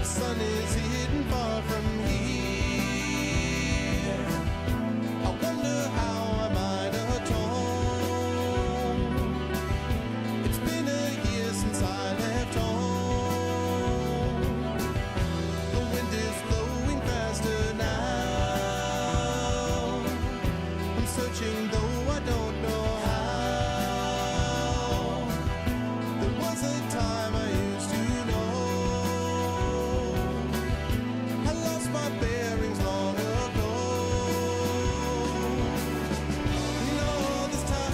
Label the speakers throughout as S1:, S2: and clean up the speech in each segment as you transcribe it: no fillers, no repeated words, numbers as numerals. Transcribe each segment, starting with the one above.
S1: sun is hidden far from here. I wonder how I might atone. It's been a year since I left home. The wind is blowing faster now. I'm searching though I don't know how. There was a time I used to know. I lost my bearings long ago. And all this time,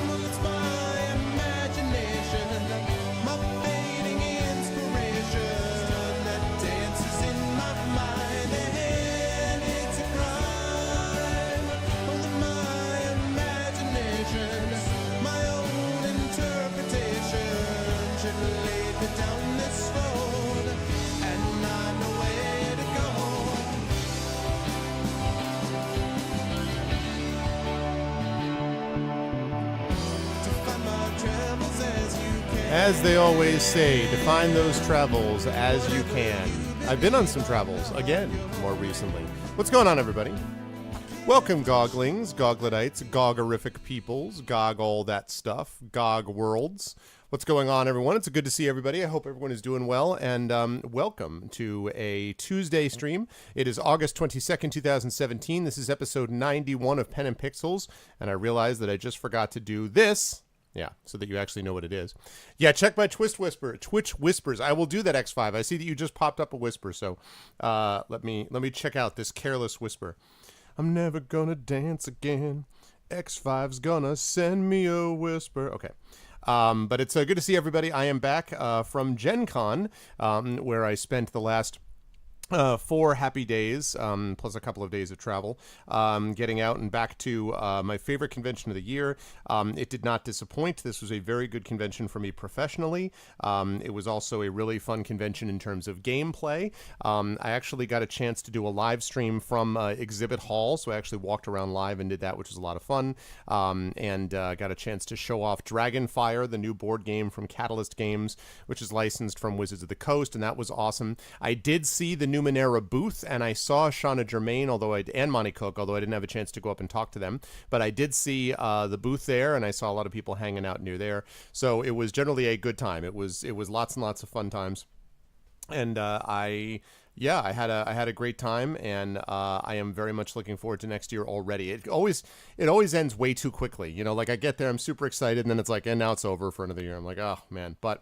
S1: well, it's my imagination, my fading inspiration that dances in my mind, and it's a crime. Only my imagination, my own interpretation should lead me down this road, and I know where to go. To find my travels as you can.
S2: As they always say, define those travels as you can. I've been on some travels, again, more recently. What's going on, everybody? Welcome, Goglings, Gogletites, Gogorific peoples, Gog all that stuff, Gog worlds. What's going on, everyone? It's good to see everybody. I hope everyone is doing well, and welcome to a Tuesday stream. It is August 22nd, 2017. This is episode 91 of Pen and Pixels, and I realized that I just forgot to do this. Yeah, so that you actually know what it is. Yeah, check my Twitch Whispers. I will do that, X5. I see that you just popped up a whisper, so let me check out this careless whisper. I'm never gonna dance again. X5's gonna send me a whisper. Okay. But it's good to see everybody. I am back from Gen Con, where I spent the last 4 happy days, plus a couple of days of travel, getting out and back to my favorite convention of the year. It did not disappoint. This was a very good convention for me professionally. It was also a really fun convention in terms of gameplay. I actually got a chance to do a live stream from Exhibit Hall, so I actually walked around live and did that, which was a lot of fun, and got a chance to show off Dragonfire, the new board game from Catalyst Games, which is licensed from Wizards of the Coast, and that was awesome. I did see the Numenera booth, and I saw Shauna Germain, and Monty Cook, although I didn't have a chance to go up and talk to them. But I did see the booth there, and I saw a lot of people hanging out near there. So it was generally a good time. It was lots and lots of fun times, and I had a great time, and I am very much looking forward to next year already. It always ends way too quickly, you know. Like I get there, I'm super excited, and then it's like, and now it's over for another year. I'm like, oh man, but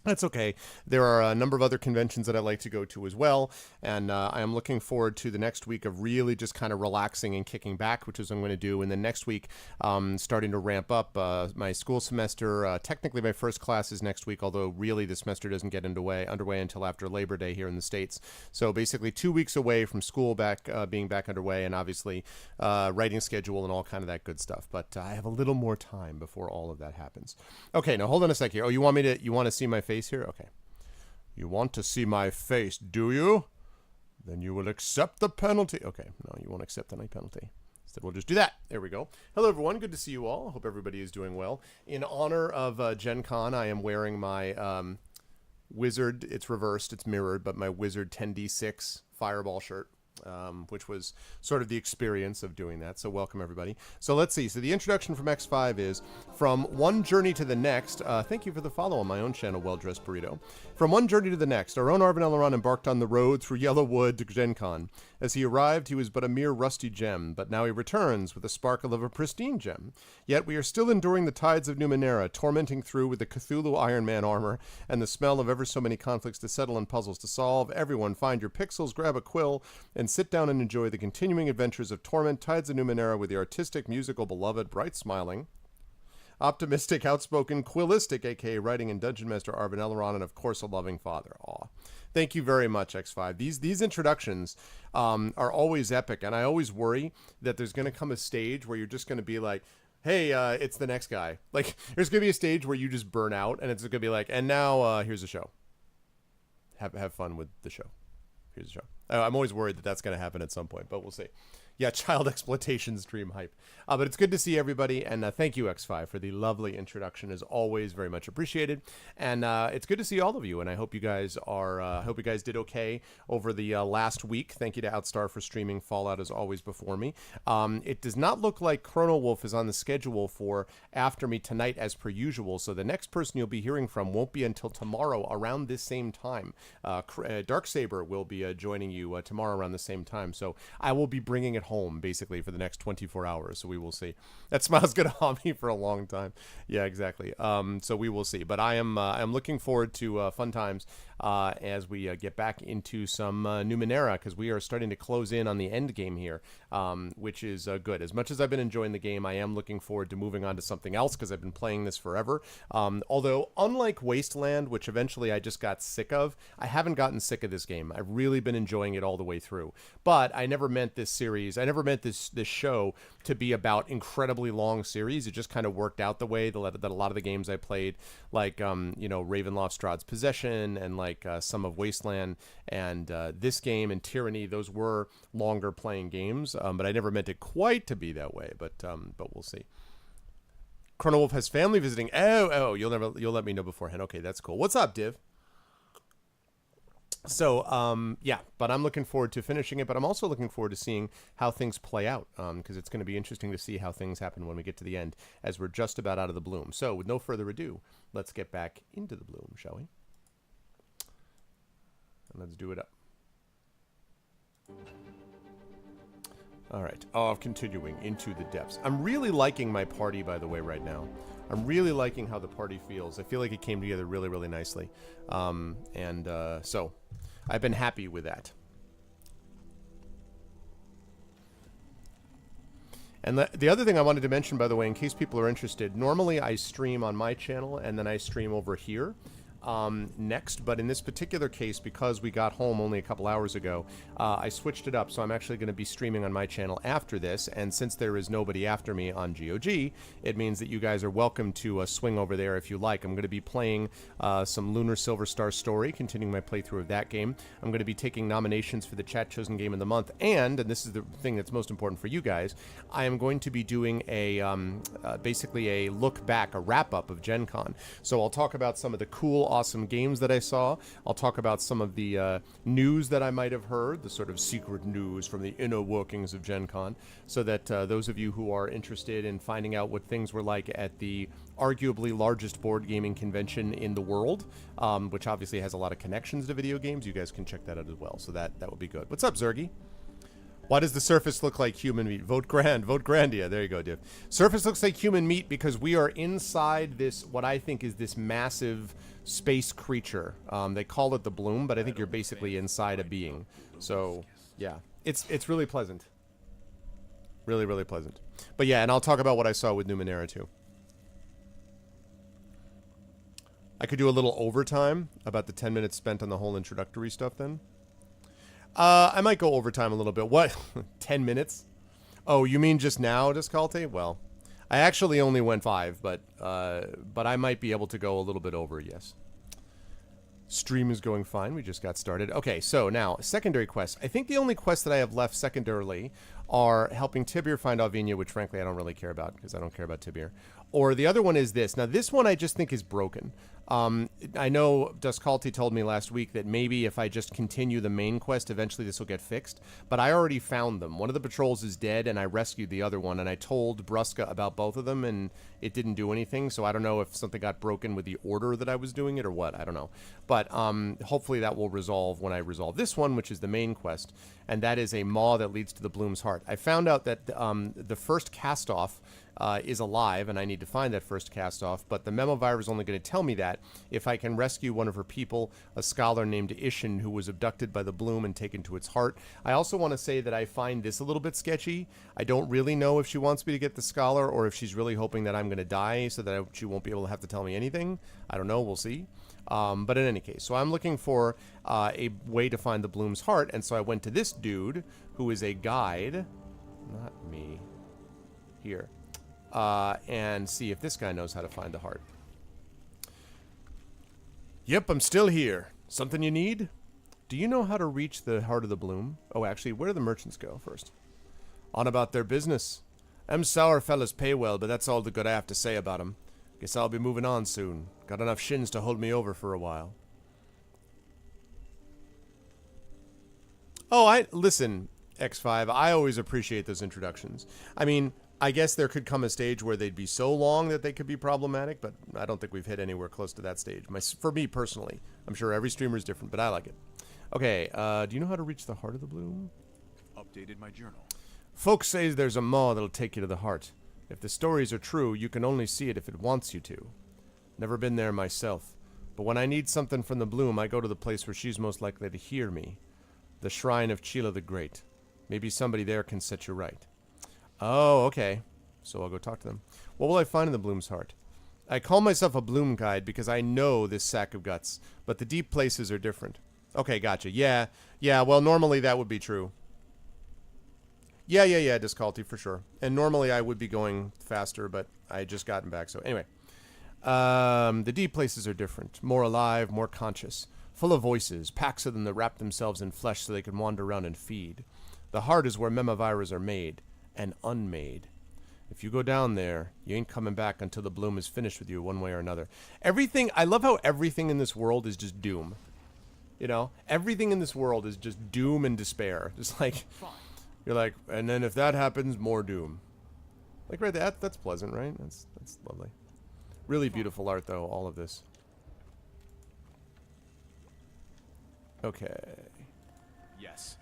S2: that's okay. There are a number of other conventions that I like to go to as well, and I am looking forward to the next week of really just kind of relaxing and kicking back, which is what I'm going to do. And then next week, starting to ramp up my school semester. Technically, my first class is next week, although really the semester doesn't get underway until after Labor Day here in the States. So basically 2 weeks away from school being back underway, and obviously writing schedule and all kind of that good stuff. But I have a little more time before all of that happens. Okay, now hold on a sec here. Oh, you want to see my face here? Okay. You want to see my face, do you? Then you will accept the penalty. Okay, no, you won't accept any penalty. Instead, we'll just do that. There we go. Hello, everyone. Good to see you all. Hope everybody is doing well. In honor of Gen Con, I am wearing my Wizard, it's reversed, it's mirrored, but my Wizard 10d6 Fireball shirt. Which was sort of the experience of doing that. So welcome, everybody. So let's see. So the introduction from X5 is, from one journey to the next. Thank you for the follow on my own channel, Well Dressed Burrito. From one journey to the next, our own Arvin Elrond embarked on the road through Yellowwood to Gen Con. As he arrived, he was but a mere rusty gem, but now he returns with the sparkle of a pristine gem. Yet we are still enduring the tides of Numenera, tormenting through with the Cthulhu Iron Man armor and the smell of ever so many conflicts to settle and puzzles to solve. Everyone find your pixels, grab a quill, and sit down and enjoy the continuing adventures of Torment, Tides of Numenera with the artistic, musical, beloved, bright smiling, optimistic, outspoken, quillistic, aka writing and dungeon master Arvin Elrond, and of course a loving father. Aw. Thank you very much, X5. These introductions are always epic, and I always worry that there's going to come a stage where you're just going to be like, hey, it's the next guy. Like, there's going to be a stage where you just burn out, and it's going to be like, and now here's the show. Have fun with the show. Here's the show. I'm always worried that that's going to happen at some point, but we'll see. Yeah, child exploitation stream hype. But it's good to see everybody, and thank you, X5, for the lovely introduction. As always, very much appreciated. And it's good to see all of you, and I hope you guys are. Hope you guys did okay over the last week. Thank you to Outstar for streaming Fallout as always before me. It does not look like Chrono Wolf is on the schedule for after me tonight as per usual. So the next person you'll be hearing from won't be until tomorrow around this same time. Darksaber will be joining you tomorrow around the same time. So I will be bringing it home basically for the next 24 hours. So we will see. That smile's gonna haunt me for a long time. Yeah, exactly. So we will see. But I'm looking forward to fun times as we get back into some Numenera, because we are starting to close in on the end game here, which is good. As much as I've been enjoying the game, I am looking forward to moving on to something else because I've been playing this forever. Although unlike Wasteland, which eventually I just got sick of, I haven't gotten sick of this game. I've really been enjoying it all the way through. But I never meant this series, I never meant this show to be about incredibly long series. It just kind of worked out the way that a lot of the games I played, like Ravenloft Strahd's Possession and like some of Wasteland and this game and Tyranny, those were longer playing games, but I never meant it quite to be that way. But we'll see. Chrono Wolf has family visiting. Oh, you'll let me know beforehand. Okay, that's cool. What's up, Div? So, yeah, but I'm looking forward to finishing it, but I'm also looking forward to seeing how things play out, because it's going to be interesting to see how things happen when we get to the end, as we're just about out of the bloom. So, with no further ado, let's get back into the bloom, shall we? And let's do it up. All right. Continuing into the depths. I'm really liking my party, by the way, right now. I'm really liking how the party feels. I feel like it came together really, really nicely. So I've been happy with that. And the other thing I wanted to mention, by the way, in case people are interested, normally I stream on my channel and then I stream over here next, but in this particular case, because we got home only a couple hours ago, I switched it up, so I'm actually going to be streaming on my channel after this, and since there is nobody after me on GOG, it means that you guys are welcome to swing over there if you like. I'm going to be playing some Lunar Silver Star Story, continuing my playthrough of that game. I'm going to be taking nominations for the Chat Chosen Game of the Month, and this is the thing that's most important for you guys, I am going to be doing a basically a look back, a wrap-up of Gen Con. So I'll talk about some of the cool, awesome games that I saw. I'll talk about some of the news that I might have heard, the sort of secret news from the inner workings of Gen Con, so that those of you who are interested in finding out what things were like at the arguably largest board gaming convention in the world, which obviously has a lot of connections to video games, you guys can check that out as well. So that would be good. What's up, Zergy? Why does the surface look like human meat? Vote Grandia. There you go, Div. Surface looks like human meat because we are inside this, what I think is this massive space creature. They call it the bloom, but I think you're basically inside a being. So, yeah. It's really pleasant. Really, really pleasant. But yeah, and I'll talk about what I saw with Numenera, too. I could do a little overtime about the 10 minutes spent on the whole introductory stuff then. I might go overtime a little bit. What? 10 minutes? Oh, you mean just now, Descalte? Well, I actually only went 5, but I might be able to go a little bit over, yes. Stream is going fine. We just got started. Okay, so now, secondary quests. I think the only quests that I have left secondarily are helping Tibir find Alvinia, which frankly I don't really care about because I don't care about Tibir. Or the other one is this. Now, this one I just think is broken. I know Duskalti told me last week that maybe if I just continue the main quest, eventually this will get fixed. But I already found them. One of the patrols is dead, and I rescued the other one. And I told Bruska about both of them, and it didn't do anything. So I don't know if something got broken with the order that I was doing it or what. I don't know. But hopefully that will resolve when I resolve this one, which is the main quest. And that is a maw that leads to the Bloom's Heart. I found out that the first cast-off is alive, and I need to find that first cast-off, but the memovirus is only going to tell me that if I can rescue one of her people, a scholar named Ishin, who was abducted by the Bloom and taken to its heart. I also want to say that I find this a little bit sketchy. I don't really know if she wants me to get the scholar or if she's really hoping that I'm going to die so that she won't be able to have to tell me anything. I don't know. We'll see. But in any case, so I'm looking for a way to find the Bloom's Heart, and so I went to this dude, who is a guide, not me, here, and see if this guy knows how to find the heart. Yep, I'm still here. Something you need? Do you know how to reach the heart of the bloom? Oh, actually, where do the merchants go first? On about their business. Them sour fellas pay well, but that's all the good I have to say about 'em. Guess I'll be moving on soon. Got enough shins to hold me over for a while. Oh, listen, X5, I always appreciate those introductions. I mean, I guess there could come a stage where they'd be so long that they could be problematic, but I don't think we've hit anywhere close to that stage. For me personally, I'm sure every streamer is different, but I like it. Okay, do you know how to reach the heart of the bloom?
S3: Updated my journal.
S2: Folks say there's a maw that'll take you to the heart. If the stories are true, you can only see it if it wants you to. Never been there myself, but when I need something from the bloom, I go to the place where she's most likely to hear me. The shrine of Chila the Great. Maybe somebody there can set you right. Oh, okay. So I'll go talk to them. What will I find in the bloom's heart? I call myself a bloom guide because I know this sack of guts, but the deep places are different. Okay, gotcha. Yeah, well, normally that would be true. Yeah, Disculty, for sure. And normally I would be going faster, but I had just gotten back, so anyway. The deep places are different. More alive, more conscious. Full of voices, packs of them that wrap themselves in flesh so they can wander around and feed. The heart is where Memaviras are made, and unmade. If you go down there, you ain't coming back until the bloom is finished with you one way or another. Everything, I love how everything in this world is just doom. You know? Everything in this world is just doom and despair. Just like... You're like, and then if that happens, more doom. Like right there, that's pleasant, right? That's lovely. Really beautiful art, though, all of this. Okay.
S3: Yes.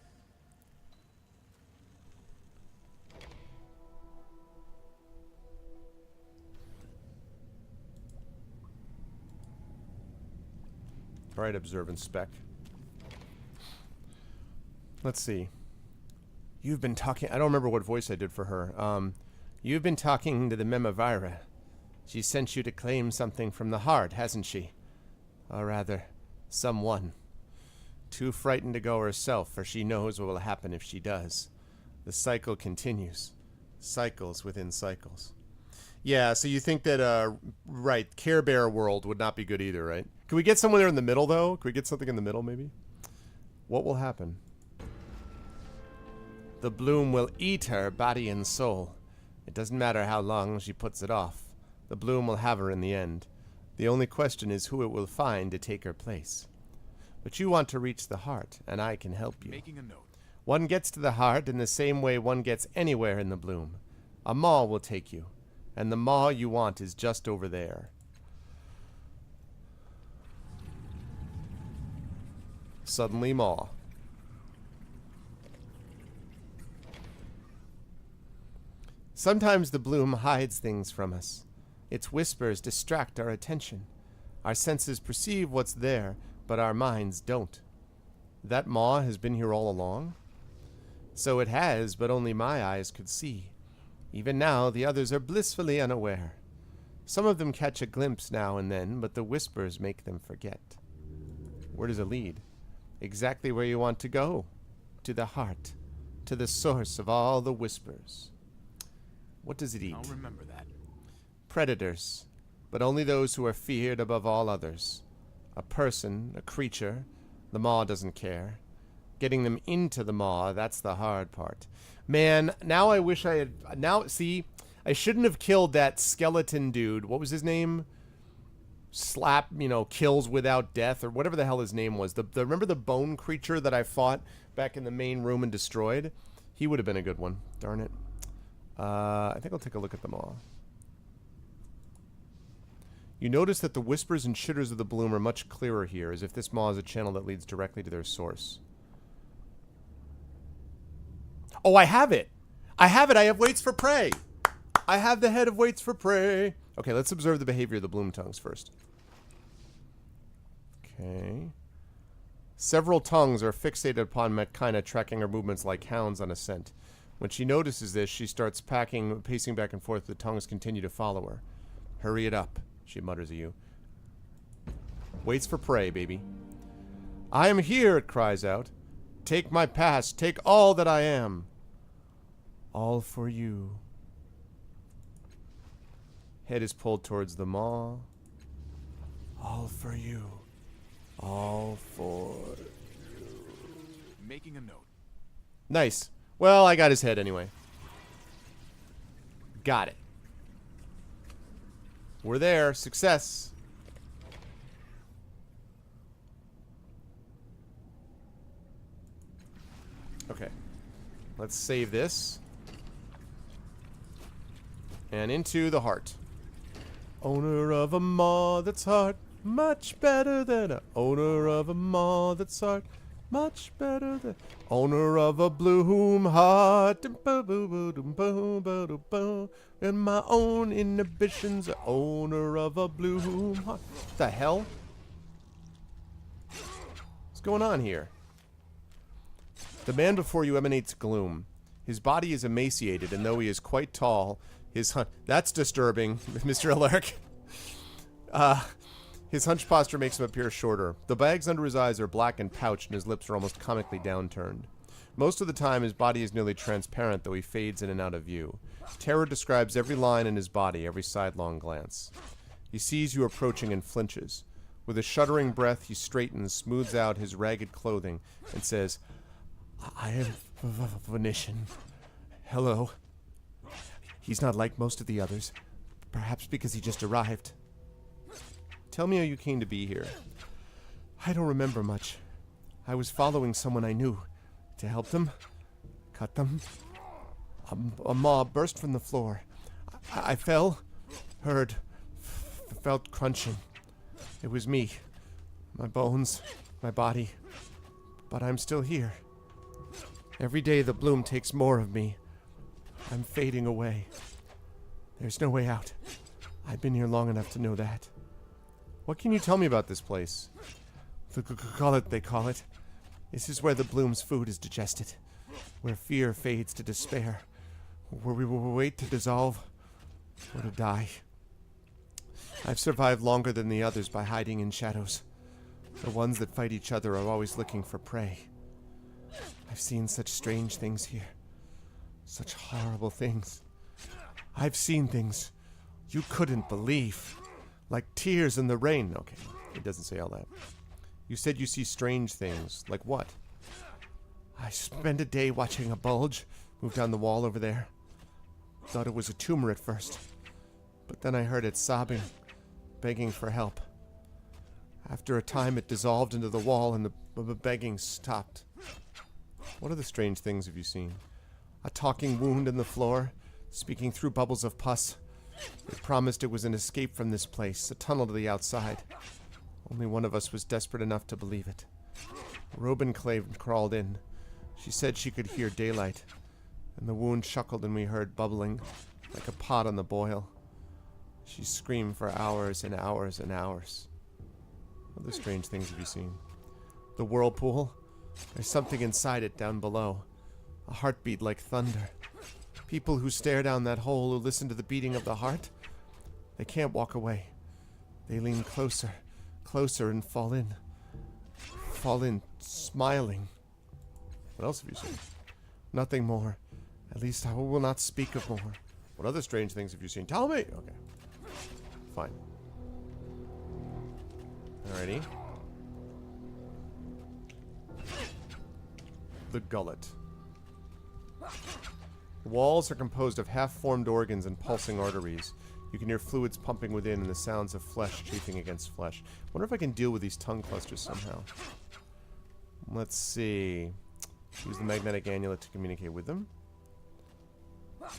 S2: All right, observe and spec. Let's see. You've been talking... I don't remember what voice I did for her. You've been talking to the Memavira. She sent you to claim something from the heart, hasn't she? Or rather, someone. Too frightened to go herself, for she knows what will happen if she does. The cycle continues. Cycles within cycles. Yeah, so you think that, right, Care Bear world would not be good either, right? Can we get someone there in the middle, though? Can we get something in the middle, maybe? What will happen? The bloom will eat her body and soul. It doesn't matter how long she puts it off. The bloom will have her in the end. The only question is who it will find to take her place. But you want to reach the heart, and I can help you.
S3: Making a note.
S2: One gets to the heart in the same way one gets anywhere in the bloom. A maw will take you, and the maw you want is just over there. Suddenly maw. Sometimes the bloom hides things from us. Its whispers distract our attention. Our senses perceive what's there, but our minds don't. That maw has been here all along? So it has, but only my eyes could see. Even now, the others are blissfully unaware. Some of them catch a glimpse now and then, but the whispers make them forget. Where does it lead? Exactly where you want to go. To the heart. To the source of all the whispers. What does it eat?
S3: I'll remember that.
S2: Predators, but only those who are feared above all others. A person, a creature, the maw doesn't care. Getting them into the maw, that's the hard part. Man, now I wish I had... Now, see, I shouldn't have killed that skeleton dude. What was his name? Slap, kills without death, or whatever the hell his name was. Remember the bone creature that I fought back in the main room and destroyed? He would have been a good one. Darn it. I think I'll take a look at them all. You notice that the whispers and chitters of the bloom are much clearer here, as if this maw is a channel that leads directly to their source. Oh, I have it! I have it! I have Waits for Prey! I have the head of Waits for Prey! Okay, let's observe the behavior of the bloom tongues first. Okay. Several tongues are fixated upon Metkina, tracking her movements like hounds on a scent. When she notices this, she starts pacing back and forth. The tongues continue to follow her. Hurry it up, she mutters at you. Waits for prey, baby. I am here, it cries out. Take my past, take all that I am. All for you. Head is pulled towards the maw. All for you. All for you.
S3: making a note.
S2: Nice. Well, I got his head anyway. Got it. We're there. Success. Okay. Let's save this. And into the heart. Owner of a maw that's heart, much better than a owner of a maw that's heart, much better than owner of a bloom heart. And my own inhibitions, owner of a bloom heart. What the hell? What's going on here? The man before you emanates gloom. His body is emaciated, and though he is quite tall, that's disturbing, Mr. Alaric. His hunched posture makes him appear shorter. The bags under his eyes are black and pouched, and his lips are almost comically downturned. Most of the time, his body is nearly transparent, though he fades in and out of view. Terror describes every line in his body, every sidelong glance. He sees you approaching and flinches. With a shuddering breath, he straightens, smooths out his ragged clothing, and says, I am Venetian. Hello. He's not like most of the others. Perhaps because he just arrived. Tell me how you came to be here. I don't remember much. I was following someone I knew. To help them. Cut them. A mob burst from the floor. I fell. Heard. Felt crunching. It was me. My bones. My body. But I'm still here. Every day the bloom takes more of me. I'm fading away. There's no way out. I've been here long enough to know that. What can you tell me about this place? The gullet, they call it. This is where the bloom's food is digested. Where fear fades to despair. Where we will wait to dissolve or to die. I've survived longer than the others by hiding in shadows. The ones that fight each other are always looking for prey. I've seen such strange things here. Such horrible things. I've seen things you couldn't believe. Like tears in the rain. Okay, it doesn't say all that. You said you see strange things. Like what? I spent a day watching a bulge move down the wall over there. Thought it was a tumor at first. But then I heard it sobbing, begging for help. After a time it dissolved into the wall and the begging stopped. What other strange things have you seen? A talking wound in the floor, speaking through bubbles of pus. It promised it was an escape from this place, a tunnel to the outside. Only one of us was desperate enough to believe it. Robin crawled in. She said she could hear daylight, and the wound chuckled and we heard bubbling, like a pot on the boil. She screamed for hours and hours and hours. What other strange things have you seen? The whirlpool. There's something inside it down below. A heartbeat like thunder. People who stare down that hole, who listen to the beating of the heart, they can't walk away. They lean closer, closer, and fall in. Fall in, smiling. What else have you seen? Nothing more. At least I will not speak of more. What other strange things have you seen? Tell me! Okay. Fine. Alrighty. The gullet. The walls are composed of half-formed organs and pulsing arteries. You can hear fluids pumping within and the sounds of flesh chafing against flesh. Wonder if I can deal with these tongue clusters somehow. Let's see. Use the magnetic amulet to communicate with them.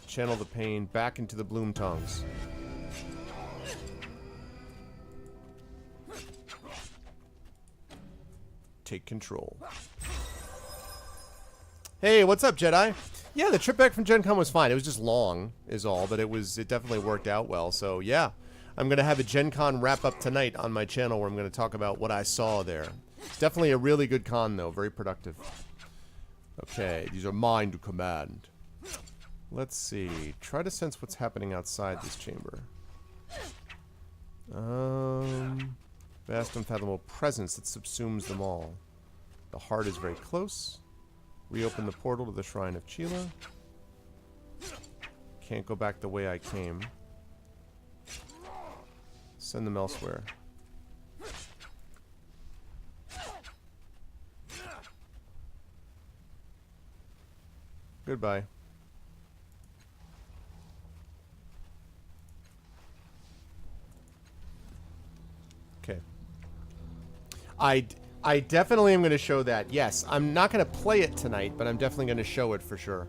S2: Channel the pain back into the bloom tongues. Take control. Hey, what's up, Jedi? Yeah, the trip back from Gen Con was fine. It was just long, is all, but it definitely worked out well. So, yeah. I'm going to have a Gen Con wrap-up tonight on my channel where I'm going to talk about what I saw there. It's definitely a really good con, though. Very productive. Okay, these are mine to command. Let's see. Try to sense what's happening outside this chamber. Vast unfathomable presence that subsumes them all. The heart is very close. Reopen the portal to the Shrine of Chila. Can't go back the way I came. Send them elsewhere. Goodbye. Okay. I definitely am going to show that. Yes, I'm not going to play it tonight, but I'm definitely going to show it for sure.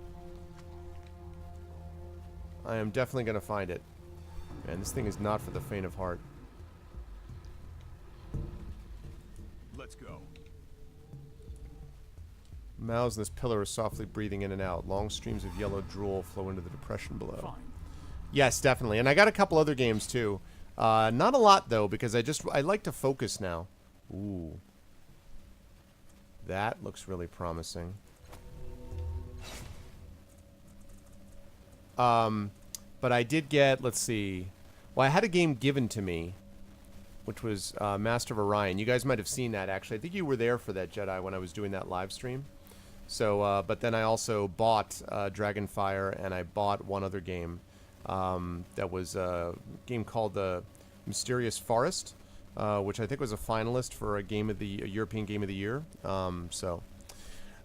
S2: I am definitely going to find it. Man, this thing is not for the faint of heart.
S3: Let's go.
S2: Mouths in this pillar are softly breathing in and out. Long streams of yellow drool flow into the depression below.
S3: Fine.
S2: Yes, definitely. And I got a couple other games too. Not a lot though, because I like to focus now. Ooh. That looks really promising. But I did get, let's see. Well, I had a game given to me, which was Master of Orion. You guys might have seen that, actually. I think you were there for that, Jedi, when I was doing that live stream. So, but then I also bought Dragonfire, and I bought one other game that was a game called The Mysterious Forest, which I think was a finalist for a European Game of the Year. So,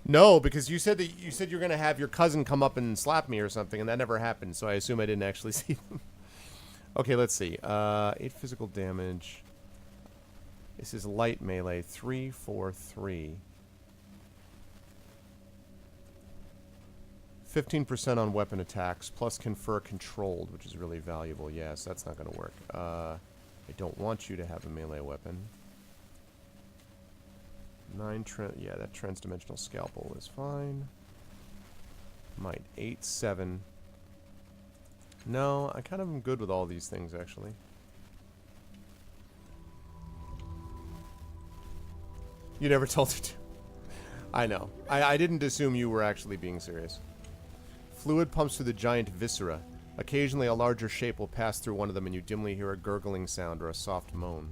S2: no, because you said you're going to have your cousin come up and slap me or something, and that never happened. So I assume I didn't actually see them. Okay, let's see. 8 physical damage. This is light melee. 3, 4, 3. 15% on weapon attacks, plus confer controlled, which is really valuable. Yes, that's not going to work. I don't want you to have a melee weapon. 9 yeah, that transdimensional scalpel is fine. Might 8, 7. No, I kind of am good with all these things, actually. You never told her to. I know. I didn't assume you were actually being serious. Fluid pumps through the giant viscera. Occasionally a larger shape will pass through one of them and you dimly hear a gurgling sound or a soft moan.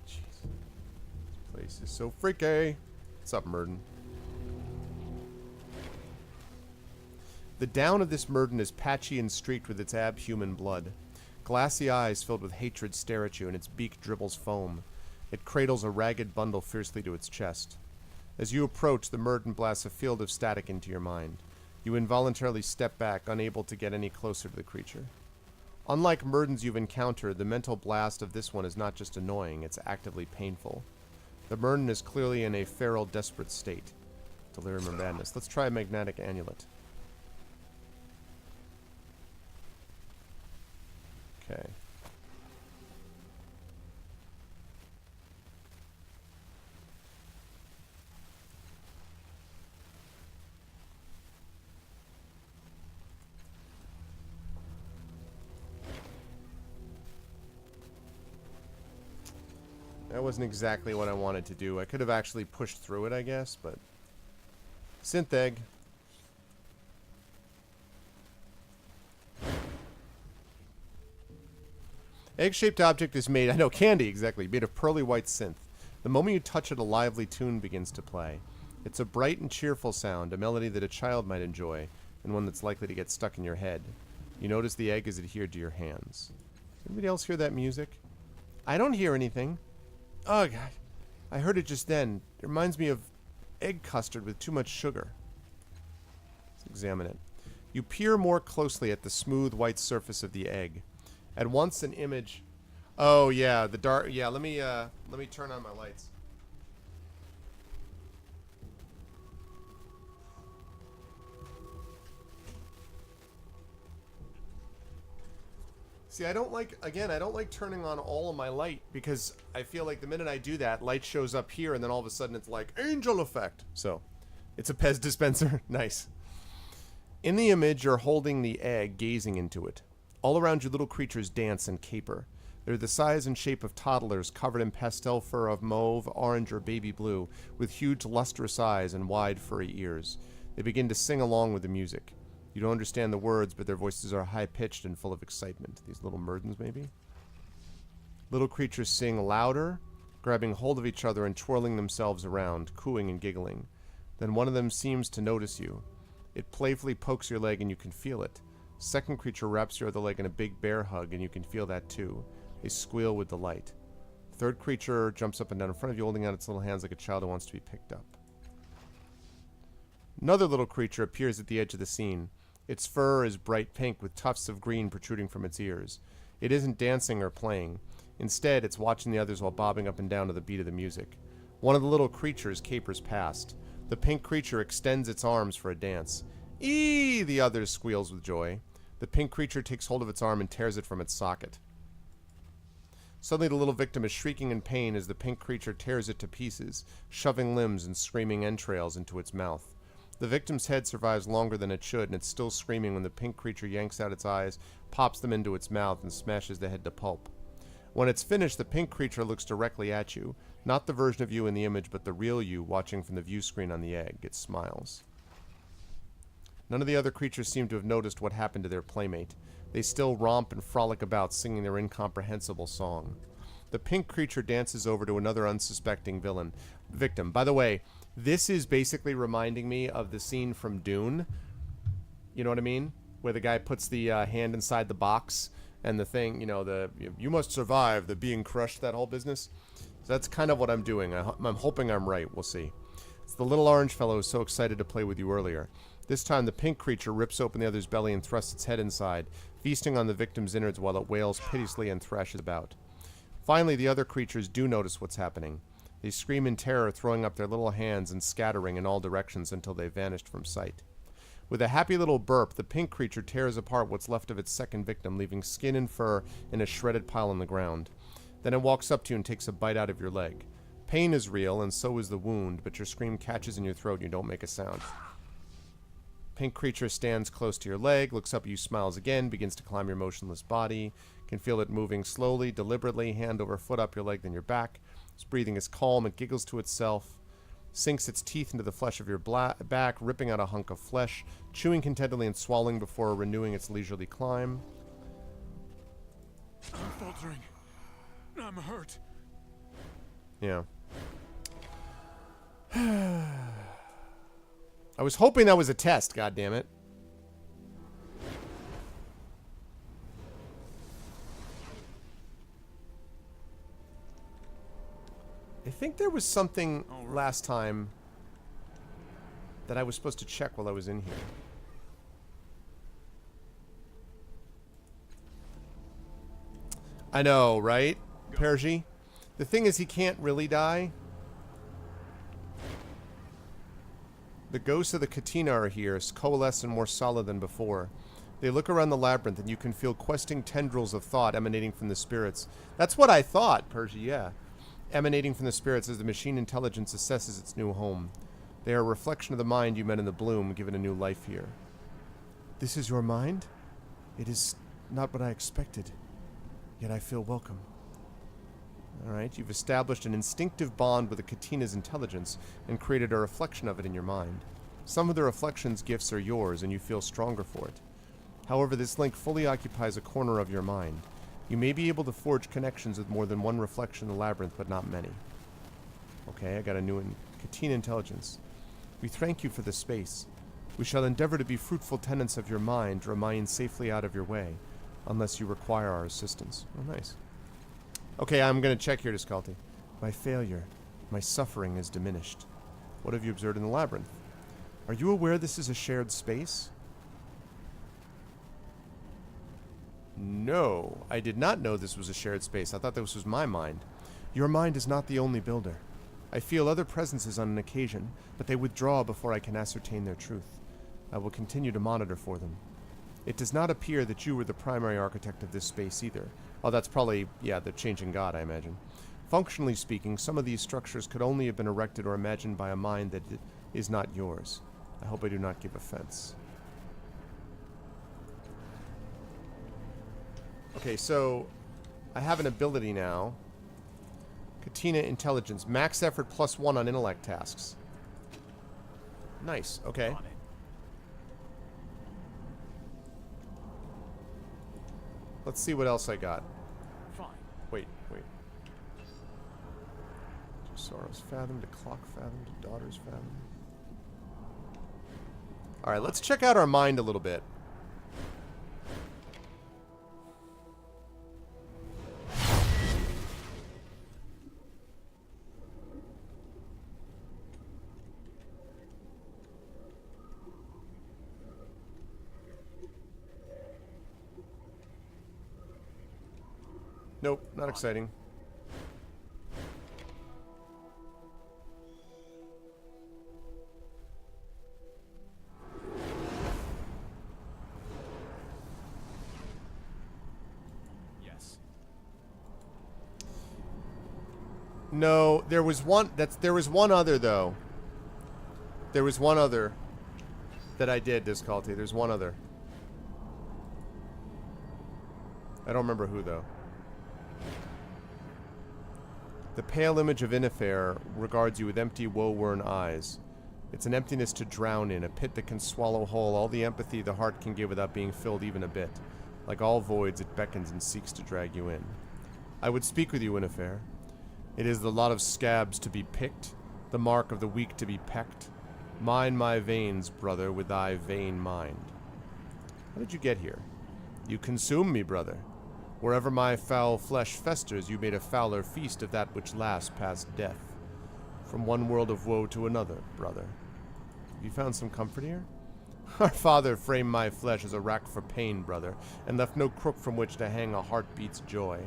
S2: Jeez. This place is so freaky. What's up, Murden? The down of this Murden is patchy and streaked with its abhuman blood. Glassy eyes filled with hatred stare at you, and its beak dribbles foam. It cradles a ragged bundle fiercely to its chest. As you approach, the Murden blasts a field of static into your mind. You involuntarily step back, unable to get any closer to the creature. Unlike Murdens you've encountered, the mental blast of this one is not just annoying, it's actively painful. The Murden is clearly in a feral, desperate state. Delirium or madness. Let's try a magnetic amulet. Okay. That wasn't exactly what I wanted to do. I could have actually pushed through it, I guess, but... Synth egg. Egg-shaped object is made... I know, candy, exactly. Made of pearly white synth. The moment you touch it, a lively tune begins to play. It's a bright and cheerful sound, a melody that a child might enjoy, and one that's likely to get stuck in your head. You notice the egg is adhered to your hands. Does anybody else hear that music? I don't hear anything. Oh, God. I heard it just then. It reminds me of egg custard with too much sugar. Let's examine it. You peer more closely at the smooth white surface of the egg. At once an image... Oh, yeah, the dark... Yeah, let me turn on my lights. See, I don't like turning on all of my light because I feel like the minute I do that, light shows up here and then all of a sudden it's like angel effect. So, it's a Pez dispenser. Nice. In the image, you're holding the egg, gazing into it. All around you, little creatures dance and caper. They're the size and shape of toddlers covered in pastel fur of mauve, orange, or baby blue, with huge lustrous eyes and wide furry ears. They begin to sing along with the music. You don't understand the words, but their voices are high-pitched and full of excitement. These little Murdens, maybe? Little creatures sing louder, grabbing hold of each other and twirling themselves around, cooing and giggling. Then one of them seems to notice you. It playfully pokes your leg and you can feel it. Second creature wraps your other leg in a big bear hug and you can feel that too. They squeal with delight. Third creature jumps up and down in front of you, holding out its little hands like a child who wants to be picked up. Another little creature appears at the edge of the scene. Its fur is bright pink with tufts of green protruding from its ears. It isn't dancing or playing. Instead, it's watching the others while bobbing up and down to the beat of the music. One of the little creatures capers past. The pink creature extends its arms for a dance. Eee! The others squeals with joy. The pink creature takes hold of its arm and tears it from its socket. Suddenly the little victim is shrieking in pain as the pink creature tears it to pieces, shoving limbs and screaming entrails into its mouth. The victim's head survives longer than it should, and it's still screaming when the pink creature yanks out its eyes, pops them into its mouth, and smashes the head to pulp. When it's finished, the pink creature looks directly at you. Not the version of you in the image, but the real you watching from the view screen on the egg. It smiles. None of the other creatures seem to have noticed what happened to their playmate. They still romp and frolic about, singing their incomprehensible song. The pink creature dances over to another unsuspecting victim. By the way, this is basically reminding me of the scene from Dune. You know what I mean? Where the guy puts the hand inside the box and the thing, you must survive, the being crushed, that whole business. So that's kind of what I'm doing. I'm hoping I'm right. We'll see. It's the little orange fellow who was so excited to play with you earlier. This time the pink creature rips open the other's belly and thrusts its head inside, feasting on the victim's innards while it wails piteously and thrashes about. Finally, the other creatures do notice what's happening. They scream in terror, throwing up their little hands and scattering in all directions until they vanished from sight. With a happy little burp, the pink creature tears apart what's left of its second victim, leaving skin and fur in a shredded pile on the ground. Then it walks up to you and takes a bite out of your leg. Pain is real, and so is the wound, but your scream catches in your throat and you don't make a sound. Pink creature stands close to your leg, looks up at you, smiles again, begins to climb your motionless body. Can feel it moving slowly, deliberately, hand over foot up your leg, then your back. Its breathing is calm. It giggles to itself, sinks its teeth into the flesh of your back, ripping out a hunk of flesh, chewing contentedly and swallowing before renewing its leisurely climb.
S3: I'm faltering. I'm hurt.
S2: Yeah. I was hoping that was a test, goddammit. I think there was something last time that I was supposed to check while I was in here. I know, right, Pergy? The thing is, he can't really die. The ghosts of the Katina are here, coalesced and more solid than before. They look around the labyrinth, and you can feel questing tendrils of thought emanating from the spirits. That's what I thought, Pergy, yeah. Emanating from the spirits as the machine intelligence assesses its new home. They are a reflection of the mind you met in the bloom, given a new life here. This is your mind? It is not what I expected, yet I feel welcome. Alright, you've established an instinctive bond with the Katina's intelligence and created a reflection of it in your mind. Some of the reflection's gifts are yours, and you feel stronger for it. However, this link fully occupies a corner of your mind. You may be able to forge connections with more than one reflection in the labyrinth, but not many. Okay, I got a new Katina intelligence. We thank you for this space. We shall endeavor to be fruitful tenants of your mind, to remain safely out of your way, unless you require our assistance. Oh, nice. Okay, I'm going to check here, Disculti. By failure, my suffering is diminished. What have you observed in the labyrinth? Are you aware this is a shared space? No, I did not know this was a shared space. I thought this was my mind. Your mind is not the only builder. I feel other presences on an occasion, but they withdraw before I can ascertain their truth. I will continue to monitor for them. It does not appear that you were the primary architect of this space either. Oh, that's probably, yeah, the changing god, I imagine. Functionally speaking, some of these structures could only have been erected or imagined by a mind that is not yours. I hope I do not give offense. Okay, so I have an ability now. Katina Intelligence. Max effort +1 on intellect tasks. Nice, okay. Let's see what else I got.
S3: Fine.
S2: Wait. To sorrows fathom, to clock fathom, to daughters fathom. Alright, let's check out our mind a little bit. Nope, not exciting.
S3: Yes.
S2: No, there was one. There was one other though. There was one other that I did difficulty. There's one other. I don't remember who though. The pale image of Innifair regards you with empty, woe-worn eyes. It's an emptiness to drown in, a pit that can swallow whole all the empathy the heart can give without being filled even a bit. Like all voids, it beckons and seeks to drag you in. I would speak with you, Innifair. It is the lot of scabs to be picked, the mark of the weak to be pecked. Mine my veins, brother, with thy vain mind. How did you get here? You consume me, brother. Wherever my foul flesh festers, you made a fouler feast of that which lasts past death. From one world of woe to another, brother. Have you found some comfort here? Our father framed my flesh as a rack for pain, brother, and left no crook from which to hang a heartbeat's joy.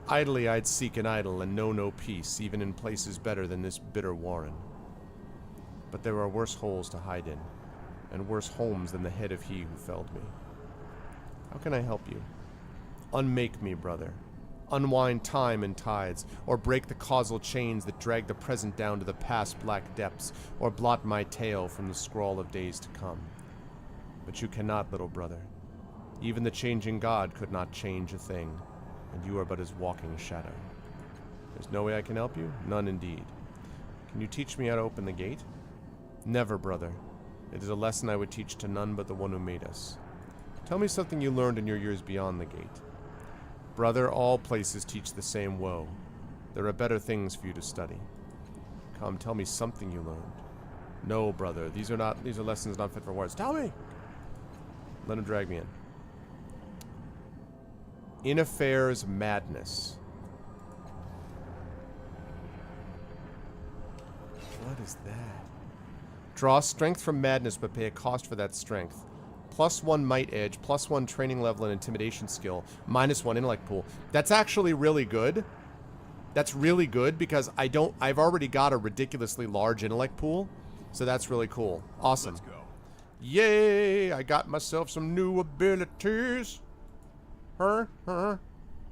S2: Idly I'd seek an idol and know no peace, even in places better than this bitter warren. But there are worse holes to hide in, and worse homes than the head of he who felled me. How can I help you? Unmake me, brother. Unwind time and tides, or break the causal chains that drag the present down to the past black depths, or blot my tale from the scroll of days to come. But you cannot, little brother. Even the changing God could not change a thing, and you are but his walking shadow. There's no way I can help you? None indeed. Can you teach me how to open the gate? Never, brother. It is a lesson I would teach to none but the one who made us. Tell me something you learned in your years beyond the gate. Brother, all places teach the same woe. There are better things for you to study. Come, tell me something you learned. No, brother, these are lessons not fit for words. Tell me! Let him drag me in. Innifaire's madness. What is that? Draw strength from madness, but pay a cost for that strength. +1 might edge, +1 training level and intimidation skill, -1 intellect pool. That's actually really good. That's really good because I've already got a ridiculously large intellect pool. So that's really cool. Awesome.
S3: Let's go.
S2: Yay! I got myself some new abilities.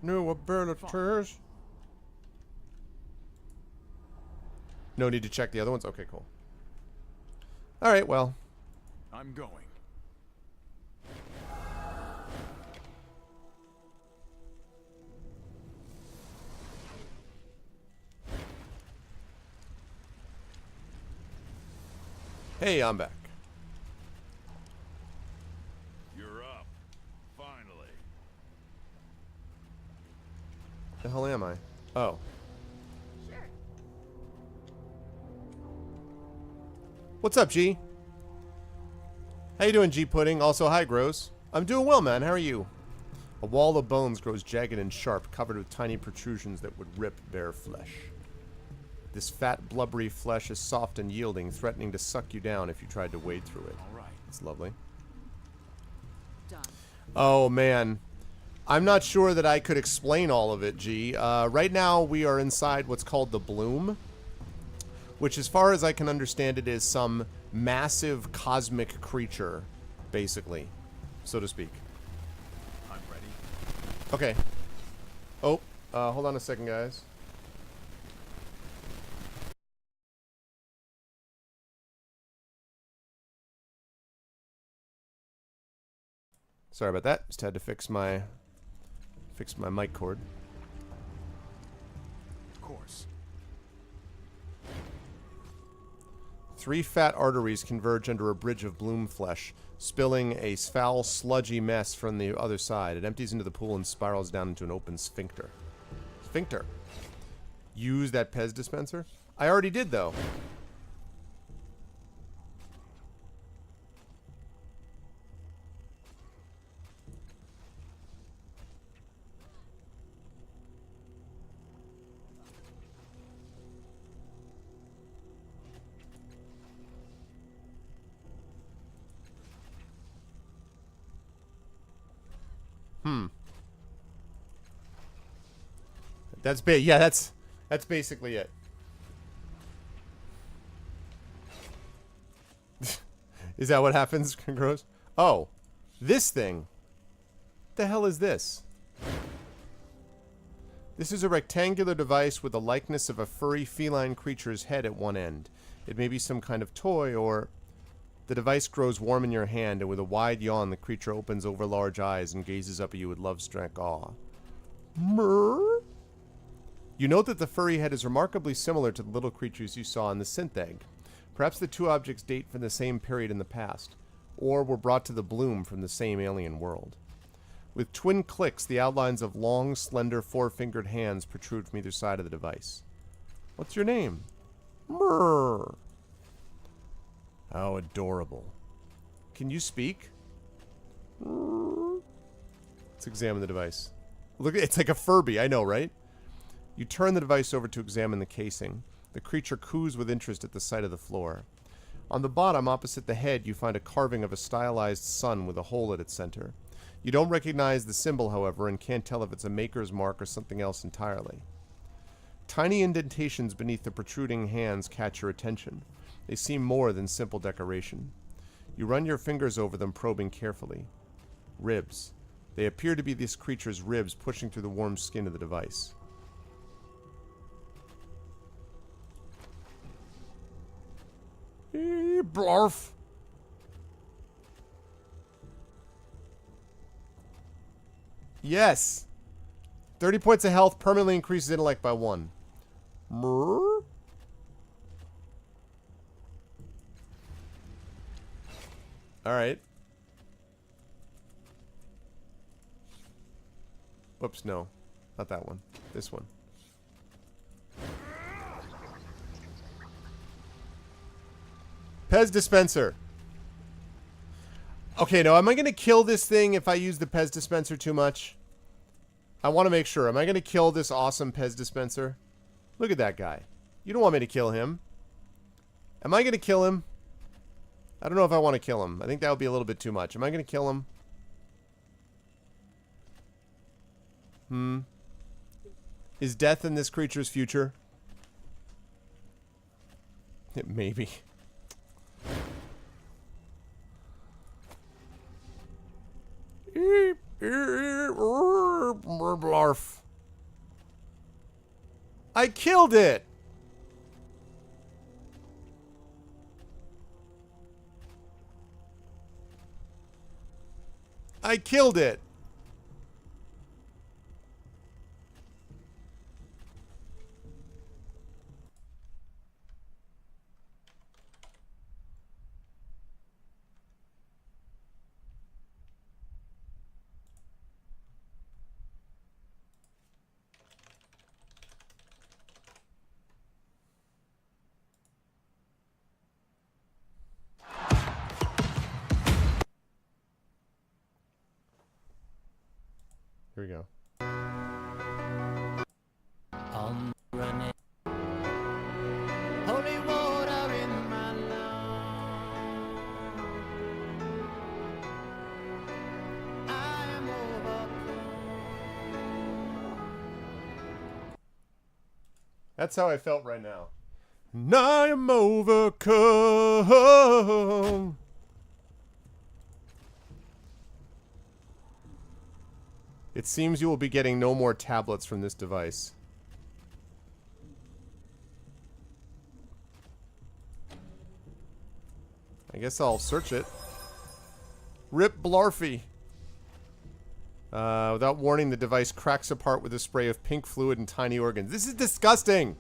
S2: New abilities. No need to check the other ones? Okay, cool. Alright, well.
S3: I'm going.
S2: Hey, I'm back.
S3: You're up. Finally.
S2: The hell am I? Oh.
S4: Sure.
S2: What's up, G? How you doing, G Pudding? Also, hi, Gross. I'm doing well, man. How are you? A wall of bones grows jagged and sharp, covered with tiny protrusions that would rip bare flesh. This fat, blubbery flesh is soft and yielding, threatening to suck you down if you tried to wade through it.
S3: All right.
S2: It's lovely.
S4: Done.
S2: Oh, man. I'm not sure that I could explain all of it, G. Right now, we are inside what's called the Bloom, which, as far as I can understand it, is some massive cosmic creature, basically, so to speak.
S3: I'm ready.
S2: Okay. Oh, hold on a second, guys. Sorry about that. Just had to fix my mic cord.
S3: Of course.
S2: 3 fat arteries converge under a bridge of bloom flesh, spilling a foul, sludgy mess from the other side. It empties into the pool and spirals down into an open sphincter. Sphincter. Use that Pez dispenser? I already did, though. That's big. Yeah, that's basically it. Is that what happens, Gross? Oh, this thing. What the hell is this? This is a rectangular device with the likeness of a furry feline creature's head at one end. It may be some kind of toy, or the device grows warm in your hand, and with a wide yawn, the creature opens over large eyes and gazes up at you with love-struck awe. Murr? You note that the furry head is remarkably similar to the little creatures you saw in the synth egg. Perhaps the two objects date from the same period in the past, or were brought to the bloom from the same alien world. With twin clicks, the outlines of long, slender, four-fingered hands protrude from either side of the device. What's your name? Murr. How adorable. Can you speak? Murr. Let's examine the device. Look, it's like a Furby, I know, right? You turn the device over to examine the casing. The creature coos with interest at the sight of the floor. On the bottom, opposite the head, you find a carving of a stylized sun with a hole at its center. You don't recognize the symbol, however, and can't tell if it's a maker's mark or something else entirely. Tiny indentations beneath the protruding hands catch your attention. They seem more than simple decoration. You run your fingers over them, probing carefully. Ribs. They appear to be this creature's ribs pushing through the warm skin of the device. Blarf. Yes. 30 points of health permanently increases intellect by 1. Murr? Alright. Whoops, no. Not that one. This one. Pez dispenser. Okay, now, am I going to kill this thing if I use the Pez dispenser too much? I want to make sure. Am I going to kill this awesome Pez dispenser? Look at that guy. You don't want me to kill him. Am I going to kill him? I don't know if I want to kill him. I think that would be a little bit too much. Am I going to kill him? Is death in this creature's future? Maybe. Blarf. I killed it. I killed it. Here we go.
S5: I'm running. Holy water in my lungs. I am overcome.
S2: That's how I felt right now. And I am overcome. It seems you will be getting no more tablets from this device. I guess I'll search it. Rip Blarfy. Without warning, the device cracks apart with a spray of pink fluid and tiny organs. This is disgusting!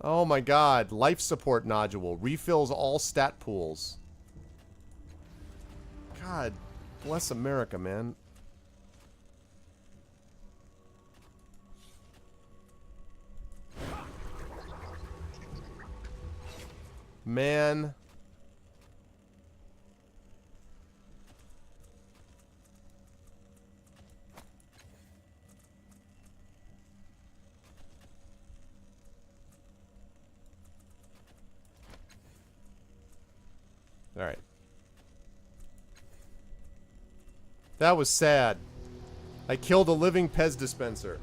S2: Oh my god. Life support nodule. Refills all stat pools. God bless America, man. Man. All right. That was sad. I killed a living Pez dispenser.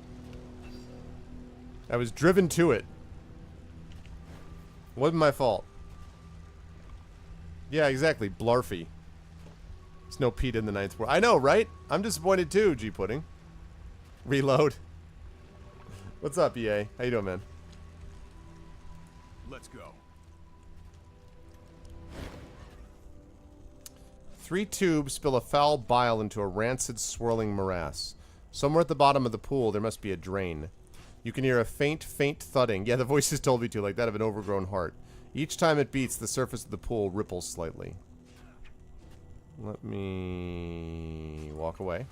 S2: I was driven to it. Wasn't my fault. Yeah, exactly. Blarfy. There's no Pete in the ninth world. I know, right? I'm disappointed too, G Pudding. Reload. What's up, EA? How you doing, man?
S3: Let's go.
S2: 3 tubes spill a foul bile into a rancid, swirling morass. Somewhere at the bottom of the pool, there must be a drain. You can hear a faint, faint thudding. Yeah, the voices told me to, like that of an overgrown heart. Each time it beats, the surface of the pool ripples slightly. Let me walk away.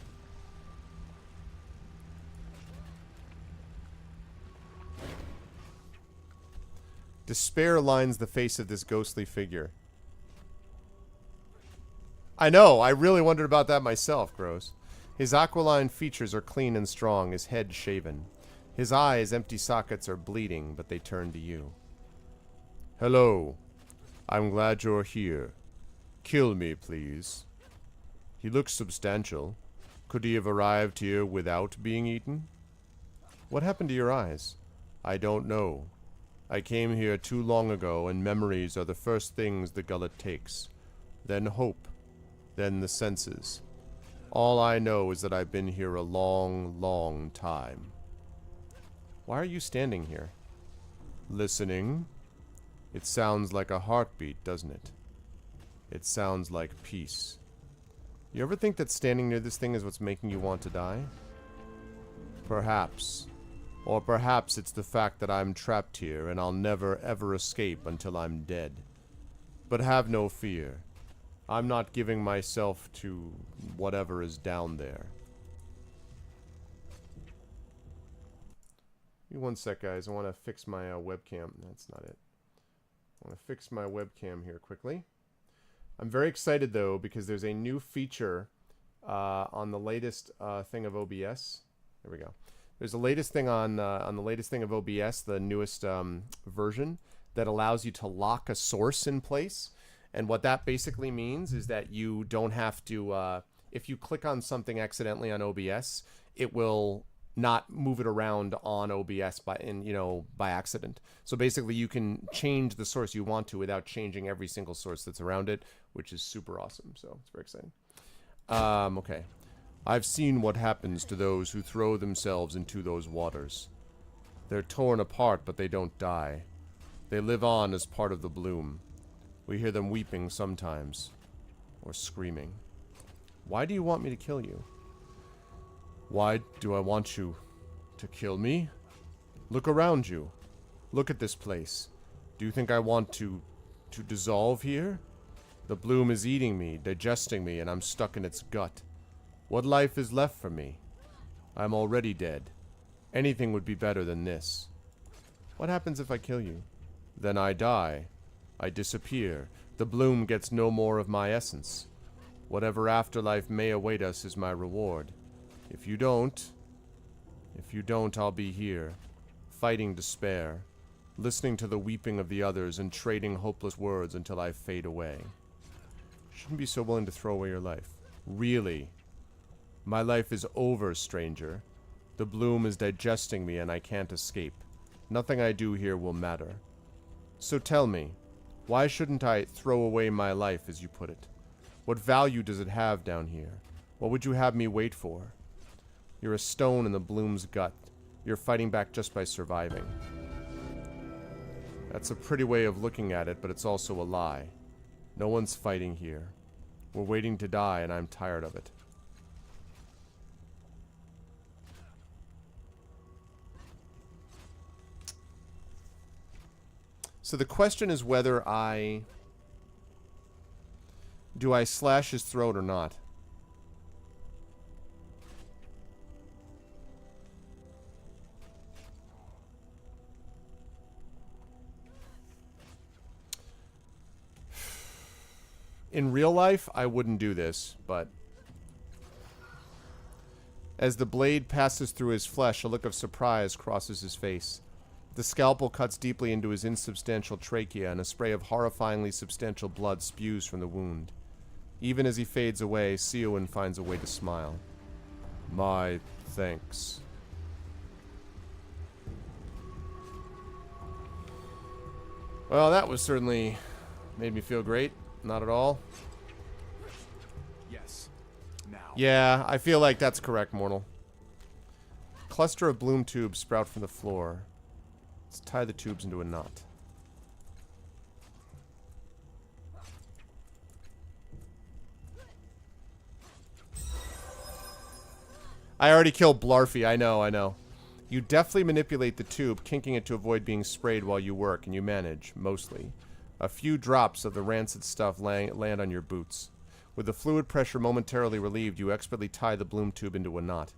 S2: Despair lines the face of this ghostly figure. I know, I really wondered about that myself, Gross. His aquiline features are clean and strong, his head shaven. His eyes, empty sockets, are bleeding, but they turn to you. Hello. I'm glad you're here. Kill me, please. He looks substantial. Could he have arrived here without being eaten? What happened to your eyes? I don't know. I came here too long ago, and memories are the first things the gullet takes. Then hope. Then the senses. All I know is that I've been here a long, long time. Why are you standing here? Listening. It sounds like a heartbeat, doesn't it? It sounds like peace. You ever think that standing near this thing is what's making you want to die? Perhaps. Or perhaps it's the fact that I'm trapped here and I'll never ever escape until I'm dead. But have no fear. I'm not giving myself to whatever is down there. Give me one sec, guys. I want to fix my webcam. That's not it. I want to fix my webcam here quickly. I'm very excited, though, because there's a new feature on the latest thing of OBS. There we go. There's a latest thing on the latest thing of OBS, the newest version, that allows you to lock a source in place. And what that basically means is that you don't have to, if you click on something accidentally on OBS, it will not move it around on OBS by accident. So basically you can change the source you want to without changing every single source that's around it, which is super awesome. So it's very exciting. Okay. I've seen what happens to those who throw themselves into those waters. They're torn apart, but they don't die. They live on as part of the bloom. We hear them weeping sometimes, or screaming. Why do you want me to kill you? Why do I want you to kill me? Look around you. Look at this place. Do you think I want to dissolve here? The bloom is eating me, digesting me, and I'm stuck in its gut. What life is left for me? I'm already dead. Anything would be better than this. What happens if I kill you? Then I die. I disappear. The bloom gets no more of my essence. Whatever afterlife may await us is my reward. If you don't, I'll be here, fighting despair, listening to the weeping of the others and trading hopeless words until I fade away. Shouldn't be so willing to throw away your life. Really? My life is over, stranger. The bloom is digesting me and I can't escape. Nothing I do here will matter. So tell me, why shouldn't I throw away my life, as you put it? What value does it have down here? What would you have me wait for? You're a stone in the bloom's gut. You're fighting back just by surviving. That's a pretty way of looking at it, but it's also a lie. No one's fighting here. We're waiting to die, and I'm tired of it. So the question is whether do I slash his throat or not? In real life, I wouldn't do this, but as the blade passes through his flesh, a look of surprise crosses his face. The scalpel cuts deeply into his insubstantial trachea, and a spray of horrifyingly substantial blood spews from the wound. Even as he fades away, Siowen finds a way to smile. My thanks. Well, that was certainly made me feel great. Not at all.
S3: Yes. Now.
S2: Yeah, I feel like that's correct, mortal. Cluster of bloom tubes sprout from the floor. Let's tie the tubes into a knot. I already killed Blarfy. I know. You deftly manipulate the tube, kinking it to avoid being sprayed while you work, and you manage, mostly. A few drops of the rancid stuff land on your boots. With the fluid pressure momentarily relieved, you expertly tie the bloom tube into a knot.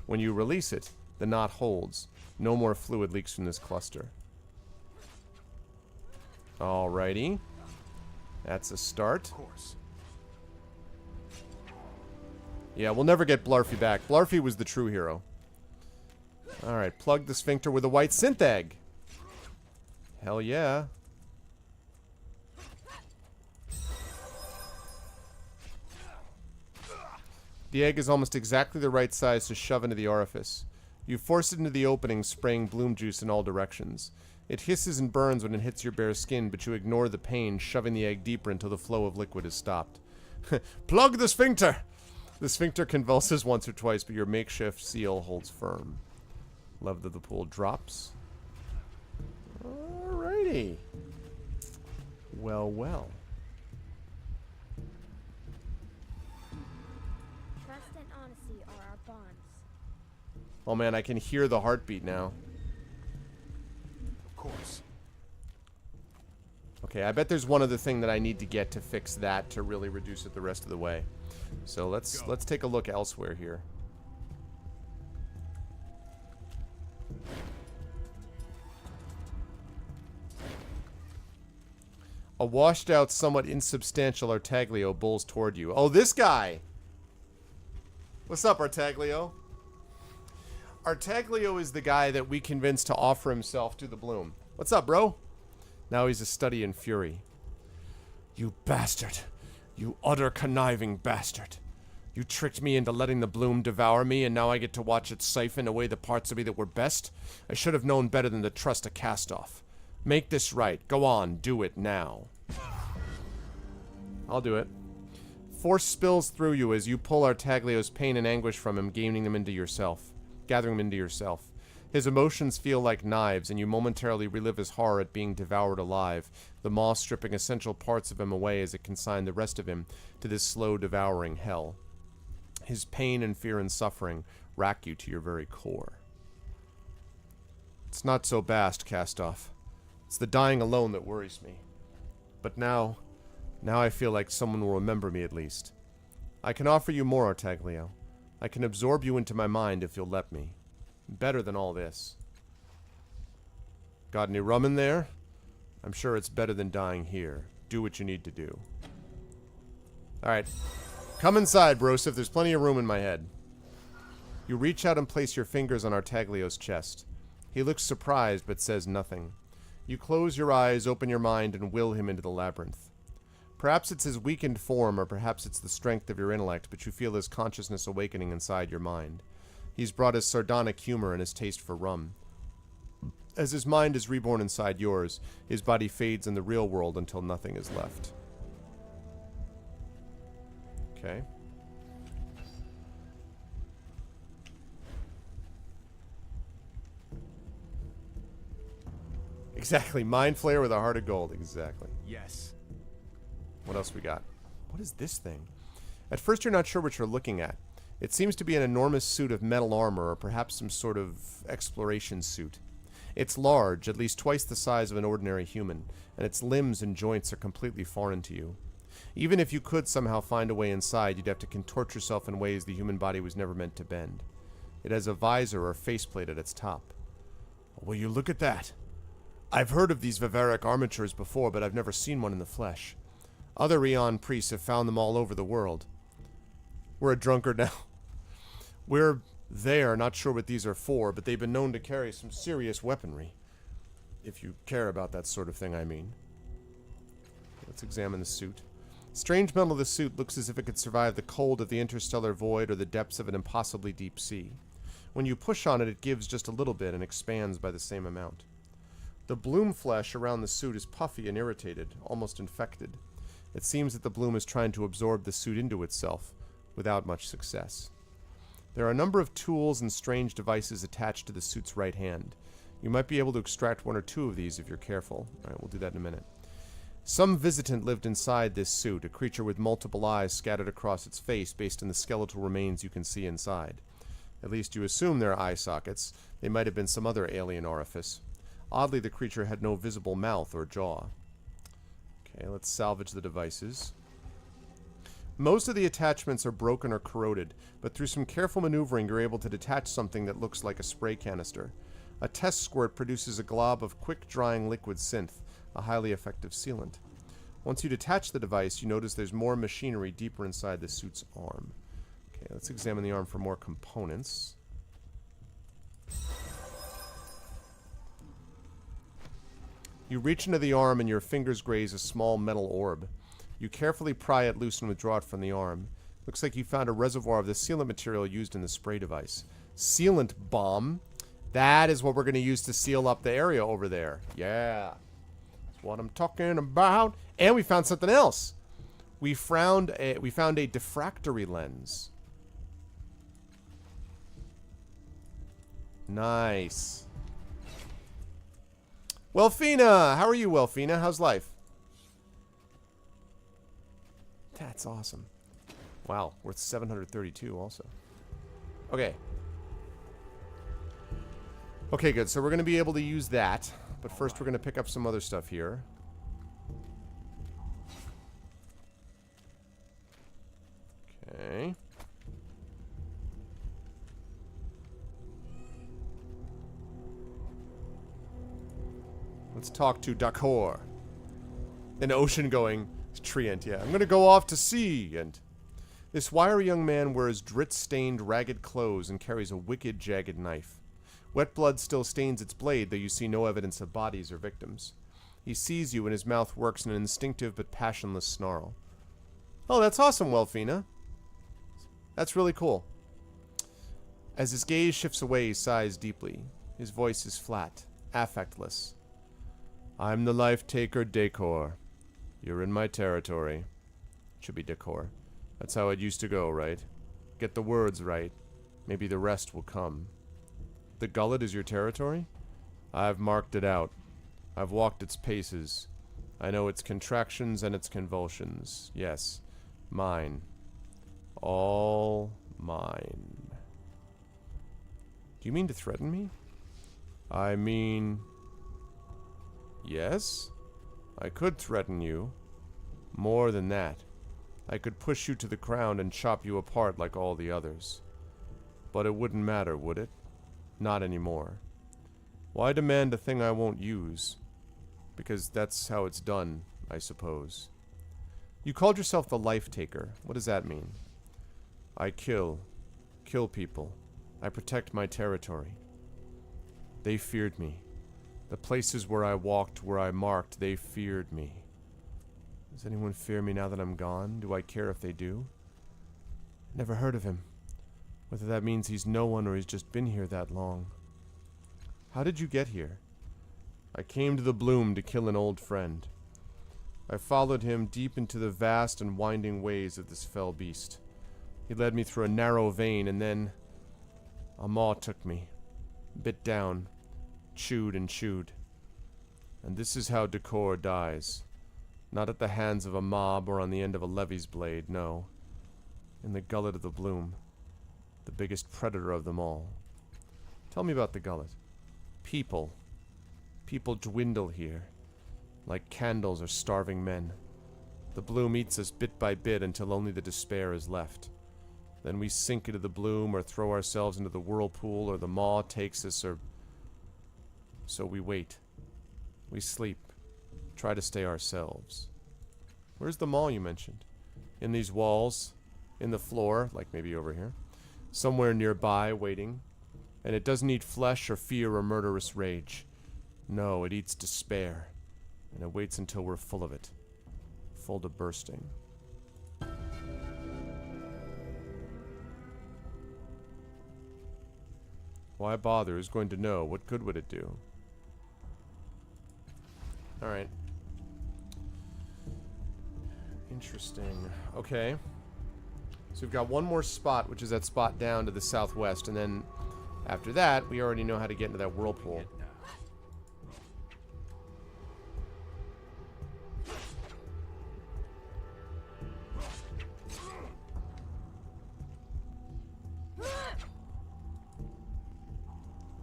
S2: When you release it, the knot holds. No more fluid leaks from this cluster. Alrighty. That's a start.
S3: Of course.
S2: Yeah, we'll never get Blarfy back. Blarfy was the true hero. Alright, plug the sphincter with a white synth egg. Hell yeah. The egg is almost exactly the right size to shove into the orifice. You force it into the opening, spraying bloom juice in all directions. It hisses and burns when it hits your bare skin, but you ignore the pain, shoving the egg deeper until the flow of liquid is stopped. Plug the sphincter! The sphincter convulses once or twice, but your makeshift seal holds firm. Level of the pool drops. Alrighty. Well, well.
S6: Trust and honesty are our bonds.
S2: Oh man, I can hear the heartbeat now.
S3: Of course.
S2: Okay, I bet there's one other thing that I need to get to fix that to really reduce it the rest of the way. So let's take a look elsewhere here. A washed out, somewhat insubstantial Artaglio bowls toward you. Oh, this guy! What's up, Artaglio? Artaglio is the guy that we convinced to offer himself to the bloom. What's up, bro? Now he's a study in fury. You bastard. You utter conniving bastard. You tricked me into letting the bloom devour me, and now I get to watch it siphon away the parts of me that were best? I should have known better than to trust a cast-off. Make this right. Go on. Do it now. I'll do it. Force spills through you as you pull Artaglio's pain and anguish from him, gathering him into yourself. His emotions feel like knives, and you momentarily relive his horror at being devoured alive, the maw stripping essential parts of him away as it consigned the rest of him to this slow devouring hell. His pain and fear and suffering rack you to your very core. It's not so bast, Castoff. It's the dying alone that worries me. But now I feel like someone will remember me at least. I can offer you more, Artaglio. I can absorb you into my mind if you'll let me. Better than all this. Got any rum in there? I'm sure it's better than dying here. Do what you need to do. Alright. Come inside, Broseph. There's plenty of room in my head. You reach out and place your fingers on Artaglio's chest. He looks surprised, but says nothing. You close your eyes, open your mind, and will him into the labyrinth. Perhaps it's his weakened form, or perhaps it's the strength of your intellect, but you feel his consciousness awakening inside your mind. He's brought his sardonic humor and his taste for rum. As his mind is reborn inside yours, his body fades in the real world until nothing is left. Okay. Exactly. Mind Flayer with a heart of gold. Exactly.
S3: Yes.
S2: What else we got? What is this thing? At first you're not sure what you're looking at. It seems to be an enormous suit of metal armor, or perhaps some sort of exploration suit. It's large, at least twice the size of an ordinary human, and its limbs and joints are completely foreign to you. Even if you could somehow find a way inside, you'd have to contort yourself in ways the human body was never meant to bend. It has a visor or faceplate at its top. Will you look at that? I've heard of these vivaric armatures before, but I've never seen one in the flesh. Other Eon priests have found them all over the world. We're a drunkard now. We're there, not sure what these are for, but they've been known to carry some serious weaponry. If you care about that sort of thing, I mean. Let's examine the suit. Strange metal of the suit looks as if it could survive the cold of the interstellar void or the depths of an impossibly deep sea. When you push on it, it gives just a little bit and expands by the same amount. The bloom flesh around the suit is puffy and irritated, almost infected. It seems that the bloom is trying to absorb the suit into itself, without much success. There are a number of tools and strange devices attached to the suit's right hand. You might be able to extract one or two of these if you're careful. Alright, we'll do that in a minute. Some visitant lived inside this suit, a creature with multiple eyes scattered across its face based on the skeletal remains you can see inside. At least you assume they're eye sockets. They might have been some other alien orifice. Oddly, the creature had no visible mouth or jaw. Okay, let's salvage the devices. Most of the attachments are broken or corroded, but through some careful maneuvering you're able to detach something that looks like a spray canister. A test squirt produces a glob of quick-drying liquid synth, a highly effective sealant. Once you detach the device, you notice there's more machinery deeper inside the suit's arm. Okay, let's examine the arm for more components. You reach into the arm and your fingers graze a small metal orb. You carefully pry it loose and withdraw it from the arm. Looks like you found a reservoir of the sealant material used in the spray device. Sealant bomb. That is what we're going to use to seal up the area over there. Yeah. That's what I'm talking about. And we found something else. We found a diffractory lens. Nice. Welfina! How are you, Welfina? How's life? That's awesome. Wow, worth 732 also. Okay. Okay, good. So we're going to be able to use that. But first we're going to pick up some other stuff here. Okay. Let's talk to Dakor. An ocean-going treant, yeah. I'm gonna go off to sea, and... This wiry young man wears drit-stained, ragged clothes and carries a wicked, jagged knife. Wet blood still stains its blade, though you see no evidence of bodies or victims. He sees you, and his mouth works in an instinctive but passionless snarl. Oh, that's awesome, Welfina. That's really cool. As his gaze shifts away, he sighs deeply. His voice is flat, affectless. I'm the life-taker Decor. You're in my territory. Should be Decor. That's how it used to go, right? Get the words right. Maybe the rest will come. The gullet is your territory? I've marked it out. I've walked its paces. I know its contractions and its convulsions. Yes, mine. All mine. Do you mean to threaten me? I mean... Yes? I could threaten you. More than that. I could push you to the ground and chop you apart like all the others. But it wouldn't matter, would it? Not anymore. Why demand a thing I won't use? Because that's how it's done, I suppose. You called yourself the Life Taker. What does that mean? I kill people. I protect my territory. They feared me. The places where I walked, where I marked, they feared me. Does anyone fear me now that I'm gone? Do I care if they do? Never heard of him. Whether that means he's no one or he's just been here that long. How did you get here? I came to the Bloom to kill an old friend. I followed him deep into the vast and winding ways of this fell beast. He led me through a narrow vein, and then... a maw took me. Bit down. Chewed and chewed. And this is how Decor dies. Not at the hands of a mob or on the end of a levy's blade, no. In the gullet of the Bloom. The biggest predator of them all. Tell me about the gullet. People. People dwindle here. Like candles or starving men. The Bloom eats us bit by bit until only the despair is left. Then we sink into the Bloom or throw ourselves into the whirlpool, or the maw takes us, or... So we wait. We sleep. Try to stay ourselves. Where's the maw you mentioned? In these walls? In the floor? Like maybe over here? Somewhere nearby, waiting. And it doesn't eat flesh or fear or murderous rage. No, it eats despair. And it waits until we're full of it. Full to bursting. Why bother? Who's going to know? What good would it do? Alright. Interesting. Okay. So we've got one more spot, which is that spot down to the southwest, and then after that, we already know how to get into that whirlpool.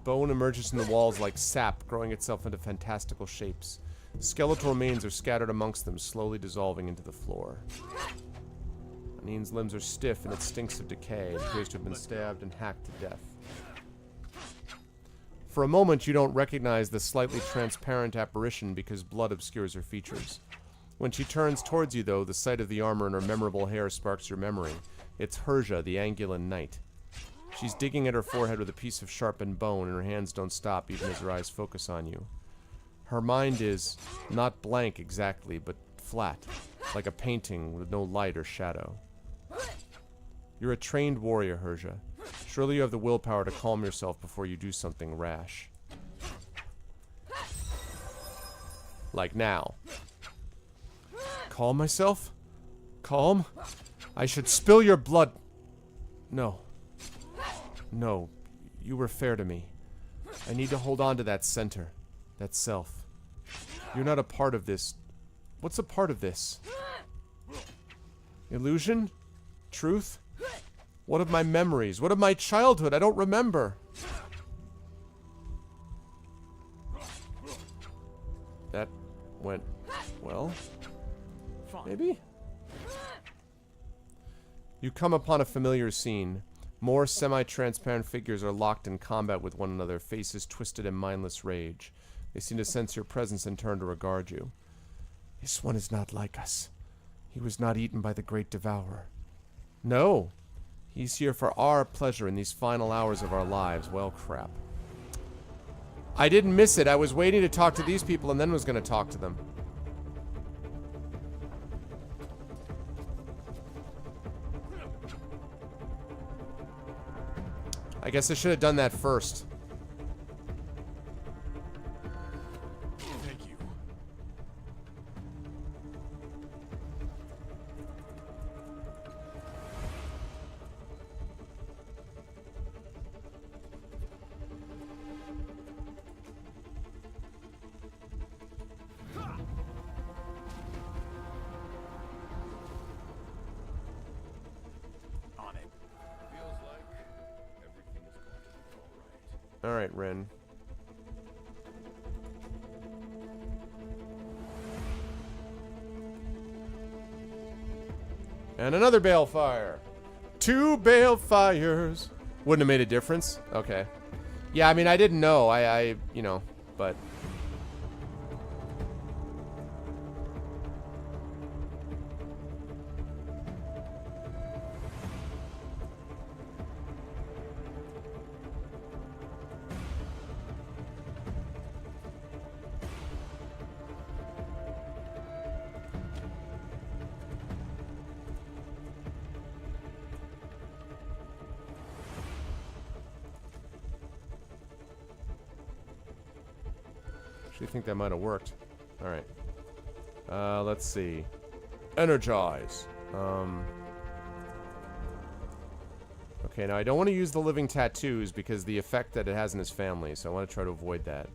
S2: Bone emerges from the walls like sap, growing itself into fantastical shapes. Skeletal remains are scattered amongst them, slowly dissolving into the floor. Anine's limbs are stiff and it stinks of decay. It appears to have been stabbed and hacked to death. For a moment, you don't recognize the slightly transparent apparition because blood obscures her features. When she turns towards you, though, the sight of the armor and her memorable hair sparks your memory. It's Herja, the Angulan Knight. She's digging at her forehead with a piece of sharpened bone, and her hands don't stop even as her eyes focus on you. Her mind is not blank exactly, but flat, like a painting with no light or shadow. You're a trained warrior, Herja. Surely you have the willpower to calm yourself before you do something rash. Like now. Calm myself? Calm? I should spill your blood. No. No. You were fair to me. I need to hold on to that center. That self. You're not a part of this. What's a part of this? Illusion? Truth? What of my memories? What of my childhood? I don't remember. That went well. Maybe? You come upon a familiar scene. More semi-transparent figures are locked in combat with one another, faces twisted in mindless rage. They seem to sense your presence and turn to regard you. This one is not like us. He was not eaten by the great devourer. No. He's here for our pleasure in these final hours of our lives. Well, crap. I didn't miss it. I was waiting to talk to these people and then was going to talk to them. I guess I should have done that first.
S3: Thank you. On it. Feels like everything's going to be all right.
S2: Alright, Ren. And another balefire. 2 balefires. Wouldn't have made a difference? Okay. Yeah, I mean, I didn't know. I you know, but... I think that might have worked. Alright. Let's see. Energize. Okay, now I don't want to use the living tattoos because the effect that it has in his family, so I want to try to avoid that.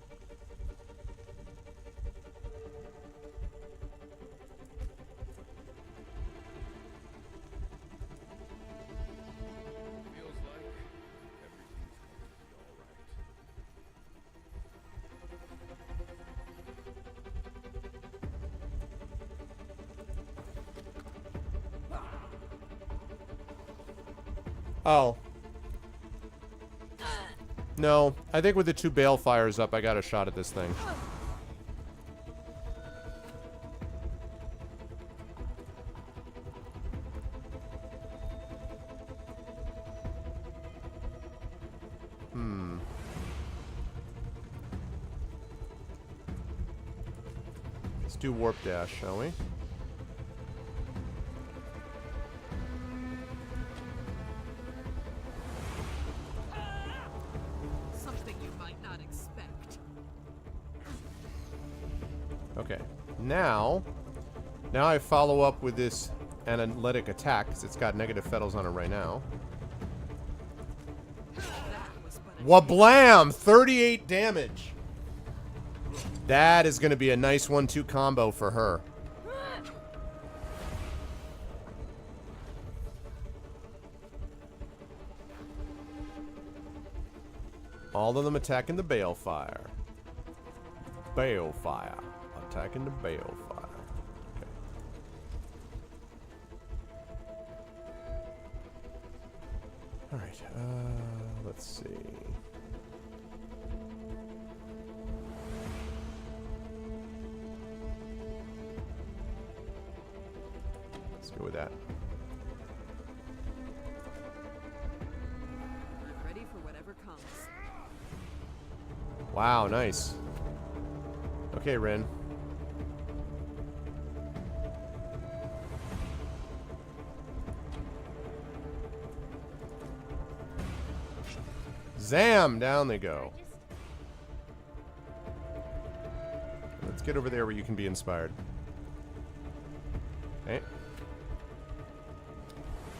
S3: Feels like everything's going to be all right.
S2: Oh. No, I think with the 2 balefires up, I got a shot at this thing. Let's do warp dash, shall we?
S4: Something you might not expect.
S2: Okay. now I follow up with this analytic attack, because it's got negative fetals on it right now. Wablam! 38 damage. That is going to be a nice 1-2 combo for her. All of them attacking the balefire. Balefire. Attacking the balefire. Okay. Alright, let's see. Let's go with that.
S4: Ready for whatever comes.
S2: Wow, nice. Okay, Rin. Zam! Down they go. Let's get over there where you can be inspired. Okay.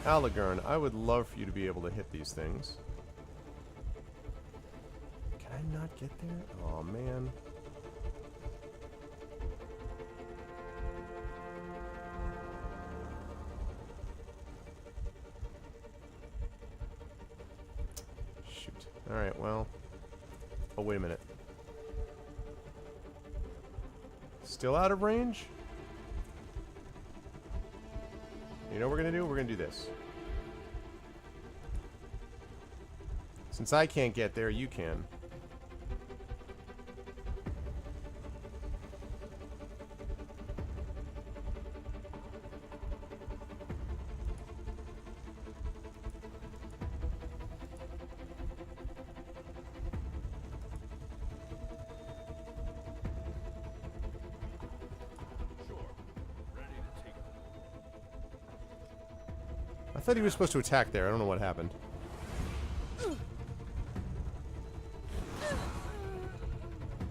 S2: Aligurn, I would love for you to be able to hit these things. Can I not get there? Oh, man. Shoot. Alright, well. Oh, wait a minute. Still out of range? You know what we're going to do? We're going to do this. Since I can't get there, you can. I thought he was supposed to attack there. I don't know what happened.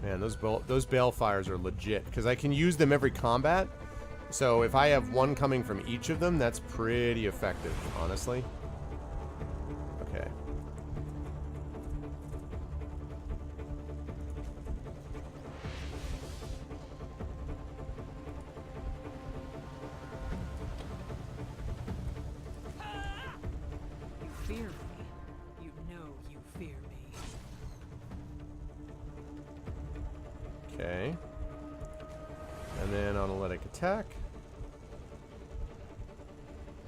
S2: Man, those balefires are legit, because I can use them every combat. So if I have one coming from each of them, that's pretty effective, honestly. Okay.
S4: You fear me. You know you fear me.
S2: Okay. And then analytic attack.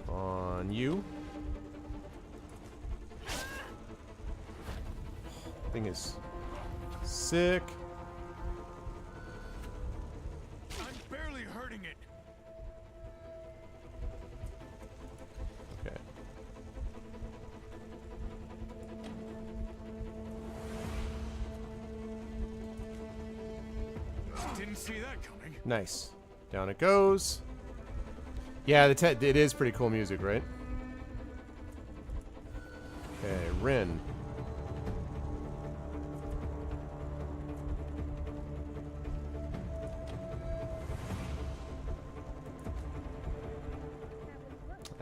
S2: On you. Thing is sick.
S3: I'm barely hurting it.
S2: Okay.
S3: Didn't see that coming.
S2: Nice. Down it goes. Yeah, it is pretty cool music, right? Okay, Rin.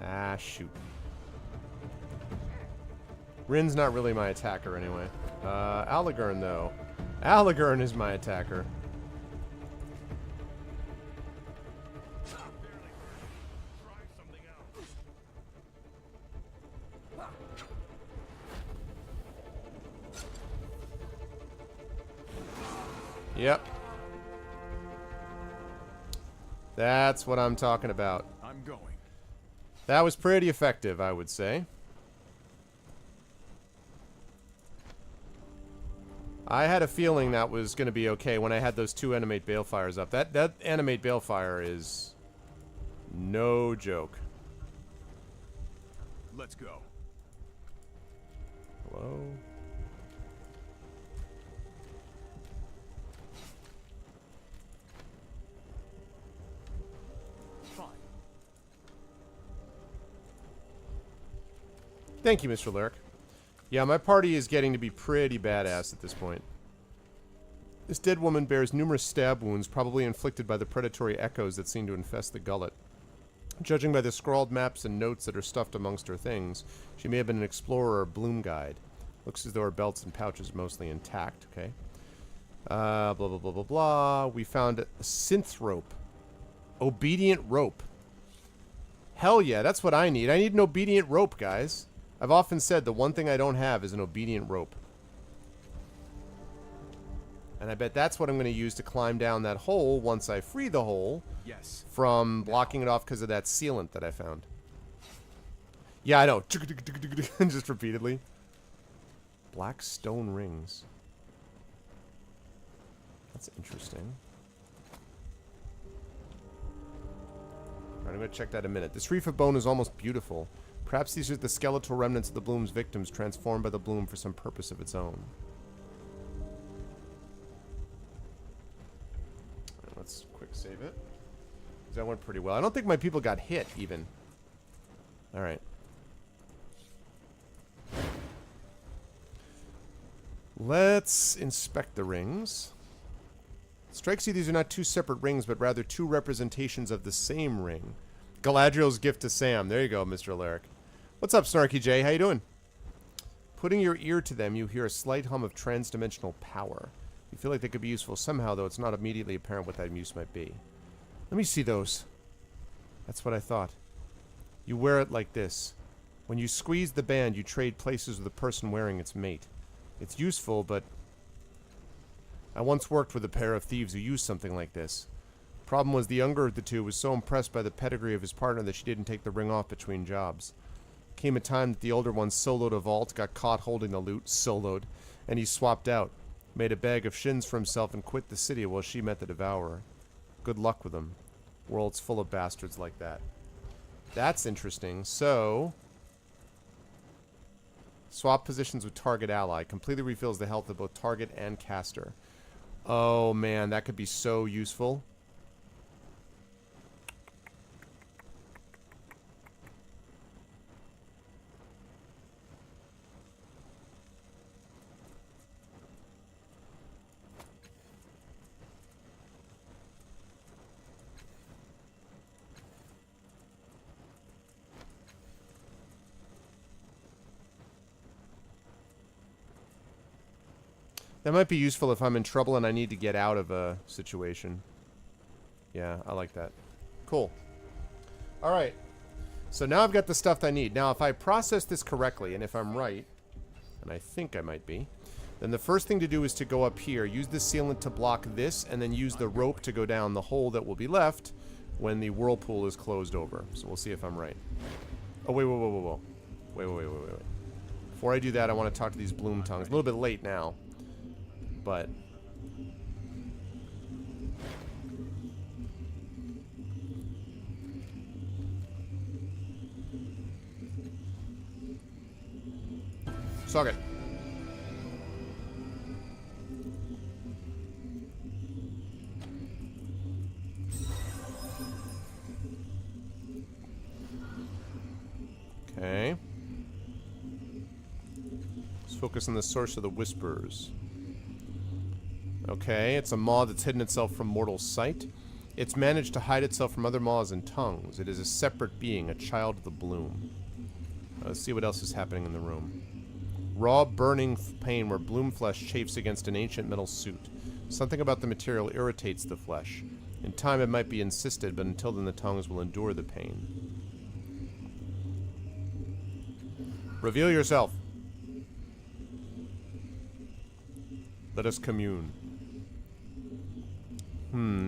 S2: Ah, shoot. Rin's not really my attacker anyway. Aligurn, though. Aligurn is my attacker. Yep. That's what I'm talking about.
S3: I'm going.
S2: That was pretty effective, I would say. I had a feeling that was going to be okay when I had those two animate balefires up. That animate balefire is no joke.
S3: Let's go.
S2: Hello?
S3: Fine.
S2: Thank you, Mr. Lurk. Yeah, my party is getting to be pretty badass at this point. This dead woman bears numerous stab wounds, probably inflicted by the predatory echoes that seem to infest the gullet. Judging by the scrawled maps and notes that are stuffed amongst her things, she may have been an explorer or bloom guide. Looks as though her belts and pouches are mostly intact. Okay. Blah, blah, blah, blah, blah. We found a synth rope. Obedient rope. Hell yeah, that's what I need. I need an obedient rope, guys. I've often said the one thing I don't have is an obedient rope. And I bet that's what I'm going to use to climb down that hole once I free the hole.
S3: Yes.
S2: From blocking it off because of that sealant that I found. Yeah, I know. Just repeatedly. Black stone rings. That's interesting. Alright, I'm going to check that in a minute. This reef of bone is almost beautiful. Perhaps these are the skeletal remnants of the bloom's victims transformed by the bloom for some purpose of its own. Right, let's quick save it. That went pretty well. I don't think my people got hit, even. Alright. Let's inspect the rings. Strikes you these are not two separate rings, but rather two representations of the same ring. Galadriel's gift to Sam. There you go, Mr. Alaric. What's up, Snarky J? How you doing? Putting your ear to them, you hear a slight hum of trans-dimensional power. You feel like they could be useful somehow, though it's not immediately apparent what that use might be. Let me see those. That's what I thought. You wear it like this. When you squeeze the band, you trade places with the person wearing its mate. It's useful, but... I once worked with a pair of thieves who used something like this. Problem was the younger of the two was so impressed by the pedigree of his partner that she didn't take the ring off between jobs. Came a time that the older one soloed a vault, got caught holding the loot, soloed, and he swapped out. Made a bag of shins for himself and quit the city while she met the devourer. Good luck with them. World's full of bastards like that. That's interesting. So, swap positions with target ally. Completely refills the health of both target and caster. Oh man, that could be so useful. That might be useful if I'm in trouble and I need to get out of a situation. Yeah, I like that. Cool. Alright. So now I've got the stuff I need. Now if I process this correctly, and if I'm right, and I think I might be, then the first thing to do is to go up here, use the sealant to block this, and then use the rope to go down the hole that will be left when the whirlpool is closed over. So we'll see if I'm right. Oh, wait. Wait. Before I do that, I want to talk to these bloom tongues. A little bit late now. But suck it. Okay. Let's focus on the source of the whispers. Okay, it's a maw that's hidden itself from mortal sight. It's managed to hide itself from other maws and tongues. It is a separate being, a child of the bloom. Let's see what else is happening in the room. Raw, burning pain where bloom flesh chafes against an ancient metal suit. Something about the material irritates the flesh. In time it might be encysted, but until then the tongues will endure the pain. Reveal yourself. Let us commune.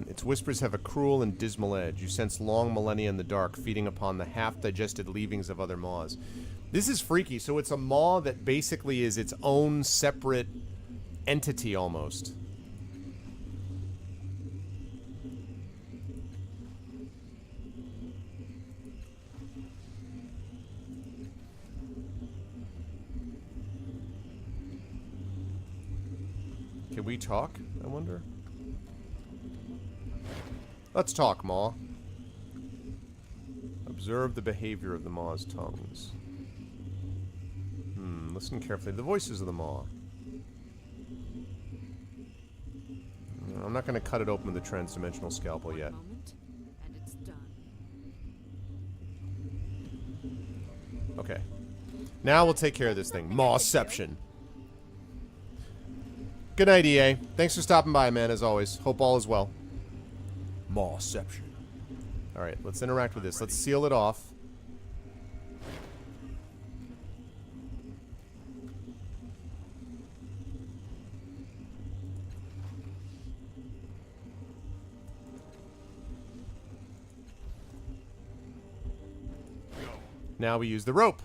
S2: Its whispers have a cruel and dismal edge. You sense long millennia in the dark, feeding upon the half-digested leavings of other maws. This is freaky. So it's a maw that basically is its own separate entity, almost. Can we talk, I wonder? Let's talk, Maw. Observe the behavior of the Maw's tongues. Listen carefully. The voices of the Maw. I'm not going to cut it open with the transdimensional scalpel yet.
S4: Moment, and it's done.
S2: Okay. Now we'll take care of this thing. Mawception. Good night, EA. Thanks for stopping by, man, as always. Hope all is well.
S3: Mawception.
S2: Alright, let's interact with this. Let's seal it off. Now we use the rope.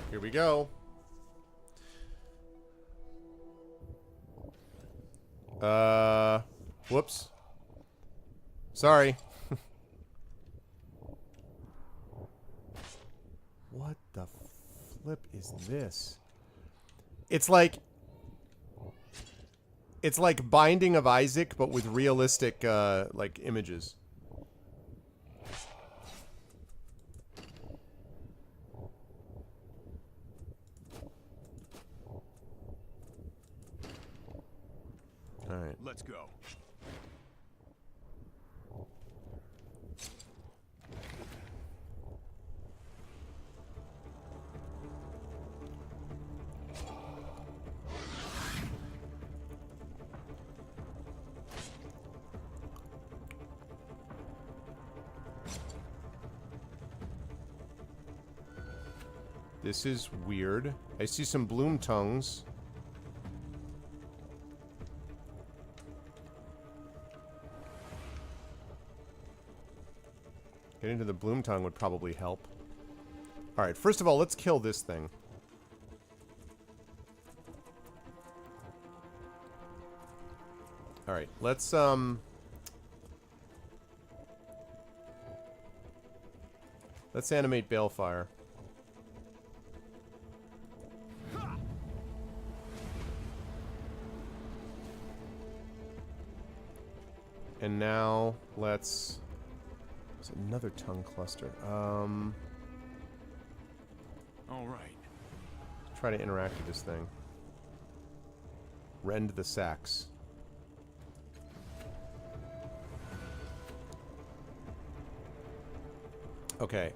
S2: Here we go. Whoops. Sorry. What the flip is this? It's like Binding of Isaac, but with realistic, like, images. Alright.
S3: Let's go.
S2: This is weird. I see some bloom tongues. Getting to the bloom tongue would probably help. Alright, first of all, let's kill this thing. Alright, let's animate Balefire. And now, let's... There's another tongue cluster.
S3: All right.
S2: Try to interact with this thing. Rend the sacks. Okay,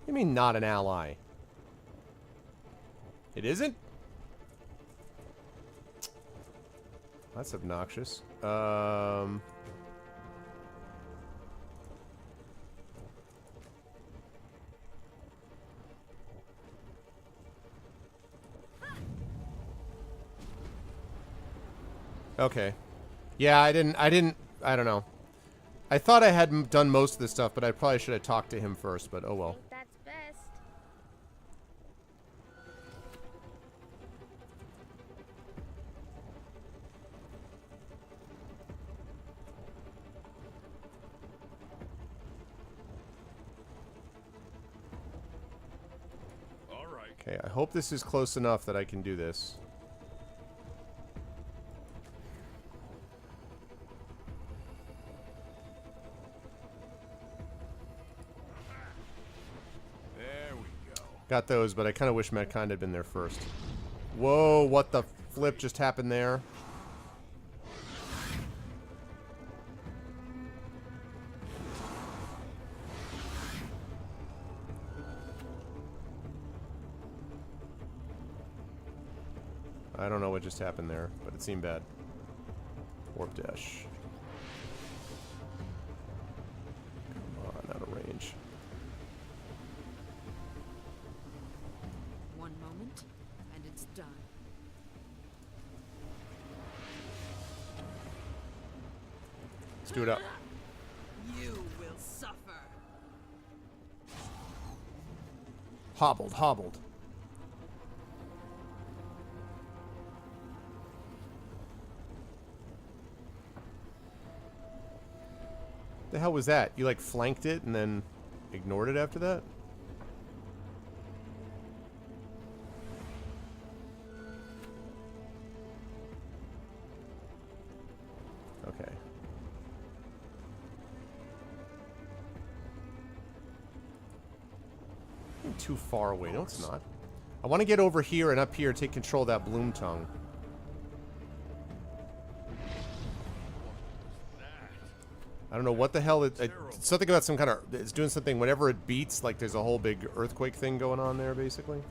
S2: You mean not an ally? It isn't? That's obnoxious. Okay. Yeah, I don't know. I thought I had done most of this stuff, but I probably should have talked to him first, but oh well.
S6: Think that's best.
S3: All right.
S2: Okay, I hope this is close enough that I can do this.
S3: There we go.
S2: Got those, but I kind of wish Metcon had been there first. Whoa, what the flip just happened there? I don't know what just happened there, but it seemed bad. Warp dash. Come on, out of range.
S4: One moment, and it's done.
S2: Let's do it up.
S4: You will suffer.
S2: Hobbled, hobbled. The hell was that? You like flanked it and then ignored it after that? too far away. No, it's not. I want to get over here and up here, take control of that bloom tongue. I don't know what the hell it's something about some kind of, it's doing something whenever it beats, like there's a whole big earthquake thing going on there, basically.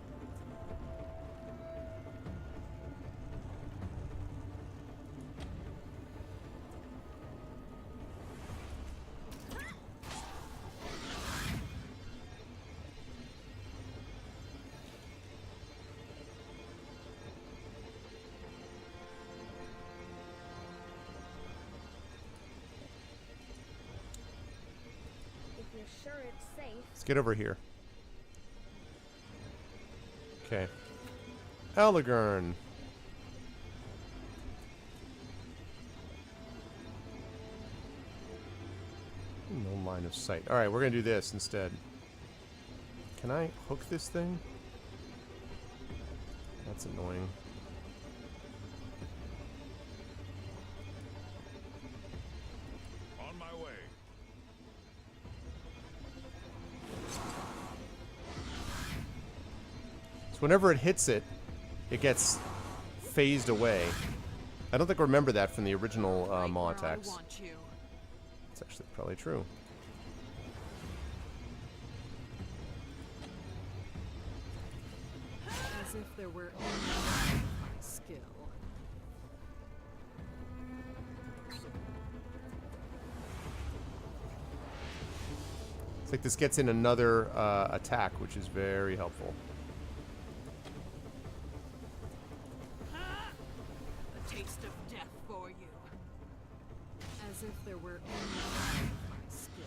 S6: If you're sure it's safe.
S2: Let's get over here. Okay. Allegorn. No line of sight. Alright, we're gonna do this instead. Can I hook this thing? That's annoying.
S3: On my way.
S2: So whenever it hits it, it gets phased away. I don't think I remember that from the original
S4: Right
S2: Maw
S4: where I
S2: attacks.
S4: want you.
S2: It's actually probably true.
S4: As if there were only skill.
S2: It's like this gets in another attack, which is very helpful.
S4: A taste of death for you. As if there were only skill.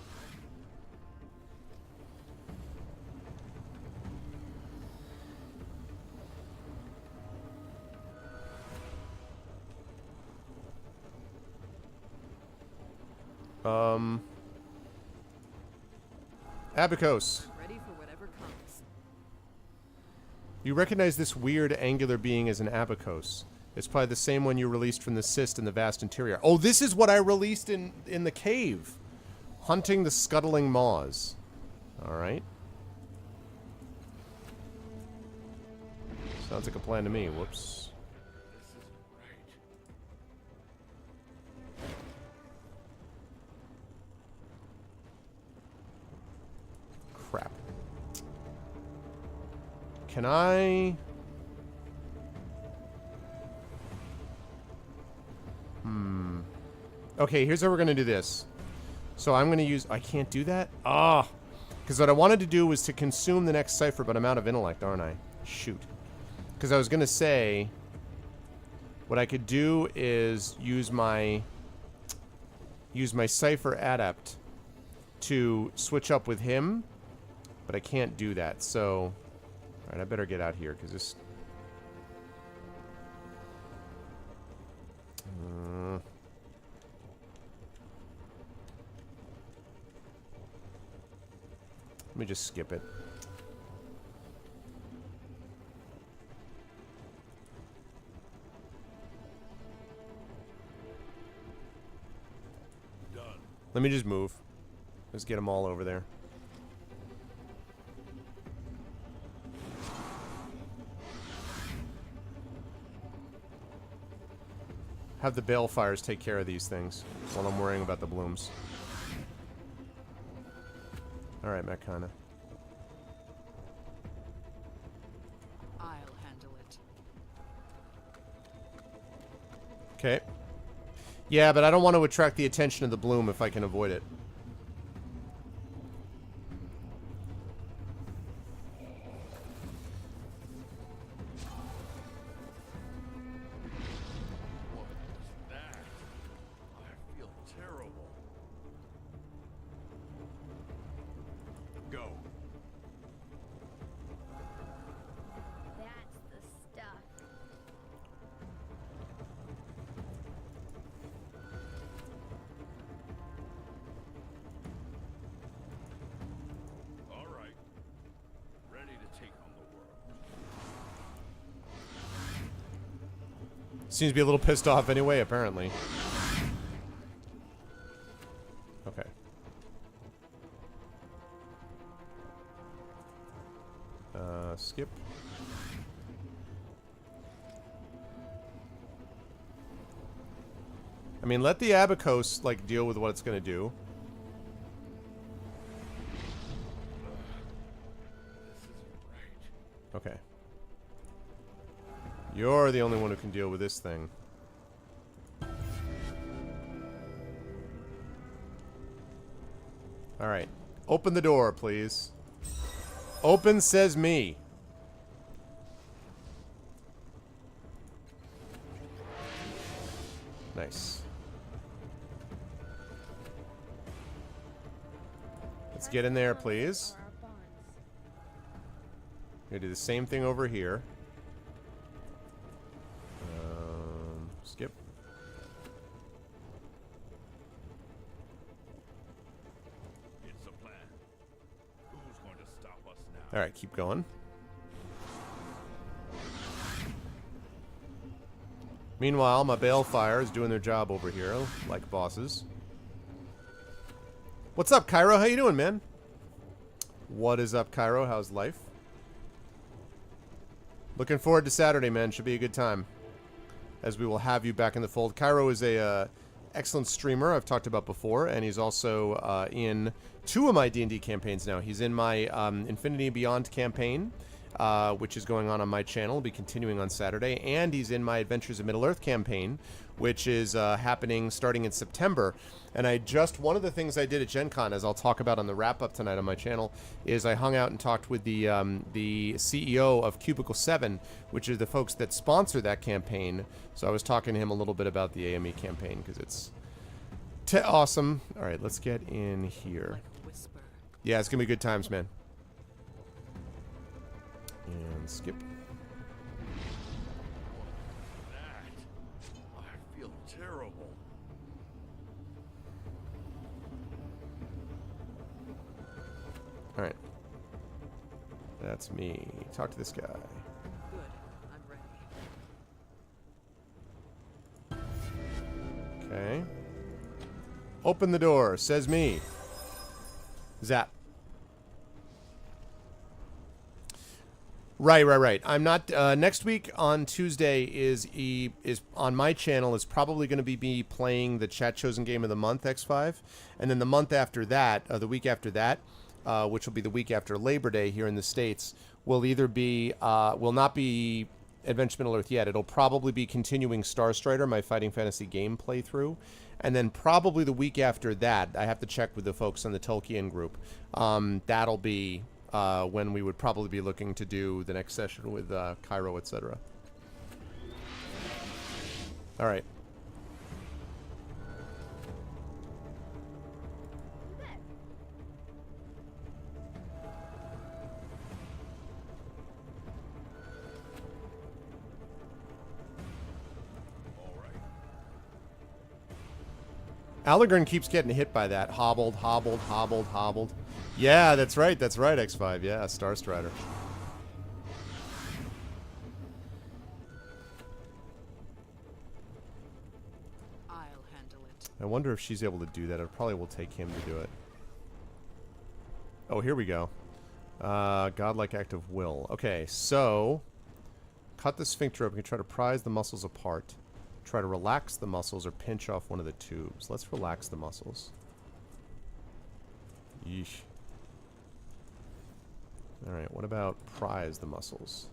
S2: Abacos.
S4: Ready for whatever comes.
S2: You recognize this weird angular being as an Abacos. It's probably the same one you released from the cyst in the vast interior. Oh, this is what I released in the cave. Hunting the scuttling maws. Alright. Sounds like a plan to me. Whoops.
S3: This isn't right.
S2: Crap. Can I... Okay, here's how we're going to do this. So I'm going to use... I can't do that? Ah! Because what I wanted to do was to consume the next cipher, but I'm out of intellect, aren't I? Shoot. Because I was going to say... What I could do is use my cipher adept to switch up with him, but I can't do that, so... Alright, I better get out here, because this... Let me just skip it.
S3: Done.
S2: Let me just move. Let's get them all over there. Have the balefires take care of these things while I'm worrying about the blooms. Alright, Mechana.
S4: I'll handle it.
S2: Okay. Yeah, but I don't want to attract the attention of the bloom if I can avoid it.
S3: What was that? I feel terrible. Go.
S6: That's the stuff.
S3: All right. Ready to take on the world.
S2: Seems to be a little pissed off anyway, apparently. Okay. skip. I mean, let the Abacos, like, deal with what it's gonna do. Okay. You're the only one who can deal with this thing. Alright. Open the door, please. Open, says me. Nice. Let's get in there, please. Gonna do the same thing over here. Skip.
S3: It's a plan. Who's going to stop us now?
S2: All right, keep going. Meanwhile, my balefire is doing their job over here, like bosses. What's up, Cairo? How you doing, man? What is up, Cairo? How's life? Looking forward to Saturday, man. Should be a good time. As we will have you back in the fold. Cairo is a excellent streamer I've talked about before, and he's also in 2 of my D&D campaigns now. He's in my Infinity Beyond campaign, which is going on my channel. Will be continuing on Saturday, and he's in my Adventures of Middle-earth campaign, which is happening starting in September. And one of the things I did at Gen Con, as I'll talk about on the wrap-up tonight on my channel, is I hung out and talked with the CEO of Cubicle 7, which is the folks that sponsor that campaign. So I was talking to him a little bit about the AME campaign, because it's awesome. All right, let's get in here. Yeah, it's going to be good times, man. And skip.
S3: I feel terrible.
S2: All right. That's me. Talk to this guy.
S4: Good. I'm ready.
S2: Okay. Open the door. Says me. Zap. Right. I'm not. Next week on Tuesday is on my channel is probably going to be me playing the Chat Chosen Game of the Month X5, and then the month after that, the week after that, which will be the week after Labor Day here in the States, will either be will not be Adventure Middle-earth yet. It'll probably be continuing Star Strider, my Fighting Fantasy game playthrough, and then probably the week after that, I have to check with the folks in the Tolkien group. That'll be when we would probably be looking to do the next session with Cairo, etc. All right. Allergren keeps getting hit by that. Hobbled. Yeah, that's right, X5. Yeah, Star Strider.
S4: I'll handle it.
S2: I wonder if she's able to do that. It probably will take him to do it. Oh, here we go. Godlike act of will. Okay, so cut the sphincter open. You can try to prise the muscles apart. Try to relax the muscles or pinch off one of the tubes. Let's relax the muscles. Yeesh. Alright, what about prise the muscles?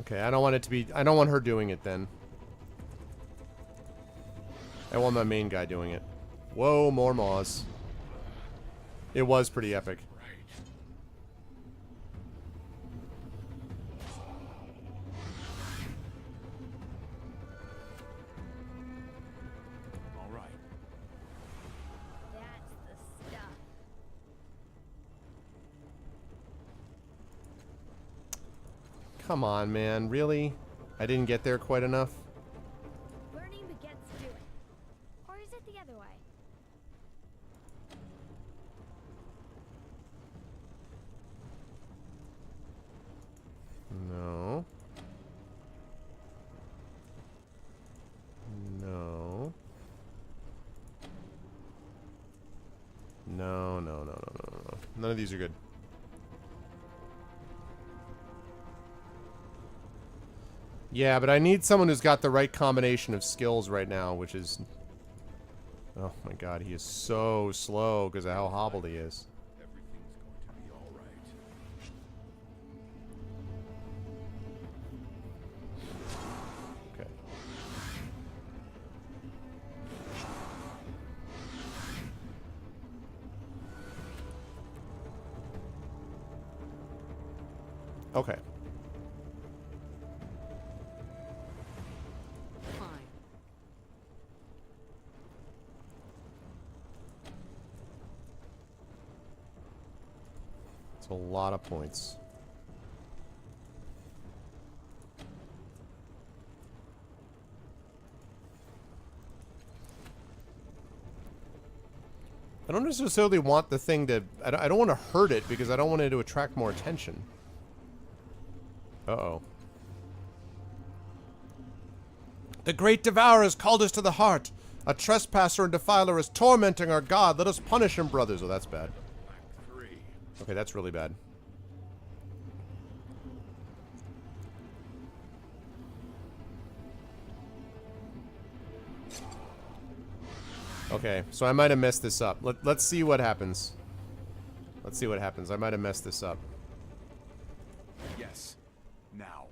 S2: Okay, I don't want it to be... I don't want her doing it then. I want my main guy doing it. Whoa, more maws. It was pretty epic.
S3: All right.
S6: That's the stuff.
S2: Come on, man. Really? I didn't get there quite enough?
S6: Learning begets doing. Or is it the other way
S2: None of these are good. Yeah, but I need someone who's got the right combination of skills right now, which is... Oh my god, he is so slow because of how hobbled he is.
S3: Everything's going to be all right.
S2: Okay. Okay.
S4: Fine.
S2: It's a lot of points. I don't necessarily want the thing to... I don't want to hurt it because I don't want it to attract more attention. Uh-oh. The great devourer has called us to the heart. A trespasser and defiler is tormenting our god. Let us punish him, brothers. Oh, that's bad.
S3: Black 3.
S2: Okay, that's really bad. Okay, so I might have messed this up. Let's see what happens. Let's see what happens. I might have messed this up.
S3: Yes. Now.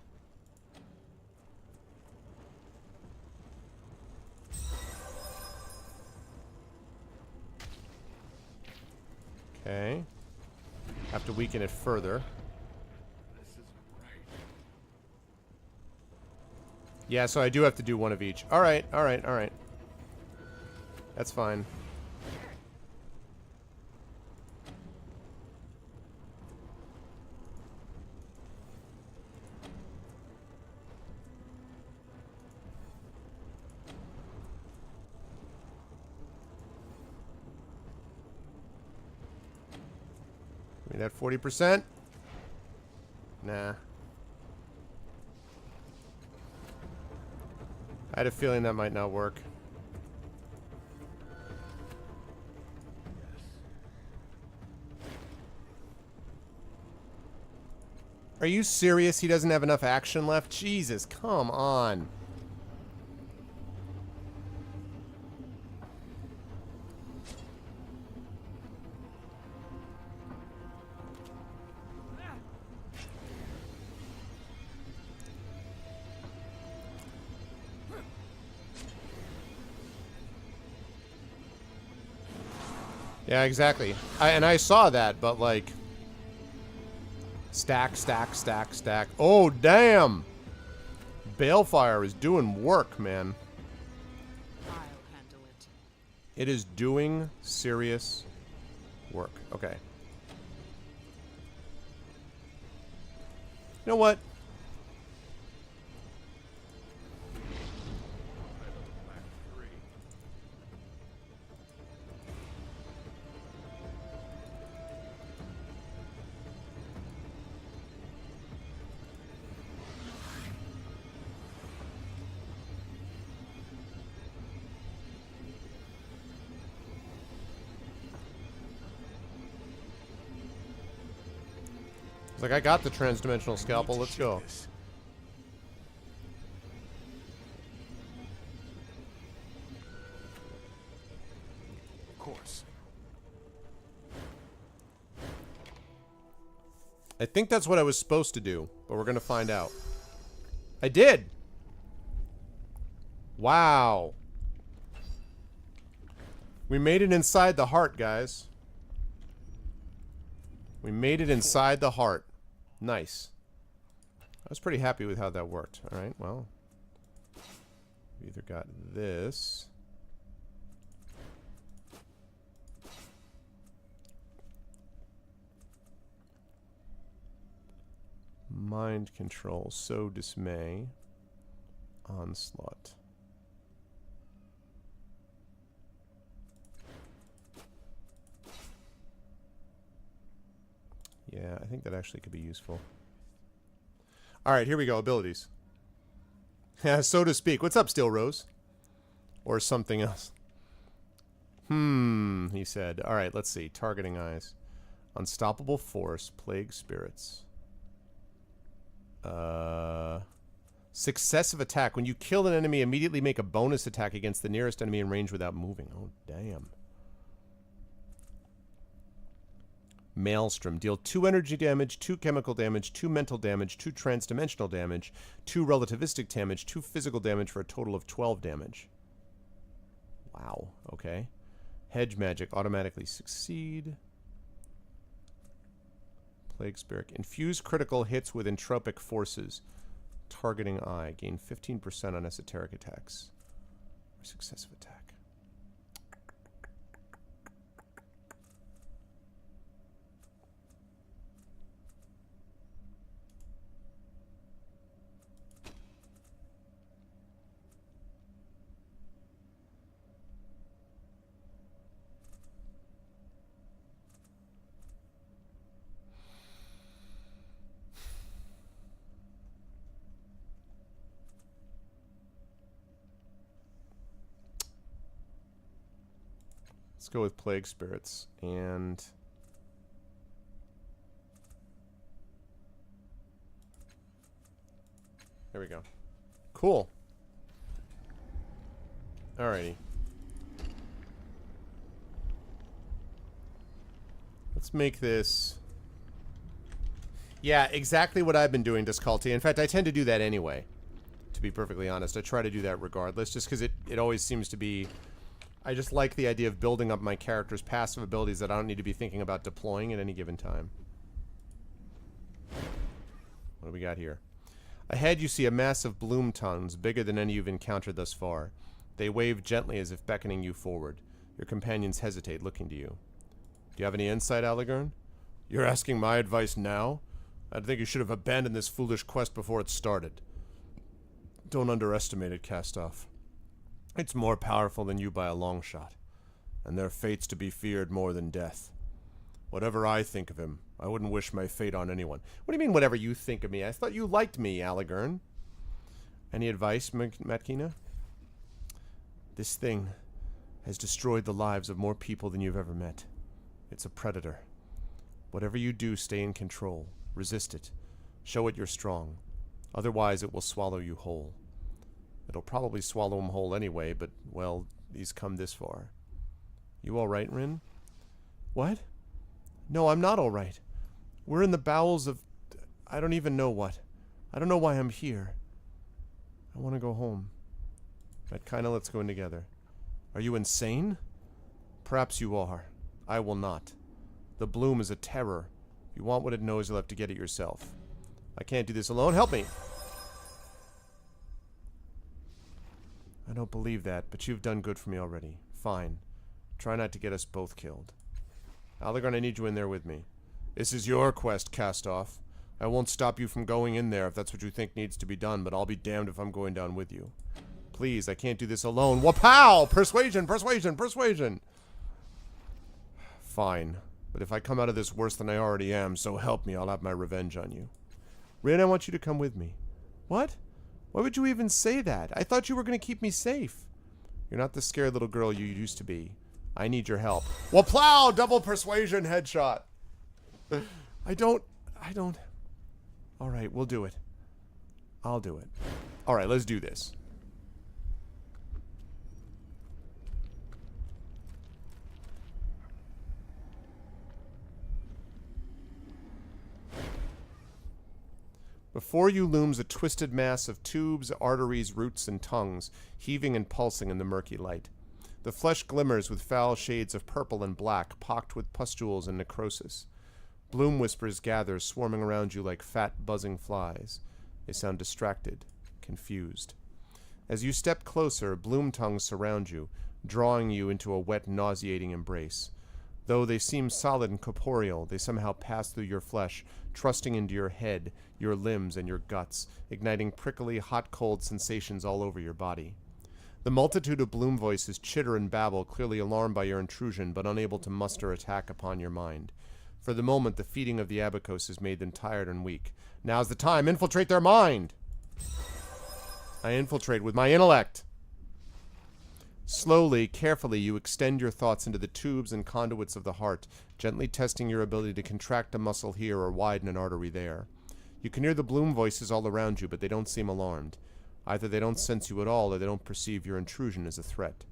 S2: Okay. Have to weaken it further.
S3: This isn't right.
S2: Yeah, so I do have to do one of each. Alright, alright, alright. That's fine. Give me that 40%. Nah. I had a feeling that might not work. Are you serious? He doesn't have enough action left? Jesus, come on. Yeah, exactly. And I saw that, but like... Stack, stack, stack, stack. Oh, damn! Balefire is doing work, man.
S4: I'll handle it.
S2: It is doing serious work. Okay. You know what?
S3: Black 3.
S2: It's like, I got the transdimensional scalpel. Let's go.
S3: Of course.
S2: I think that's what I was supposed to do, but we're gonna find out. I did! Wow. We made it inside the heart, guys. We made it inside the heart. Nice. I was pretty happy with how that worked. Alright, well. We either got this. Mind control, sow dismay, onslaught. Yeah, I think that actually could be useful. Alright, here we go, abilities. Yeah, so to speak. What's up, Steel Rose? Or something else. He said. Alright, let's see. Targeting eyes. Unstoppable force, plague spirits. Successive attack. When you kill an enemy, immediately make a bonus attack against the nearest enemy in range without moving. Oh, damn. Maelstrom. Deal 2 energy damage, 2 chemical damage, 2 mental damage, 2 transdimensional damage, 2 relativistic damage, 2 physical damage for a total of 12 damage. Wow. Okay. Hedge magic. Automatically succeed. Plague Spirit. Infuse critical hits with entropic forces. Targeting eye. Gain 15% on esoteric attacks. Or successive attack. Let's go with Plague Spirits, and there we go. Cool. Alrighty. Let's make this... Yeah, exactly what I've been doing, Disculty. In fact, I tend to do that anyway, to be perfectly honest. I try to do that regardless, just because it always seems to be... I just like the idea of building up my character's passive abilities that I don't need to be thinking about deploying at any given time. What do we got here? Ahead you see a mass of bloom tongues, bigger than any you've encountered thus far. They wave gently as if beckoning you forward. Your companions hesitate, looking to you. Do you have any insight, Aligern? You're asking my advice now? I think you should have abandoned this foolish quest before it started. Don't underestimate it, Castoff. It's more powerful than you by a long shot, and their fate's to be feared more than death. Whatever I think of him, I wouldn't wish my fate on anyone. What do you mean, whatever you think of me? I thought you liked me, Aligern. Any advice, Matkina? This thing has destroyed the lives of more people than you've ever met. It's a predator. Whatever you do, stay in control. Resist it. Show it you're strong. Otherwise, it will swallow you whole. It'll probably swallow him whole anyway, but, well, he's come this far. You all right, Rin? What? No, I'm not all right. We're in the bowels of... I don't even know what. I don't know why I'm here. I want to go home. But kinda let's go in together. Are you insane? Perhaps you are. I will not. The bloom is a terror. If you want what it knows, you'll have to get it yourself. I can't do this alone. Help me! I don't believe that, but you've done good for me already. Fine. Try not to get us both killed. Aligern, I need you in there with me. This is your quest, Castoff. I won't stop you from going in there if that's what you think needs to be done, but I'll be damned if I'm going down with you. Please, I can't do this alone. Wapow! Persuasion, persuasion, persuasion! Fine. But if I come out of this worse than I already am, so help me, I'll have my revenge on you. Rin, I want you to come with me. What? Why would you even say that? I thought you were going to keep me safe. You're not the scared little girl you used to be. I need your help. Well, plow! Double persuasion headshot. I don't... Alright, we'll do it. I'll do it. Alright, let's do this. Before you looms a twisted mass of tubes, arteries, roots, and tongues, heaving and pulsing in the murky light. The flesh glimmers with foul shades of purple and black, pocked with pustules and necrosis. Bloom whispers gather, swarming around you like fat, buzzing flies. They sound distracted, confused. As you step closer, bloom tongues surround you, drawing you into a wet, nauseating embrace. Though they seem solid and corporeal, they somehow pass through your flesh, trusting into your head, your limbs, and your guts, igniting prickly, hot-cold sensations all over your body. The multitude of bloom voices chitter and babble, clearly alarmed by your intrusion, but unable to muster attack upon your mind. For the moment, the feeding of the abacos has made them tired and weak. Now's the time. Infiltrate their mind! I infiltrate with my intellect. Slowly, carefully, you extend your thoughts into the tubes and conduits of the heart, gently testing your ability to contract a muscle here or widen an artery there. You can hear the Bloom voices all around you, but they don't seem alarmed. Either they don't sense you at all, or they don't perceive your intrusion as a threat.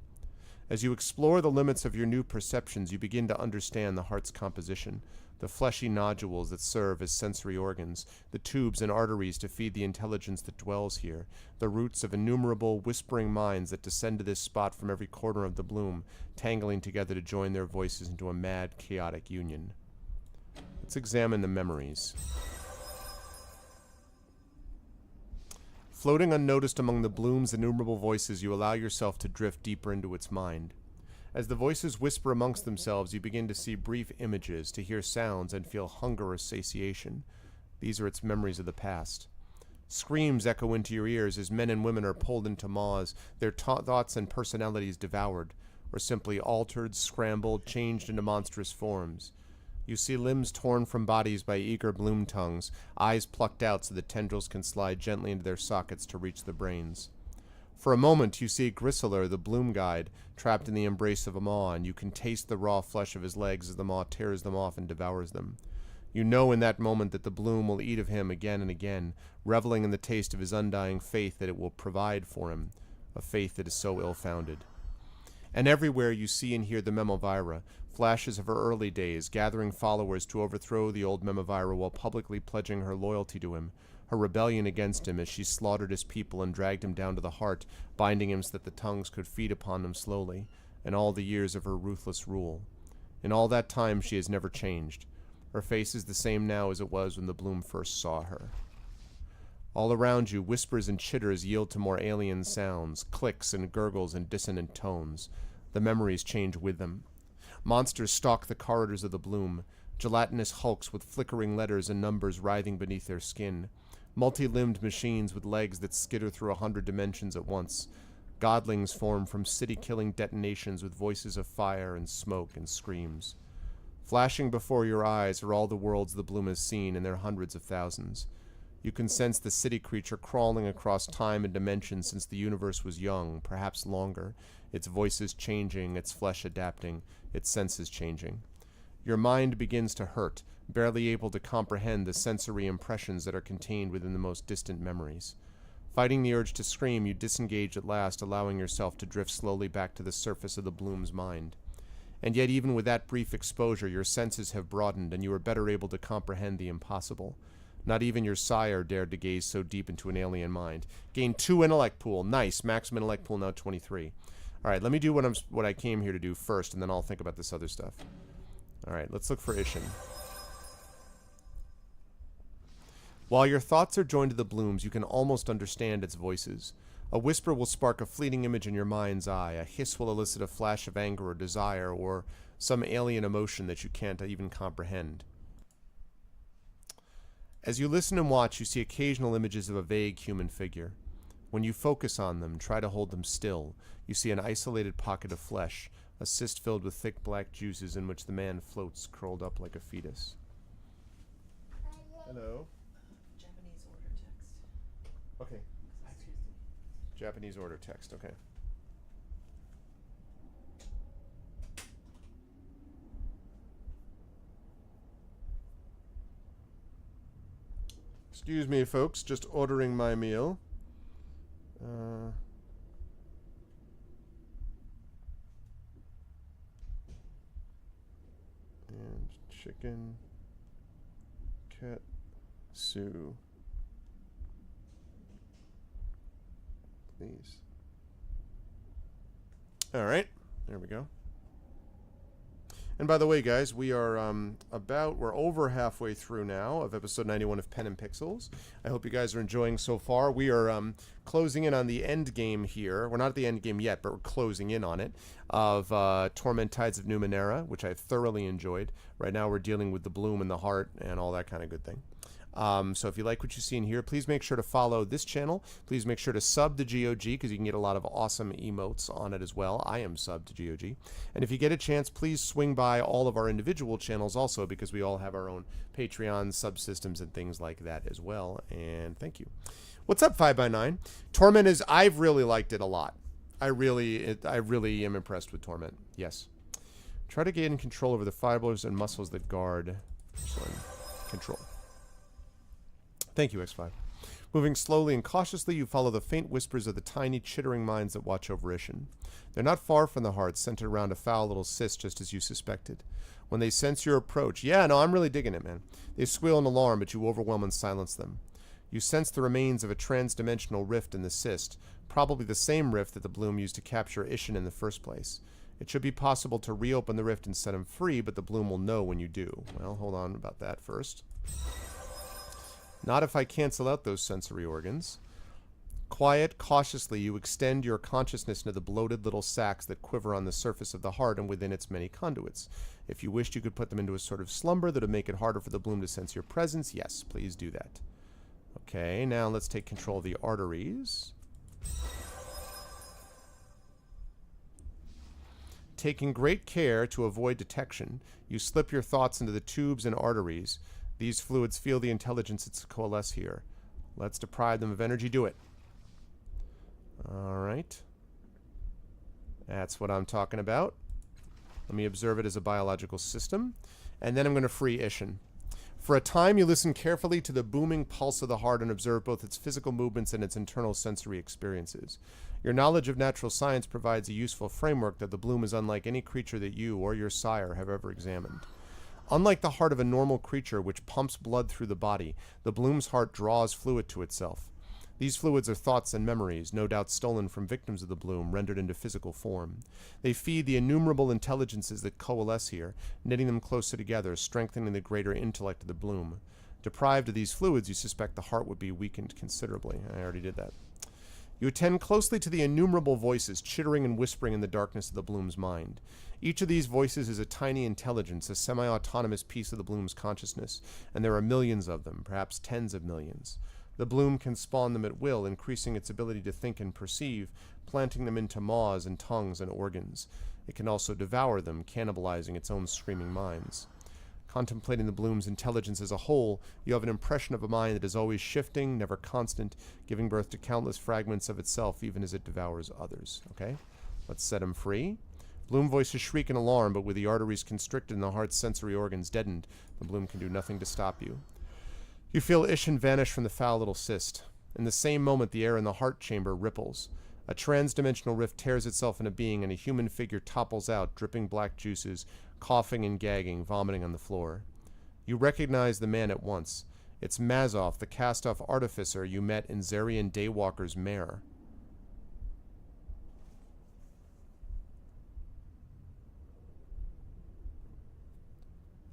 S2: As you explore the limits of your new perceptions, you begin to understand the heart's composition, the fleshy nodules that serve as sensory organs, the tubes and arteries to feed the intelligence that dwells here, the roots of innumerable whispering minds that descend to this spot from every corner of the Bloom, tangling together to join their voices into a mad, chaotic union. Let's examine the memories. Floating unnoticed among the Bloom's innumerable voices, you allow yourself to drift deeper into its mind. As the voices whisper amongst themselves, you begin to see brief images, to hear sounds, and feel hunger or satiation. These are its memories of the past. Screams echo into your ears as men and women are pulled into maws, their thoughts and personalities devoured, or simply altered, scrambled, changed into monstrous forms. You see limbs torn from bodies by eager Bloom tongues, eyes plucked out so the tendrils can slide gently into their sockets to reach the brains. For a moment, you see Gristler, the Bloom guide, trapped in the embrace of a maw, and you can taste the raw flesh of his legs as the maw tears them off and devours them. You know in that moment that the Bloom will eat of him again and again, reveling in the taste of his undying faith that it will provide for him, a faith that is so ill-founded. And everywhere you see and hear the Memovira, flashes of her early days, gathering followers to overthrow the old Memovira while publicly pledging her loyalty to him, her rebellion against him as she slaughtered his people and dragged him down to the heart, binding him so that the tongues could feed upon him slowly, and all the years of her ruthless rule. In all that time she has never changed. Her face is the same now as it was when the Bloom first saw her. All around you, whispers and chitters yield to more alien sounds, clicks and gurgles and dissonant tones. The memories change with them. Monsters stalk the corridors of the Bloom, gelatinous hulks with flickering letters and numbers writhing beneath their skin, multi-limbed machines with legs that skitter through 100 dimensions at once. Godlings form from city-killing detonations with voices of fire and smoke and screams. Flashing before your eyes are all the worlds the Bloom has seen in their hundreds of thousands. You can sense the city creature crawling across time and dimension since the universe was young, perhaps longer, its voices changing, its flesh adapting, its senses changing. Your mind begins to hurt, barely able to comprehend the sensory impressions that are contained within the most distant memories. Fighting the urge to scream, you disengage at last, allowing yourself to drift slowly back to the surface of the Bloom's mind. And yet even with that brief exposure, your senses have broadened, and you are better able to comprehend the impossible. Not even your sire dared to gaze so deep into an alien mind. Gain 2 intellect pool. Nice. Maximum intellect pool now 23. All right, let me do what I came here to do first, and then I'll think about this other stuff. All right, let's look for Ishin. While your thoughts are joined to the Bloom's, you can almost understand its voices. A whisper will spark a fleeting image in your mind's eye. A hiss will elicit a flash of anger or desire, or some alien emotion that you can't even comprehend. As you listen and watch, you see occasional images of a vague human figure. When you focus on them, try to hold them still, you see an isolated pocket of flesh, a cyst filled with thick black juices in which the man floats, curled up like a fetus. Hello.
S7: Japanese order text.
S2: Okay. Japanese order text, okay. Excuse me, folks, just ordering my meal. And chicken, katsu, please. All right, there we go. And by the way, guys, we are we're over halfway through now of episode 91 of Pen and Pixels. I hope you guys are enjoying so far. We are closing in on the end game here. We're not at the end game yet, but we're closing in on it, of Torment Tides of Numenera, which I thoroughly enjoyed. Right now we're dealing with the Bloom and the Heart and all that kind of good thing. So if you like what you see in here, please make sure to follow this channel. Please make sure to sub to GOG because you can get a lot of awesome emotes on it as well. I am sub to GOG. And if you get a chance, please swing by all of our individual channels also because we all have our own Patreon subsystems and things like that as well. And thank you. What's up, 5x9? Torment I've really liked it a lot. I really am impressed with Torment. Yes. Try to gain control over the fibers and muscles that guard. Excellent. Control. Thank you, X5. Moving slowly and cautiously, you follow the faint whispers of the tiny, chittering minds that watch over Ishin. They're not far from the heart, centered around a foul little cyst, just as you suspected. When they sense your approach, yeah, no, I'm really digging it, man. They squeal in alarm, but you overwhelm and silence them. You sense the remains of a trans-dimensional rift in the cyst, probably the same rift that the bloom used to capture Ishin in the first place. It should be possible to reopen the rift and set him free, but the bloom will know when you do. Well, hold on about that first. Not if I cancel out those sensory organs. Quiet, cautiously, you extend your consciousness into the bloated little sacs that quiver on the surface of the heart and within its many conduits. If you wished, you could put them into a sort of slumber that would make it harder for the bloom to sense your presence. Yes, please do that. Okay, now let's take control of the arteries. Taking great care to avoid detection, you slip your thoughts into the tubes and arteries. These fluids feel the intelligence that's coalesce here. Let's deprive them of energy. Do it. All right. That's what I'm talking about. Let me observe it as a biological system. And then I'm going to free Ishin. For a time, you listen carefully to the booming pulse of the heart and observe both its physical movements and its internal sensory experiences. Your knowledge of natural science provides a useful framework that the bloom is unlike any creature that you or your sire have ever examined. Unlike the heart of a normal creature which pumps blood through the body, the bloom's heart draws fluid to itself. These fluids are thoughts and memories, no doubt stolen from victims of the bloom, rendered into physical form. They feed the innumerable intelligences that coalesce here, knitting them closer together, strengthening the greater intellect of the bloom. Deprived of these fluids, you suspect the heart would be weakened considerably. I already did that. You attend closely to the innumerable voices chittering and whispering in the darkness of the bloom's mind. Each of these voices is a tiny intelligence, a semi-autonomous piece of the bloom's consciousness, and there are millions of them, perhaps tens of millions. The bloom can spawn them at will, increasing its ability to think and perceive, planting them into maws and tongues and organs. It can also devour them, cannibalizing its own screaming minds. Contemplating the bloom's intelligence as a whole, you have an impression of a mind that is always shifting, never constant, giving birth to countless fragments of itself even as it devours others. Okay? Let's set him free. Bloom voices shriek in alarm, but with the arteries constricted and the heart's sensory organs deadened, the bloom can do nothing to stop you. You feel Ishin vanish from the foul little cyst. In the same moment, the air in the heart chamber ripples. A trans-dimensional rift tears itself into being, and a human figure topples out, dripping black juices, coughing and gagging, vomiting on the floor. You recognize the man at once. It's Mazov, the cast-off artificer you met in Zarian Daywalker's mare.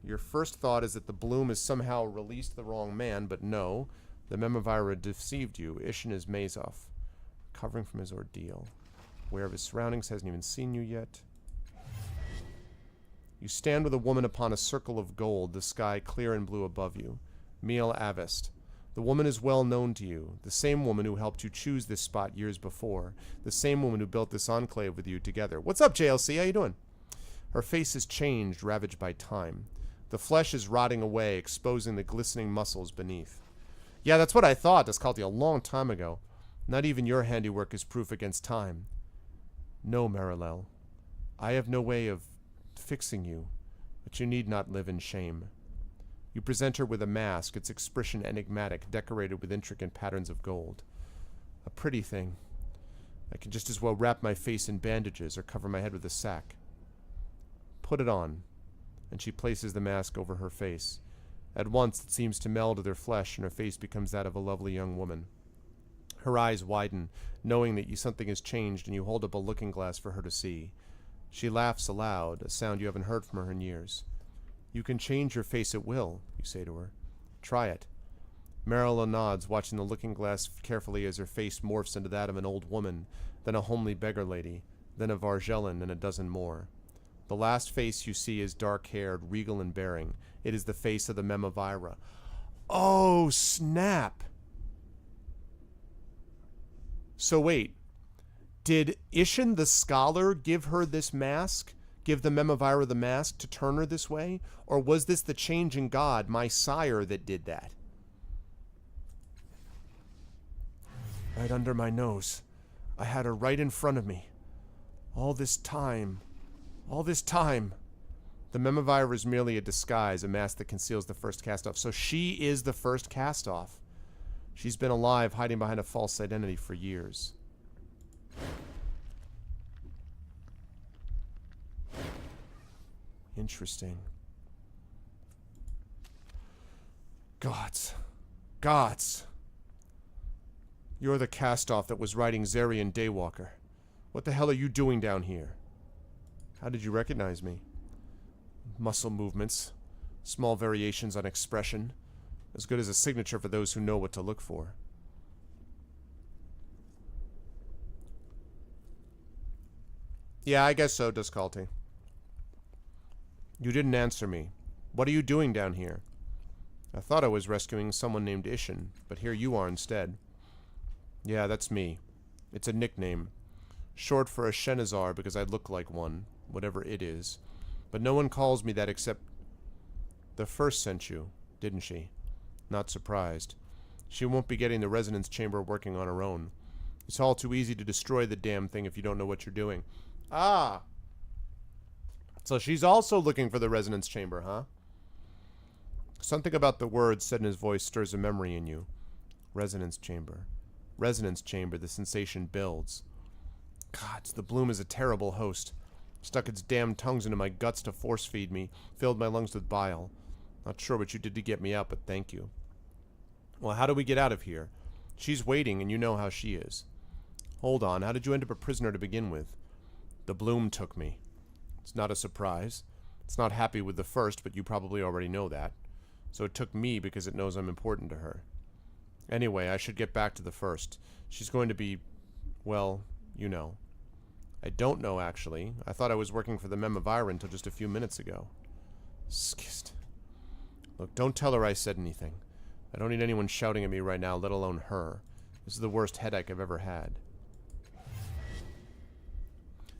S2: Your first thought is that the bloom has somehow released the wrong man, but no. The Memavira deceived you. Ishin is Mazov, recovering from his ordeal. Aware of his surroundings, hasn't even seen you yet. You stand with a woman upon a circle of gold, the sky clear and blue above you. Miel Avest. The woman is well known to you, the same woman who helped you choose this spot years before, the same woman who built this enclave with you together. What's up, JLC? How you doing? Her face is changed, ravaged by time. The flesh is rotting away, exposing the glistening muscles beneath. Yeah, that's what I thought. This called you a long time ago. Not even your handiwork is proof against time. No, Marilel. I have no way of fixing you, but you need not live in shame. You present her with a mask, its expression enigmatic, decorated with intricate patterns of gold. A pretty thing. I can just as well wrap my face in bandages or cover my head with a sack. Put it on. And she places the mask over her face. At once it seems to meld with her flesh, and her face becomes that of a lovely young woman. Her eyes widen, knowing that something has changed, and you hold up a looking glass for her to see. She laughs aloud, a sound you haven't heard from her in years. You can change your face at will, you say to her. Try it. Marilla nods, watching the looking glass carefully as her face morphs into that of an old woman, then a homely beggar lady, then a Vargellan, and a dozen more. The last face you see is dark-haired, regal in bearing. It is the face of the Memavira. Oh, snap! So wait, did Ishin the scholar give her this mask? Give the Memavira the mask to turn her this way? Or was this the changing god, my sire, that did that? Right under my nose. I had her right in front of me. All this time. All this time. The Memovire is merely a disguise, a mask that conceals the first cast-off. So she is the first cast-off. She's been alive, hiding behind a false identity for years. Interesting. Gods. Gods. You're the cast-off that was riding Zarian Daywalker. What the hell are you doing down here? How did you recognize me? Muscle movements. Small variations on expression. As good as a signature for those who know what to look for. Yeah, I guess so, Duscalti. You didn't answer me. What are you doing down here? I thought I was rescuing someone named Ishin, but here you are instead. Yeah, that's me. It's a nickname. Short for a Shenazar because I look like one, whatever it is. But no one calls me that except... The first sent you, didn't she? Not surprised. She won't be getting the resonance chamber working on her own. It's all too easy to destroy the damn thing if you don't know what you're doing. Ah! So she's also looking for the resonance chamber, huh? Something about the words said in his voice stirs a memory in you. Resonance chamber. Resonance chamber, the sensation builds. God, the bloom is a terrible host. Stuck its damn tongues into my guts to force feed me, filled my lungs with bile. Not sure what you did to get me out, but thank you. Well, how do we get out of here? She's waiting, and you know how she is. Hold on, how did you end up a prisoner to begin with? The bloom took me. It's not a surprise. It's not happy with the first, but you probably already know that. So it took me because it knows I'm important to her. Anyway, I should get back to the first. She's going to be, well, you know. I don't know, actually. I thought I was working for the Memovire until just a few minutes ago. Skist. Look, don't tell her I said anything. I don't need anyone shouting at me right now, let alone her. This is the worst headache I've ever had.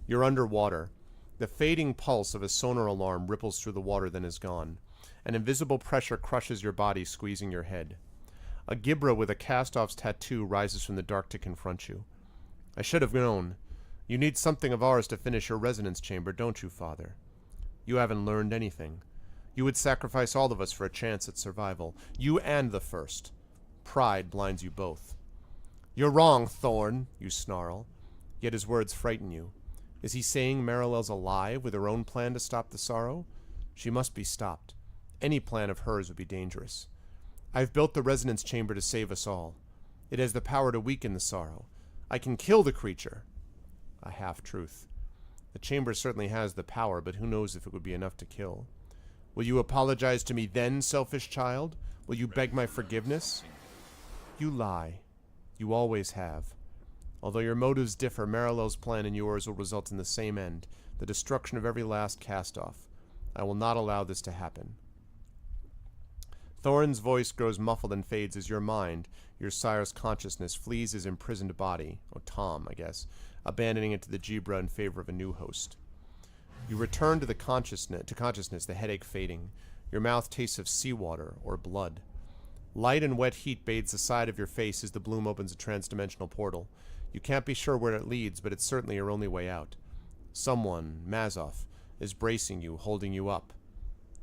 S2: You're underwater. The fading pulse of a sonar alarm ripples through the water, then is gone. An invisible pressure crushes your body, squeezing your head. A Gibra with a cast-off's tattoo rises from the dark to confront you. I should have known. You need something of ours to finish your resonance chamber, don't you, Father? You haven't learned anything. You would sacrifice all of us for a chance at survival. You and the first. Pride blinds you both. You're wrong, Thorn, you snarl. Yet his words frighten you. Is he saying Marilel's alive with her own plan to stop the sorrow? She must be stopped. Any plan of hers would be dangerous. I've built the resonance chamber to save us all. It has the power to weaken the sorrow. I can kill the creature. A half-truth. The chamber certainly has the power, but who knows if it would be enough to kill. Will you apologize to me then, selfish child? Will you beg my forgiveness? You lie. You always have. Although your motives differ, Marilel's plan and yours will result in the same end, the destruction of every last cast-off. I will not allow this to happen. Thorin's voice grows muffled and fades as your mind, your sire's consciousness, flees his imprisoned body, or Tom, I guess, abandoning it to the Gibra in favor of a new host. You return to consciousness, the headache fading. Your mouth tastes of seawater or blood. Light and wet heat bathes the side of your face as the bloom opens a transdimensional portal. You can't be sure where it leads, but it's certainly your only way out. Someone, Mazov, is bracing you, holding you up.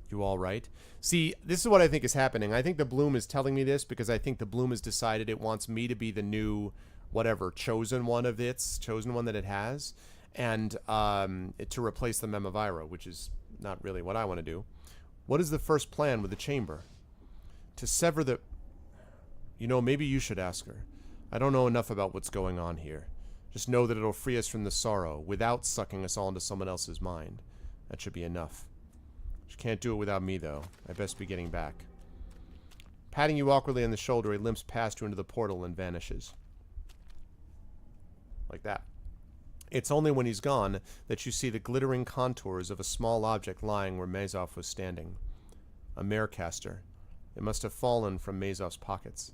S2: You all right? See, this is what I think is happening. I think the bloom is telling me this because I think the bloom has decided it wants me to be the new, whatever, chosen one that it has, and to replace the Memovira, which is not really what I want to do. What is the first plan with the chamber? To sever the... You know, maybe you should ask her. I don't know enough about what's going on here. Just know that it'll free us from the sorrow, without sucking us all into someone else's mind. That should be enough. She can't do it without me, though. I best be getting back. Patting you awkwardly on the shoulder, he limps past you into the portal and vanishes. Like that. It's only when he's gone that you see the glittering contours of a small object lying where Mazov was standing. A marecaster. It must have fallen from Mazov's pockets.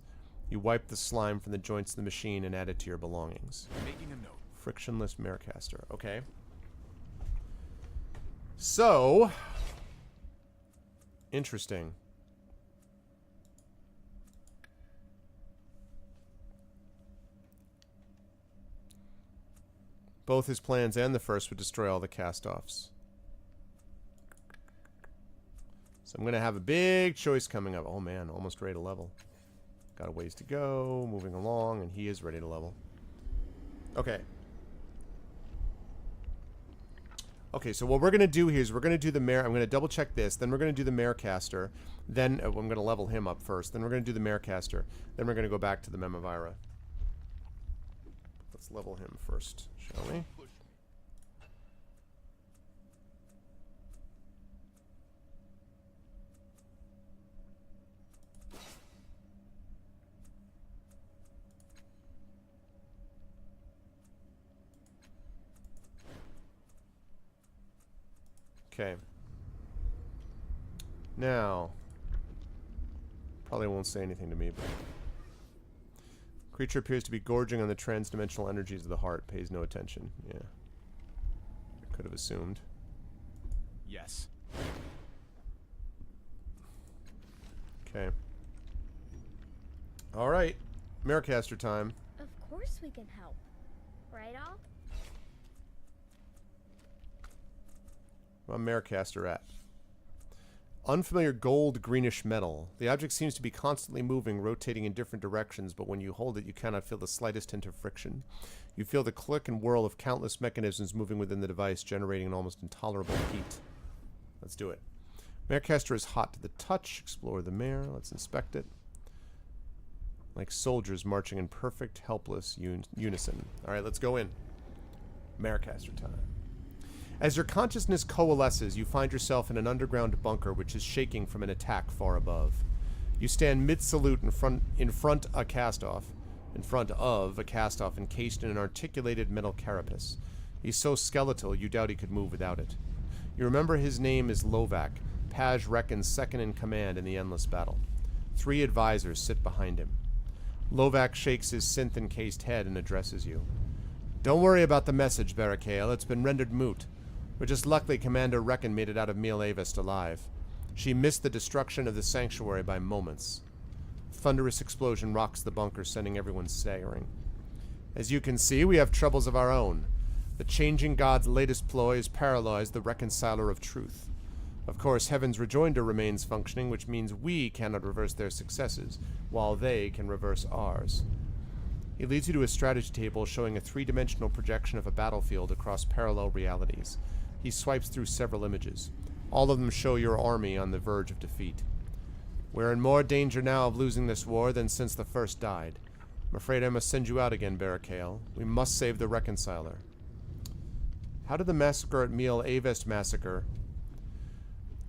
S2: You wipe the slime from the joints of the machine and add it to your belongings.
S3: Making a note.
S2: Frictionless marecaster. Okay. So... Interesting. Both his plans and the first would destroy all the cast-offs. So I'm going to have a big choice coming up. Oh man, almost ready to level. Got a ways to go, moving along, and he is ready to level. Okay. Okay, so what we're going to do here is we're going to do the Mare. I'm going to double check this. Then we're going to do the Marecaster. Then I'm going to level him up first. Then we're going to do the Marecaster. Then we're going to go back to the Memavira. Let's level him first, shall we? Okay. Now, probably won't say anything to me, but creature appears to be gorging on the transdimensional energies of the heart. Pays no attention. Yeah. I could have assumed.
S3: Yes.
S2: Okay. All right. Marecaster time.
S6: Of course we can help. Right, Al?
S2: Where's Marecaster at? Unfamiliar gold greenish metal. The object seems to be constantly moving, rotating in different directions, but when you hold it, you cannot feel the slightest hint of friction. You feel the click and whirl of countless mechanisms moving within the device, generating an almost intolerable heat. Let's do it. Marecaster is hot to the touch. Explore the mare. Let's inspect it. Like soldiers marching in perfect, helpless unison. All right, let's go in. Marecaster time. As your consciousness coalesces, you find yourself in an underground bunker which is shaking from an attack far above. You stand mid-salute in front of a cast-off encased in an articulated metal carapace. He's so skeletal you doubt he could move without it. You remember his name is Lovak, Paj Rekken's second in command in the endless battle. 3 advisors sit behind him. Lovak shakes his synth-encased head and addresses you. Don't worry about the message, Barricale. It's been rendered moot. But just luckily Commander Reckon made it out of Mil Avest alive. She missed the destruction of the sanctuary by moments. Thunderous explosion rocks the bunker, sending everyone staggering. As you can see, we have troubles of our own. The changing god's latest ploy has paralyzed the reconciler of truth. Of course, Heaven's Rejoinder remains functioning, which means we cannot reverse their successes, while they can reverse ours. He leads you to a strategy table showing a 3-dimensional projection of a battlefield across parallel realities. He swipes through several images. All of them show your army on the verge of defeat. We're in more danger now of losing this war than since the first died. I'm afraid I must send you out again, Barricale. We must save the Reconciler. How did the massacre at Mil Avest massacre...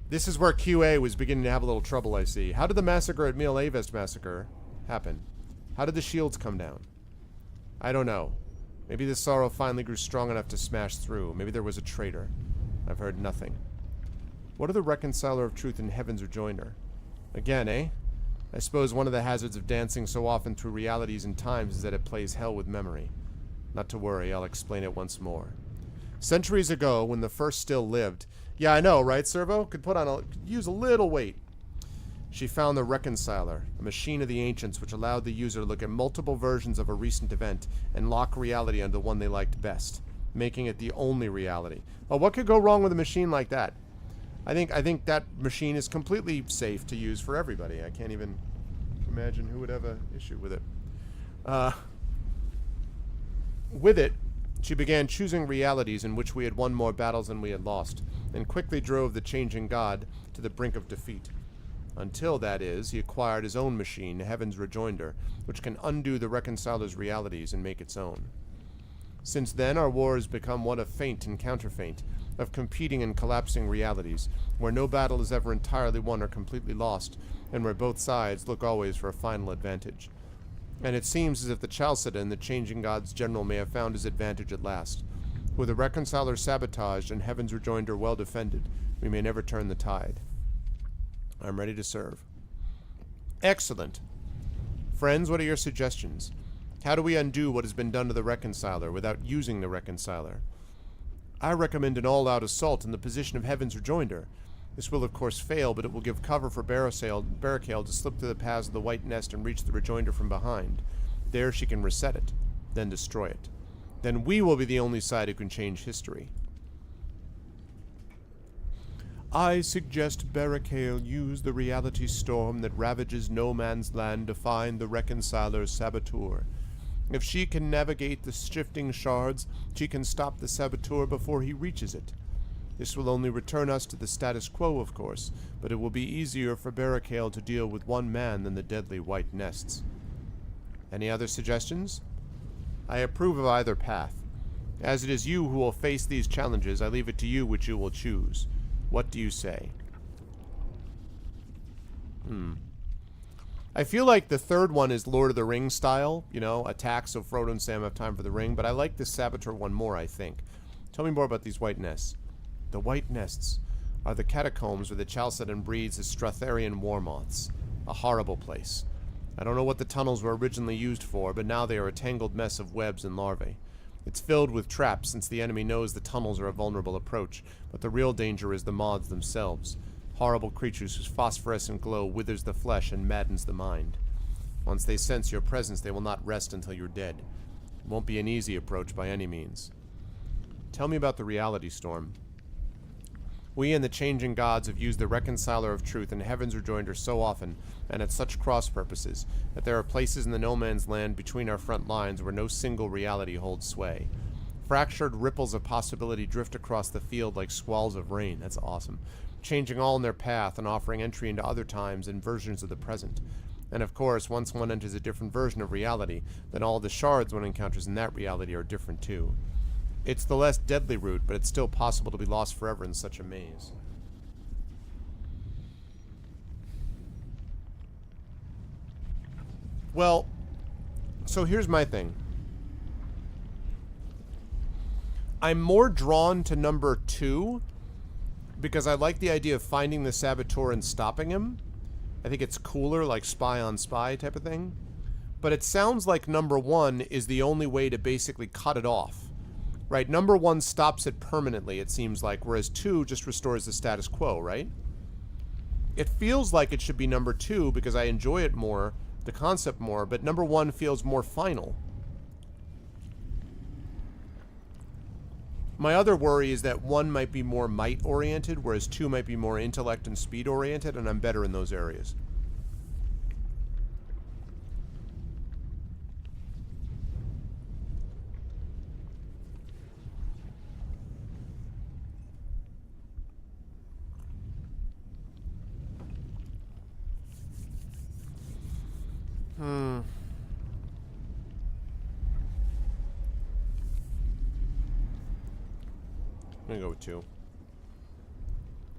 S2: This is where QA was beginning to have a little trouble, I see. How did the massacre at Mil Avest massacre happen? How did the shields come down? I don't know. Maybe the sorrow finally grew strong enough to smash through. Maybe there was a traitor. I've heard nothing. What are the Reconciler of Truth and Heaven's Rejoinder? Again, eh? I suppose one of the hazards of dancing so often through realities and times is that it plays hell with memory. Not to worry, I'll explain it once more. Centuries ago, when the first still lived... Yeah, I know, right, Servo? Could use a little weight. She found the Reconciler, a machine of the ancients which allowed the user to look at multiple versions of a recent event and lock reality onto the one they liked best, making it the only reality. Well, what could go wrong with a machine like that? I think that machine is completely safe to use for everybody. I can't even imagine who would have an issue with it. With it, she began choosing realities in which we had won more battles than we had lost, and quickly drove the changing god to the brink of defeat. Until, that is, he acquired his own machine, Heaven's Rejoinder, which can undo the Reconciler's realities and make its own. Since then, our war has become one of feint and counterfeint, of competing and collapsing realities, where no battle is ever entirely won or completely lost, and where both sides look always for a final advantage. And it seems as if the Chalcedon, the changing god's general, may have found his advantage at last. With the Reconciler sabotaged and Heaven's Rejoinder well defended, we may never turn the tide. I'm ready to serve. Excellent. Friends, what are your suggestions? How do we undo what has been done to the Reconciler without using the Reconciler? I recommend an all-out assault in the position of Heaven's Rejoinder. This will, of course, fail, but it will give cover for Barricale to slip through the paths of the White Nest and reach the Rejoinder from behind. There she can reset it, then destroy it. then we will be the only side who can change history. I suggest Barricale use the reality storm that ravages no man's land to find the Reconciler's saboteur. If she can navigate the shifting shards, she can stop the saboteur before he reaches it. This will only return us to the status quo, of course, but it will be easier for Barricale to deal with one man than the deadly white nests. Any other suggestions? I approve of either path. As it is you who will face these challenges, I leave it to you which you will choose. What do you say? I feel like the third one is Lord of the Rings style, you know, attack so Frodo and Sam have time for the ring, but I like this saboteur one more, I think. Tell me more about these white nests. The white nests are the catacombs where the Chalcedon breeds his Stratharian war moths. A horrible place. I don't know what the tunnels were originally used for, but now they are a tangled mess of webs and larvae. It's filled with traps since the enemy knows the tunnels are a vulnerable approach, but the real danger is the moths themselves. Horrible creatures whose phosphorescent glow withers the flesh and maddens the mind. Once they sense your presence, they will not rest until you're dead. It won't be an easy approach by any means. Tell me about the reality storm. We and the changing gods have used the Reconciler of Truth and Heaven's Rejoinder so often, and at such cross purposes, that there are places in the no man's land between our front lines where no single reality holds sway. Fractured ripples of possibility drift across the field like squalls of rain. That's awesome. Changing all in their path and offering entry into other times and versions of the present. And of course, once one enters a different version of reality, then all the shards one encounters in that reality are different too. It's the less deadly route, but it's still possible to be lost forever in such a maze. Well, so here's my thing. I'm more drawn to number 2 because I like the idea of finding the saboteur and stopping him. I think it's cooler, like spy on spy type of thing. But it sounds like number 1 is the only way to basically cut it off. Right, number 1 stops it permanently, it seems like, whereas 2 just restores the status quo, right? It feels like it should be number 2 because I enjoy it more, the concept more, but number 1 feels more final. My other worry is that 1 might be more might-oriented, whereas 2 might be more intellect and speed-oriented, and I'm better in those areas. I'm gonna go with 2.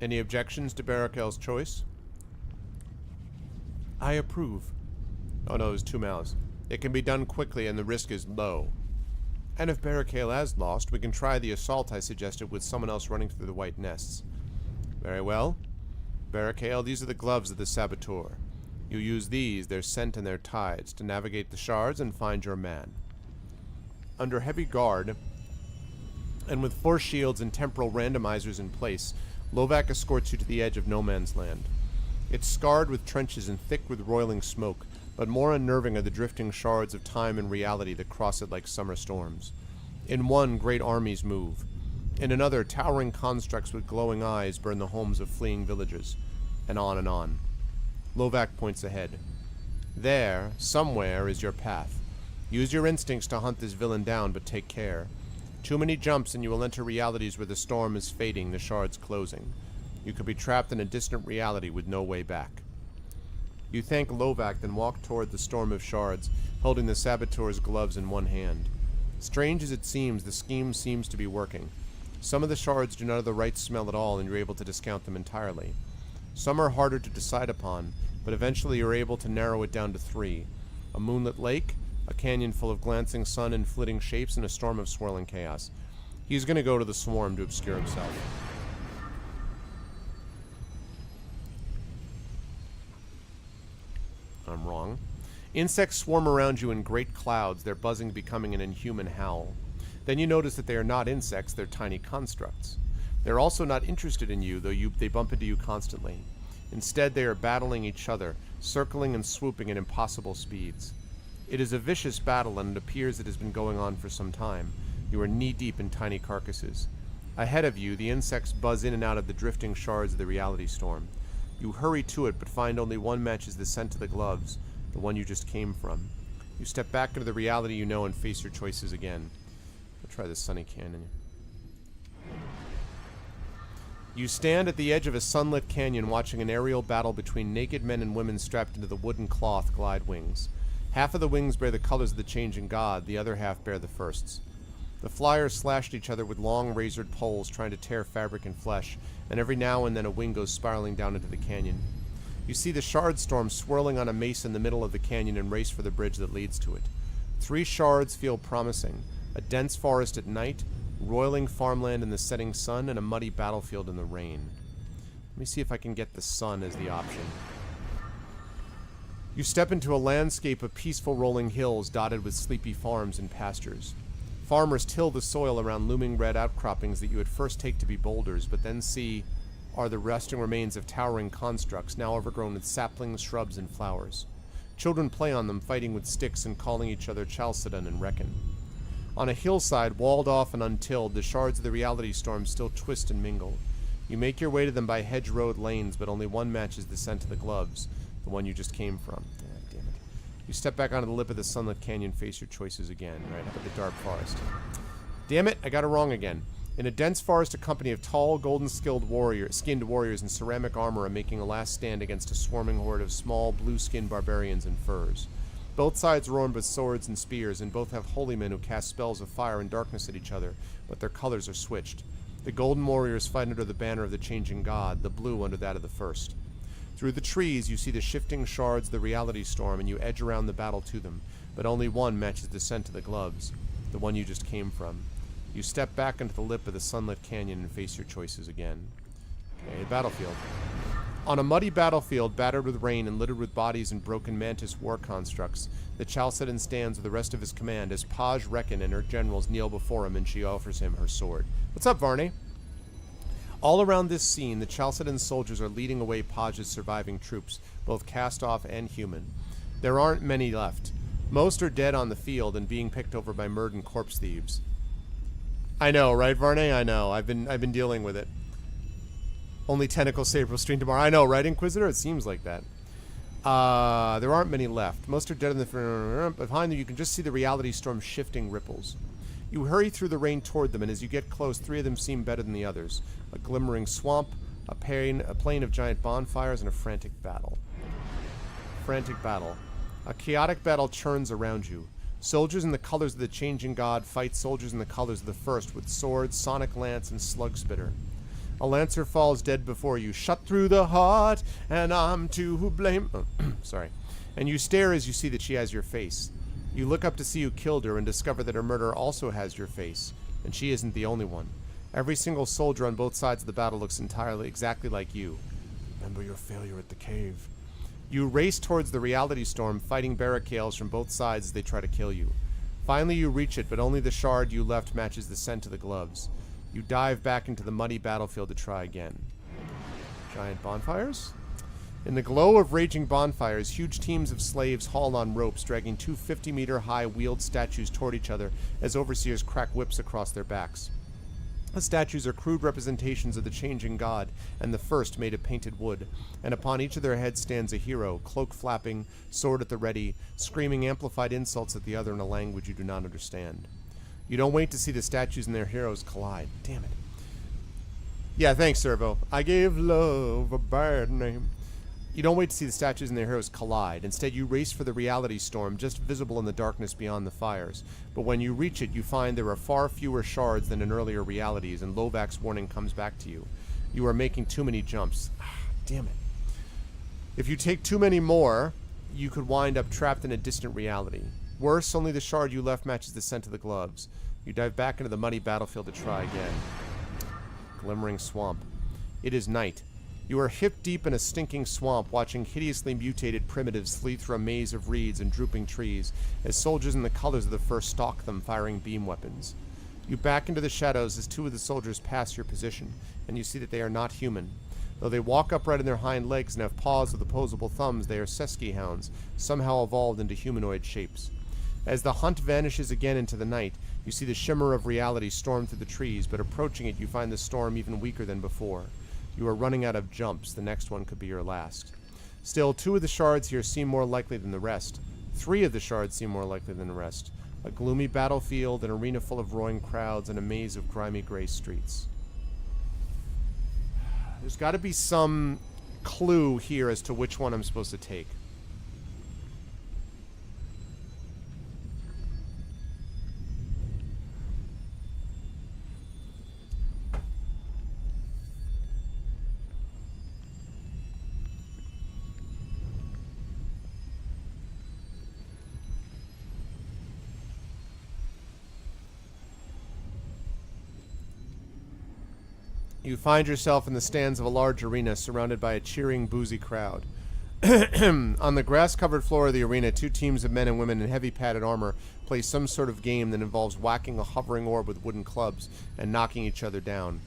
S2: Any objections to Barricale's choice? I approve. Oh no, there's 2 mouths. It can be done quickly and the risk is low. And if Barricale has lost, we can try the assault I suggested with someone else running through the white nests. Very well. Barricale, these are the gloves of the saboteur. You use these, their scent and their tides, to navigate the shards and find your man. Under heavy guard, and with force shields and temporal randomizers in place, Lovac escorts you to the edge of no man's land. It's scarred with trenches and thick with roiling smoke, but more unnerving are the drifting shards of time and reality that cross it like summer storms. In one, great armies move. In another, towering constructs with glowing eyes burn the homes of fleeing villagers. And on and on. Lovac points ahead. There, somewhere, is your path. Use your instincts to hunt this villain down, but take care. Too many jumps and you will enter realities where the storm is fading, the shards closing. You could be trapped in a distant reality with no way back. You thank Lovac, then walk toward the storm of shards, holding the saboteur's gloves in one hand. Strange as it seems, the scheme seems to be working. Some of the shards do not have the right smell at all, and you're able to discount them entirely. Some are harder to decide upon, but eventually you're able to narrow it down to 3. A moonlit lake, a canyon full of glancing sun and flitting shapes, and a storm of swirling chaos. He's going to go to the swarm to obscure himself. I'm wrong. Insects swarm around you in great clouds, their buzzing becoming an inhuman howl. Then you notice that they are not insects, they're tiny constructs. They're also not interested in you, though they bump into you constantly. Instead, they are battling each other, circling and swooping at impossible speeds. It is a vicious battle, and it appears it has been going on for some time, You are knee-deep in tiny carcasses. Ahead of you, the insects buzz in and out of the drifting shards of the reality storm. You hurry to it, but find only one matches the scent of the gloves, the one you just came from. You step back into the reality you know and face your choices again. I'll try the Sunny Canyon. You stand at the edge of a sunlit canyon watching an aerial battle between naked men and women strapped into the wooden cloth glide wings. Half of the wings bear the colors of the changing god, the other half bear the first's. The flyers slashed each other with long razored poles trying to tear fabric and flesh, and every now and then a wing goes spiraling down into the canyon. You see the shard storm swirling on a mesa in the middle of the canyon and race for the bridge that leads to it. 3 shards feel promising: a dense forest at night, roiling farmland in the setting sun, and a muddy battlefield in the rain. Let me see if I can get the sun as the option. You step into a landscape of peaceful rolling hills dotted with sleepy farms and pastures. Farmers till the soil around looming red outcroppings that you at first take to be boulders, but then see are the resting remains of towering constructs, now overgrown with saplings, shrubs, and flowers. Children play on them, fighting with sticks and calling each other Chalcedon and Reckon. On a hillside, walled off and untilled, the shards of the reality storm still twist and mingle. You make your way to them by hedge-rowed lanes, but only one matches the scent of the gloves, the one you just came from. Ah, damn it. You step back onto the lip of the sunlit canyon, face your choices again. Right, up at the dark forest. Damn it, I got it wrong again. In a dense forest, a company of tall, skinned warriors in ceramic armor are making a last stand against a swarming horde of small, blue-skinned barbarians in furs. Both sides are armed with swords and spears, and both have holy men who cast spells of fire and darkness at each other, but their colors are switched. The golden warriors fight under the banner of the changing god, the blue under that of the first. Through the trees, you see the shifting shards of the reality storm, and you edge around the battle to them, but only one matches the scent of the gloves, the one you just came from. You step back into the lip of the sunlit canyon and face your choices again. Okay, battlefield. On a muddy battlefield, battered with rain and littered with bodies and broken mantis war constructs, the Chalcedon stands with the rest of his command as Paj Reckon and her generals kneel before him, and she offers him her sword. What's up, Varney? All around this scene, the Chalcedon soldiers are leading away Paj's surviving troops, both cast off and human. There aren't many left. Most are dead on the field and being picked over by murdered corpse thieves. I know, right, Varney? I know. I've been dealing with it. Only Tentacle Saber will stream tomorrow. I know, right, Inquisitor? It seems like that. There aren't many left. Most are dead in the... Behind them, you can just see the reality storm shifting ripples. You hurry through the rain toward them, and as you get close, 3 of them seem better than the others. A glimmering swamp, a plain of giant bonfires, and a frantic battle. Frantic battle. A chaotic battle churns around you. Soldiers in the colors of the changing god fight soldiers in the colors of the first with swords, sonic lance, and slug spitter. A lancer falls dead before you, shut through the heart, and I'm to blame. Sorry. And you stare as you see that she has your face. You look up to see who killed her and discover that her murderer also has your face, and she isn't the only one. Every single soldier on both sides of the battle looks entirely exactly like you. Remember your failure at the cave. You race towards the reality storm, fighting barricades from both sides as they try to kill you. Finally you reach it, but only the shard you left matches the scent of the gloves. You dive back into the muddy battlefield to try again. Giant bonfires? In the glow of raging bonfires, huge teams of slaves haul on ropes, dragging 2 50-meter-high wheeled statues toward each other as overseers crack whips across their backs. The statues are crude representations of the changing god, and the first made of painted wood, and upon each of their heads stands a hero, cloak flapping, sword at the ready, screaming amplified insults at the other in a language you do not understand. You don't wait to see the statues and their heroes collide. Damn it. Yeah, thanks, Servo. I gave love a bad name. You don't wait to see the statues and their heroes collide. Instead, you race for the reality storm, just visible in the darkness beyond the fires. But when you reach it, you find there are far fewer shards than in earlier realities, and Lovak's warning comes back to you. You are making too many jumps. Damn it. If you take too many more, you could wind up trapped in a distant reality. Worse, only the shard you left matches the scent of the gloves. You dive back into the muddy battlefield to try again. Glimmering swamp. It is night. You are hip-deep in a stinking swamp, watching hideously mutated primitives flee through a maze of reeds and drooping trees, as soldiers in the colors of the first stalk them, firing beam weapons. You back into the shadows as 2 of the soldiers pass your position, and you see that they are not human. Though they walk upright on their hind legs and have paws with opposable thumbs, they are Seski hounds, somehow evolved into humanoid shapes. As the hunt vanishes again into the night, you see the shimmer of reality storm through the trees, but approaching it, you find the storm even weaker than before. You are running out of jumps. The next one could be your last. Still, 2 of the shards here seem more likely than the rest. 3 of the shards seem more likely than the rest. A gloomy battlefield, an arena full of roaring crowds, and a maze of grimy gray streets. There's got to be some clue here as to which one I'm supposed to take. You find yourself in the stands of a large arena surrounded by a cheering, boozy crowd. On the grass-covered floor of the arena, 2 teams of men and women in heavy padded armor play some sort of game that involves whacking a hovering orb with wooden clubs and knocking each other down.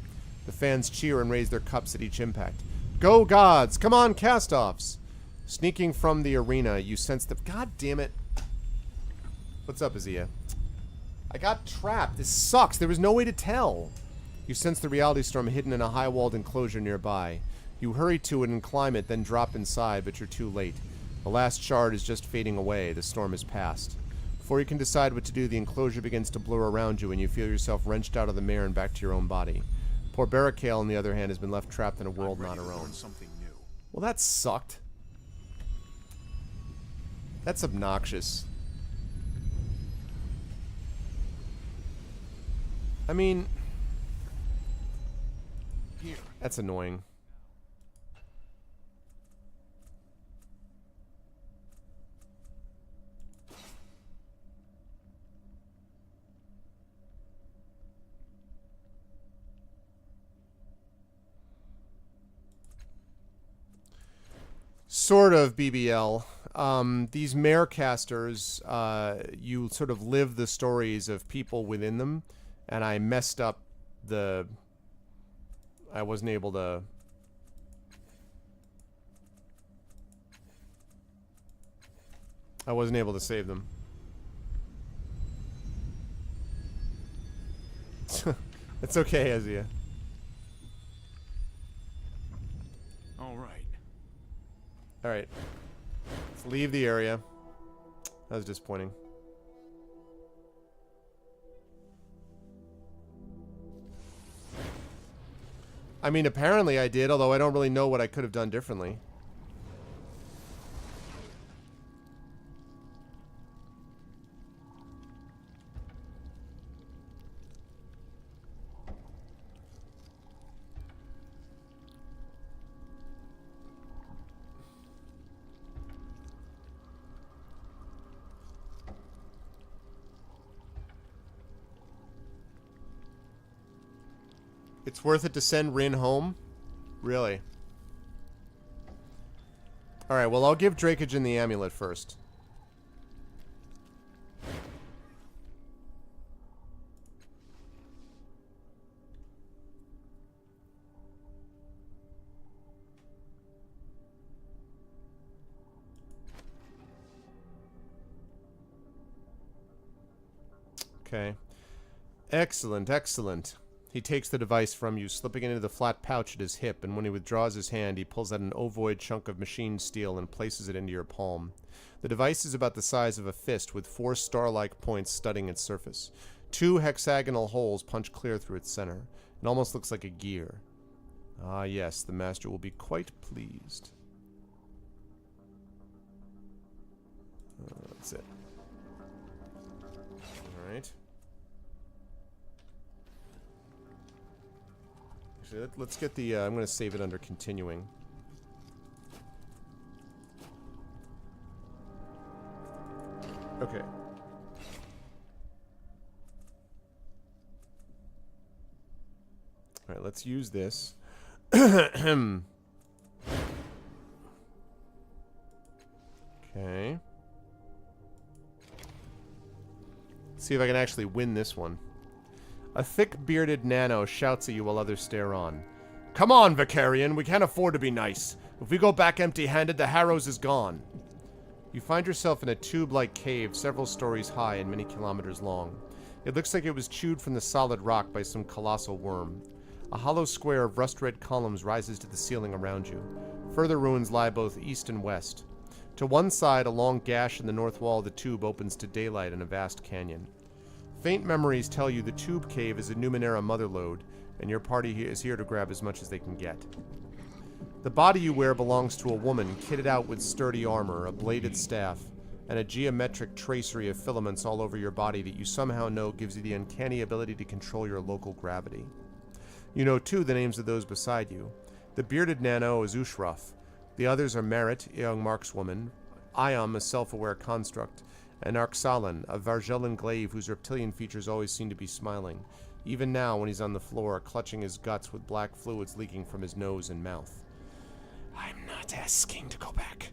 S2: The fans cheer and raise their cups at each impact. Go gods! Come on, cast-offs! Sneaking from the arena, you sense the... God damn it. What's up, Azia? I got trapped. This sucks. There was no way to tell. You sense the reality storm hidden in a high-walled enclosure nearby. You hurry to it and climb it, then drop inside, but you're too late. The last shard is just fading away. The storm is past. Before you can decide what to do, the enclosure begins to blur around you, and you feel yourself wrenched out of the mare and back to your own body. Poor Barricale, on the other hand, has been left trapped in a world not her own.
S3: Something new.
S2: Well, that sucked. That's obnoxious. I mean...
S3: Here.
S2: That's annoying. Sort of, BBL. These mare casters, you sort of live the stories of people within them, and I messed up the... I wasn't able to... I wasn't able to save them. It's okay, Azia.
S3: All right.
S2: Alright. Let's leave the area. That was disappointing. I mean, apparently I did, although I don't really know what I could have done differently. It's worth it to send Rin home? Really? Alright, well, I'll give Dracogen the amulet first. Okay. Excellent, excellent. He takes the device from you, slipping it into the flat pouch at his hip, and when he withdraws his hand, he pulls out an ovoid chunk of machined steel and places it into your palm. The device is about the size of a fist, with 4 star-like points studding its surface. 2 hexagonal holes punch clear through its center. It almost looks like a gear. Ah, yes, the master will be quite pleased. That's it. Alright. Let's get the, I'm going to save it under continuing. Okay. Alright, let's use this. Okay. See if I can actually win this one. A thick-bearded nano shouts at you while others stare on. Come on, Vicarian, we can't afford to be nice. If we go back empty-handed, the Harrows is gone. You find yourself in a tube-like cave several stories high and many kilometers long. It looks like it was chewed from the solid rock by some colossal worm. A hollow square of rust-red columns rises to the ceiling around you. Further ruins lie both east and west. To one side, a long gash in the north wall of the tube opens to daylight in a vast canyon. Faint memories tell you the tube cave is a Numenera motherlode, and your party is here to grab as much as they can get. The body you wear belongs to a woman kitted out with sturdy armor, a bladed staff, and a geometric tracery of filaments all over your body that you somehow know gives you the uncanny ability to control your local gravity. You know, too, the names of those beside you. The bearded nano is Ushraf. The others are Merit, a young markswoman, Iam, a self-aware construct, and Arksalan, a Vargellan glaive whose reptilian features always seem to be smiling, even now when he's on the floor, clutching his guts with black fluids leaking from his nose and mouth. I'm not asking to go back.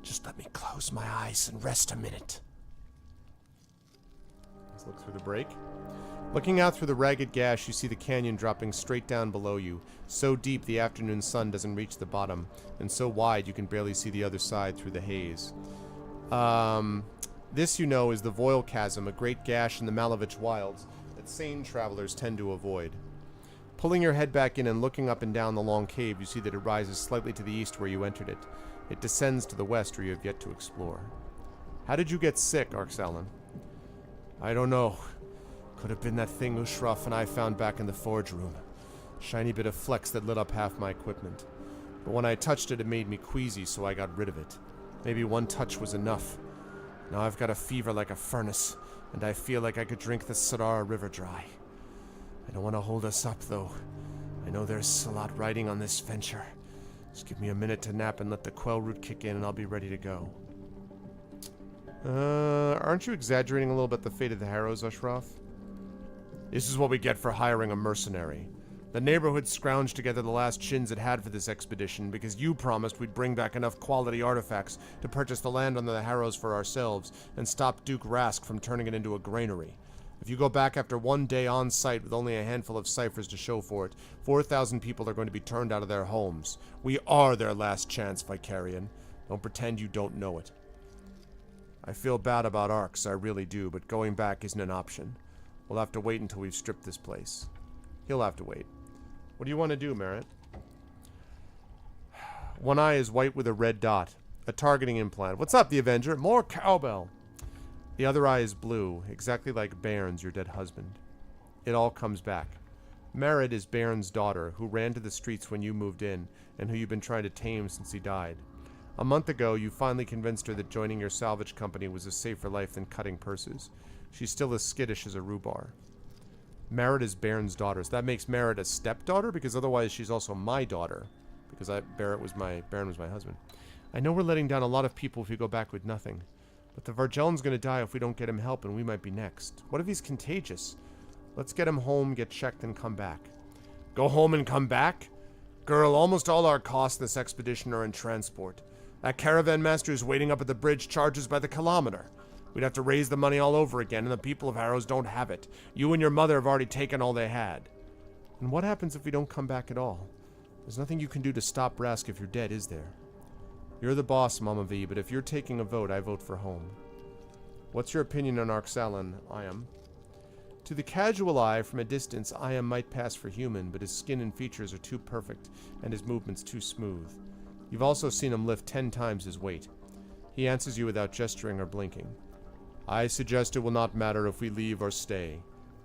S2: Just let me close my eyes and rest a minute. Let's look through the break. Looking out through the ragged gash, you see the canyon dropping straight down below you, so deep the afternoon sun doesn't reach the bottom, and so wide you can barely see the other side through the haze. This, you know, is the Voil Chasm, a great gash in the Malavich wilds that sane travelers tend to avoid. Pulling your head back in and looking up and down the long cave, you see that it rises slightly to the east where you entered it. It descends to the west where you have yet to explore. How did you get sick, Arksalan? I don't know. Could have been that thing Ushraf and I found back in the forge room. Shiny bit of flex that lit up half my equipment. But when I touched it, it made me queasy, so I got rid of it. Maybe one touch was enough. Now I've got a fever like a furnace, and I feel like I could drink the Sarara River dry. I don't want to hold us up, though. I know there's a lot riding on this venture. Just give me a minute to nap and let the quell root kick in, and I'll be ready to go. Aren't you exaggerating a little bit the fate of the Harrows, Ushraf? This is what we get for hiring a mercenary. The neighborhood scrounged together the last shins it had for this expedition because you promised we'd bring back enough quality artifacts to purchase the land under the Harrows for ourselves and stop Duke Rask from turning it into a granary. If you go back after one day on site with only a handful of ciphers to show for it, 4,000 people are going to be turned out of their homes. We are their last chance, Vicarian. Don't pretend you don't know it. I feel bad about Arks, I really do, but going back isn't an option. We'll have to wait until we've stripped this place. He'll have to wait. What do you want to do, Merritt? One eye is white with a red dot. A targeting implant. What's up, the Avenger? More cowbell. The other eye is blue, exactly like Bairn's, your dead husband. It all comes back. Merritt is Bairn's daughter, who ran to the streets when you moved in, and who you've been trying to tame since he died. A month ago, you finally convinced her that joining your salvage company was a safer life than cutting purses. She's still as skittish as a rhubarb. Merritt is Bairn's daughter, so that makes Merritt a stepdaughter, because otherwise she's also my daughter, because Bairn was my husband. I know we're letting down a lot of people if we go back with nothing, but the Vargellan's gonna die if we don't get him help, and we might be next. What if he's contagious? Let's get him home, get checked, and come back. Go home and come back? Girl, almost all our costs in this expedition are in transport. That caravan master who's waiting up at the bridge charges by the kilometer. We'd have to raise the money all over again, and the people of Harrows don't have it. You and your mother have already taken all they had. And what happens if we don't come back at all? There's nothing you can do to stop Rask if you're dead, is there? You're the boss, Mama V, but if you're taking a vote, I vote for home. What's your opinion on Arksalan, Iam? To the casual eye, from a distance, Iam might pass for human, but his skin and features are too perfect, and his movements too smooth. You've also seen him lift 10 times his weight. He answers you without gesturing or blinking. I suggest it will not matter if we leave or stay.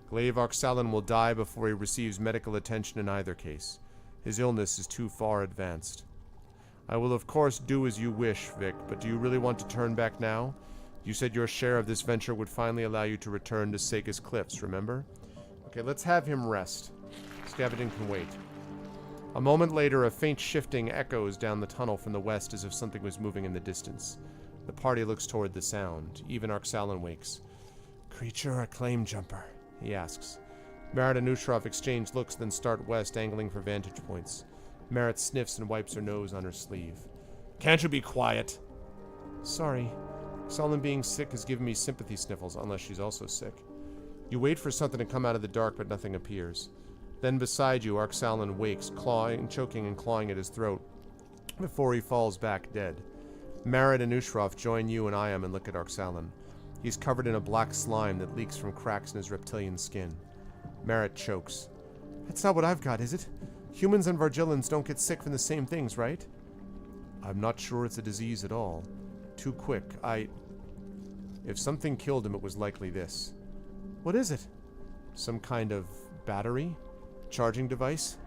S2: Glaive Arksalan will die before he receives medical attention in either case. His illness is too far advanced. I will of course do as you wish, Vic, but do you really want to turn back now? You said your share of this venture would finally allow you to return to Sega's Cliffs, remember? Okay, let's have him rest. Scavenging can wait. A moment later, a faint shifting echoes down the tunnel from the west as if something was moving in the distance. The party looks toward the sound. Even Arksalan wakes. Creature or claim jumper? He asks. Merritt and Ushraf exchange looks, then start west, angling for vantage points. Merritt sniffs and wipes her nose on her sleeve. Can't you be quiet? Sorry. Arksalan being sick has given me sympathy sniffles, unless she's also sick. You wait for something to come out of the dark, but nothing appears. Then beside you, Arksalan wakes, choking and clawing at his throat, before he falls back dead. Merritt and Ushrov join you and Iam and look at Arxalan. He's covered in a black slime that leaks from cracks in his reptilian skin. Merritt chokes. That's not what I've got, is it? Humans and Vargillans don't get sick from the same things, right? I'm not sure it's a disease at all. Too quick. If something killed him, it was likely this. What is it? Some kind of battery? Charging device?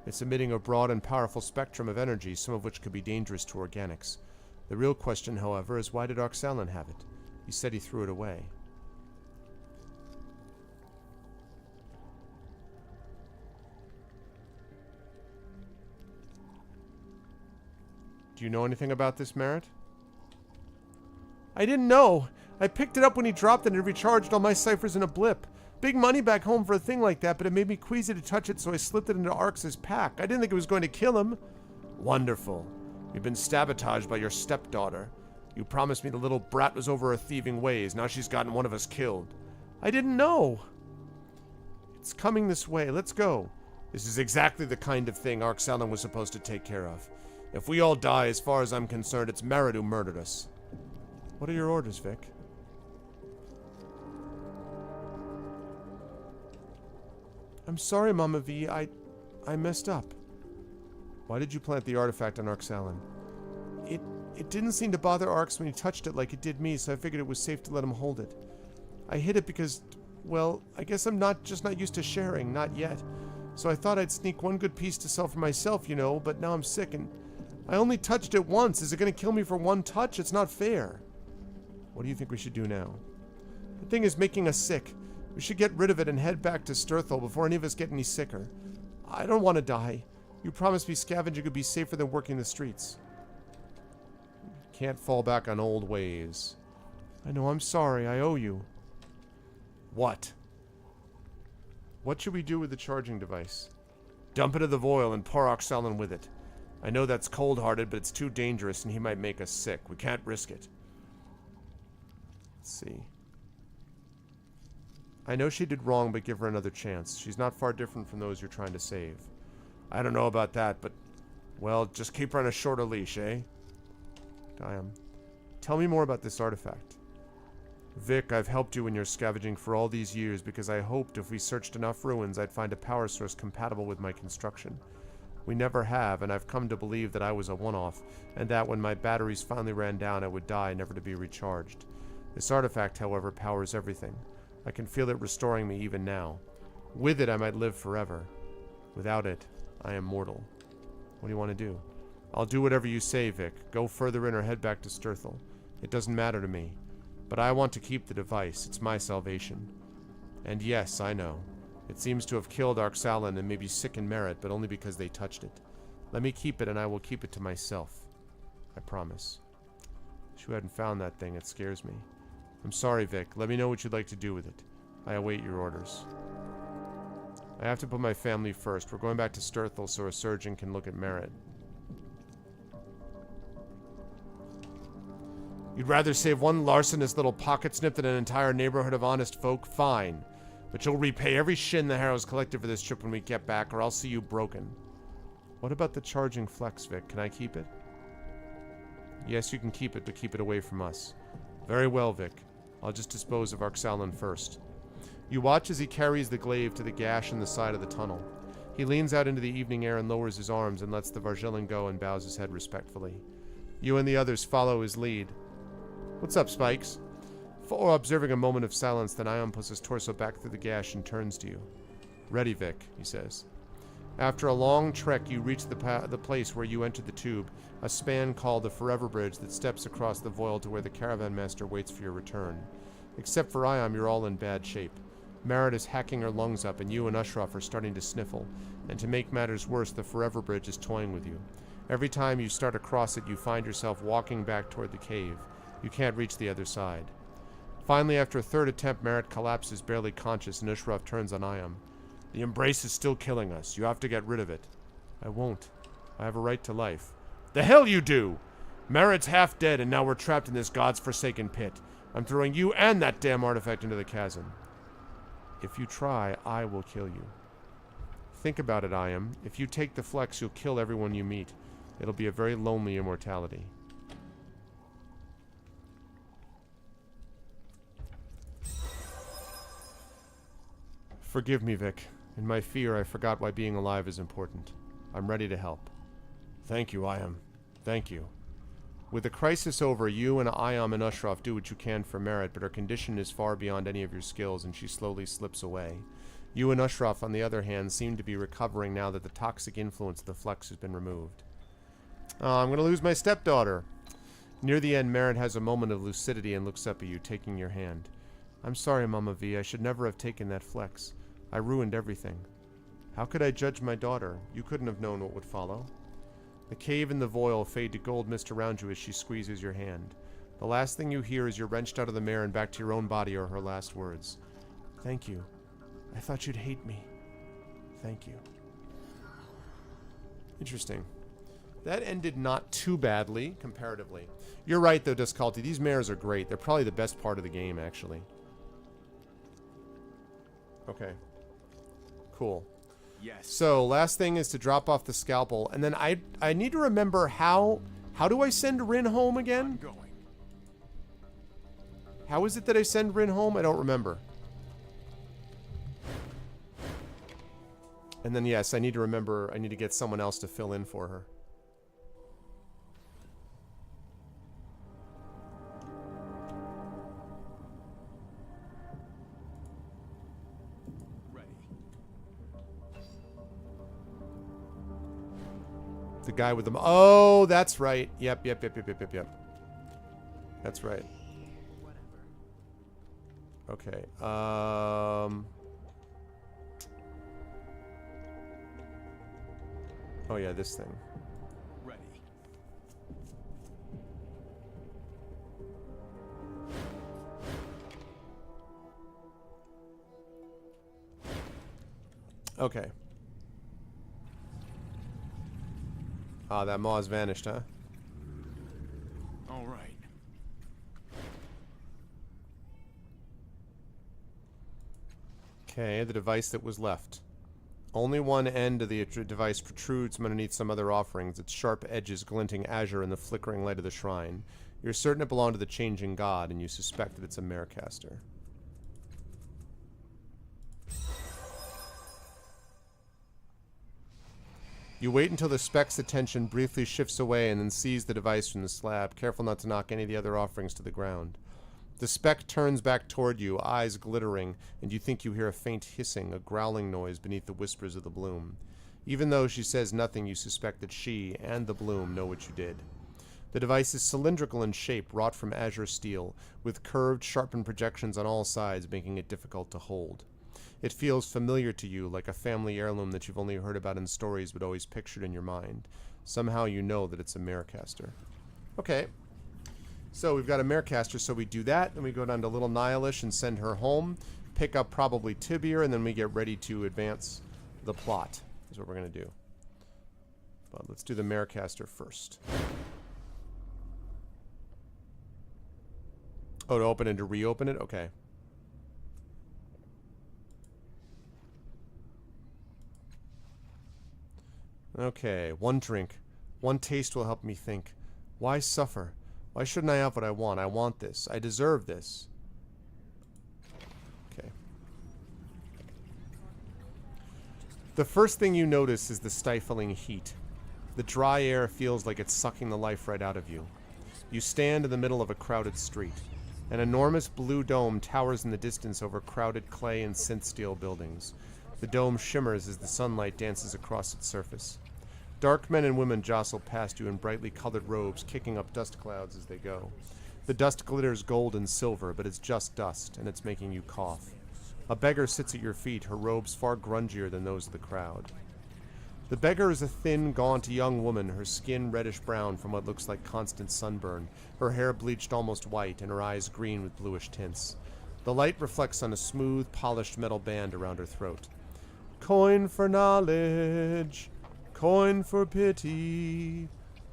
S2: It's emitting a broad and powerful spectrum of energy, some of which could be dangerous to organics. The real question, however, is why did Arxalan have it? He said he threw it away. Do you know anything about this, Merritt? I didn't know. I picked it up when he dropped it and it recharged all my ciphers in a blip. Big money back home for a thing like that, but it made me queasy to touch it, so I slipped it into Arx's pack. I didn't think it was going to kill him. Wonderful. You've been sabotaged by your stepdaughter. You promised me the little brat was over her thieving ways. Now she's gotten one of us killed. I didn't know. It's coming this way. Let's go. This is exactly the kind of thing Arxalan was supposed to take care of. If we all die, as far as I'm concerned, it's Merritt who murdered us. What are your orders, Vic? I'm sorry, Mama V. I messed up. Why did you plant the artifact on Arxalan? It didn't seem to bother Arx when he touched it like it did me, so I figured it was safe to let him hold it. I hid it because, well, I guess I'm not used to sharing, not yet. So I thought I'd sneak one good piece to sell for myself, you know, but now I'm sick and I only touched it once. Is it going to kill me for one touch? It's not fair. What do you think we should do now? The thing is making us sick. We should get rid of it and head back to Sturthal before any of us get any sicker. I don't want to die. You promised me scavenging could be safer than working the streets. Can't fall back on old ways. I know, I'm sorry. I owe you. What? What should we do with the charging device? Dump it in the Voil and pour Arxalan with it. I know that's cold-hearted, but it's too dangerous and he might make us sick. We can't risk it. Let's see. I know she did wrong, but give her another chance. She's not far different from those you're trying to save. I don't know about that, but, well, just keep her on a shorter leash, eh? Diam. Tell me more about this artifact. Vic, I've helped you in your scavenging for all these years because I hoped if we searched enough ruins I'd find a power source compatible with my construction. We never have, and I've come to believe that I was a one-off, and that when my batteries finally ran down I would die never to be recharged. This artifact, however, powers everything. I can feel it restoring me even now. With it I might live forever. Without it, I am mortal. What do you want to do? I'll do whatever you say, Vic. Go further in or head back to Sturthal. It doesn't matter to me. But I want to keep the device. It's my salvation. And yes, I know. It seems to have killed Arxalan and maybe sickened Merritt, but only because they touched it. Let me keep it and I will keep it to myself. I promise. Wish you hadn't found that thing. It scares me. I'm sorry, Vic. Let me know what you'd like to do with it. I await your orders. I have to put my family first. We're going back to Sturthal so a surgeon can look at Merritt. You'd rather save one larcenous little pocket snip than an entire neighborhood of honest folk? Fine. But you'll repay every shin the Harrow's collected for this trip when we get back, or I'll see you broken. What about the charging flex, Vic? Can I keep it? Yes, you can keep it, but keep it away from us. Very well, Vic. I'll just dispose of Arxalan first. You watch as he carries the glaive to the gash in the side of the tunnel. He leans out into the evening air and lowers his arms and lets the Vargillan go and bows his head respectfully. You and the others follow his lead. What's up, Spikes? Before observing a moment of silence, then Ion puts his torso back through the gash and turns to you. Ready, Vic, he says. After a long trek, you reach the place where you entered the tube, a span called the Forever Bridge that steps across the Voil to where the caravan master waits for your return. Except for Ion, you're all in bad shape. Merritt is hacking her lungs up, and you and Ushraf are starting to sniffle. And to make matters worse, the Forever Bridge is toying with you. Every time you start across it, you find yourself walking back toward the cave. You can't reach the other side. Finally, after a third attempt, Merritt collapses, barely conscious, and Ushraf turns on Iam. The embrace is still killing us. You have to get rid of it. I won't. I have a right to life. The hell you do! Merritt's half dead, and now we're trapped in this god's forsaken pit. I'm throwing you and that damn artifact into the chasm. If you try, I will kill you. Think about it, Iam. If you take the flex, you'll kill everyone you meet. It'll be a very lonely immortality. Forgive me, Vic. In my fear, I forgot why being alive is important. I'm ready to help. Thank you, Iam. Thank you. With the crisis over, you and Iam and Ushraf do what you can for Merit, but her condition is far beyond any of your skills, and she slowly slips away. You and Ushraf, on the other hand, seem to be recovering now that the toxic influence of the Flux has been removed. Oh, I'm going to lose my stepdaughter. Near the end, Merit has a moment of lucidity and looks up at you, taking your hand. I'm sorry, Mama V. I should never have taken that flex. I ruined everything. How could I judge my daughter? You couldn't have known what would follow. The cave and the voil fade to gold mist around you as she squeezes your hand. The last thing you hear as you're wrenched out of the mare and back to your own body are her last words. Thank you. I thought you'd hate me. Thank you. Interesting. That ended not too badly, comparatively. You're right, though, Duskalti. These mares are great. They're probably the best part of the game, actually. Okay. Cool.
S3: Yes.
S2: So, last thing is to drop off the scalpel. And then I need to remember how do I send Rin home again?
S3: I'm going.
S2: How is it that I send Rin home? I don't remember. And then, yes, I need to remember, I need to get someone else to fill in for her.
S3: Ready.
S2: The guy with the... Oh, that's right. Yep. That's right. Okay. Oh, yeah, this thing.
S3: Ready.
S2: Okay. Ah, that maw's vanished, huh?
S3: All right.
S2: Okay, the device that was left. Only one end of the device protrudes from underneath some other offerings, its sharp edges glinting azure in the flickering light of the shrine. You're certain it belonged to the changing god, and you suspect that it's a marecaster. You wait until the speck's attention briefly shifts away and then seize the device from the slab, careful not to knock any of the other offerings to the ground. The speck turns back toward you, eyes glittering, and you think you hear a faint hissing, a growling noise beneath the whispers of the bloom. Even though she says nothing, you suspect that she and the bloom know what you did. The device is cylindrical in shape, wrought from azure steel, with curved, sharpened projections on all sides, making it difficult to hold. It feels familiar to you, like a family heirloom that you've only heard about in stories but always pictured in your mind. Somehow you know that it's a marecaster. Okay. So we've got a marecaster, so we do that, then we go down to Little Nihilish and send her home, pick up probably Tibir, and then we get ready to advance the plot, is what we're going to do. But let's do the marecaster first. Oh, to open and to reopen it? Okay. Okay, one drink. One taste will help me think. Why suffer? Why shouldn't I have what I want? I want this. I deserve this. Okay. The first thing you notice is the stifling heat. The dry air feels like it's sucking the life right out of you. You stand in the middle of a crowded street. An enormous blue dome towers in the distance over crowded clay and synth steel buildings. The dome shimmers as the sunlight dances across its surface. Dark men and women jostle past you in brightly colored robes, kicking up dust clouds as they go. The dust glitters gold and silver, but it's just dust, and it's making you cough. A beggar sits at your feet, her robes far grungier than those of the crowd. The beggar is a thin, gaunt young woman, her skin reddish-brown from what looks like constant sunburn, her hair bleached almost white, and her eyes green with bluish tints. The light reflects on a smooth, polished metal band around her throat. Coin for knowledge, coin for pity,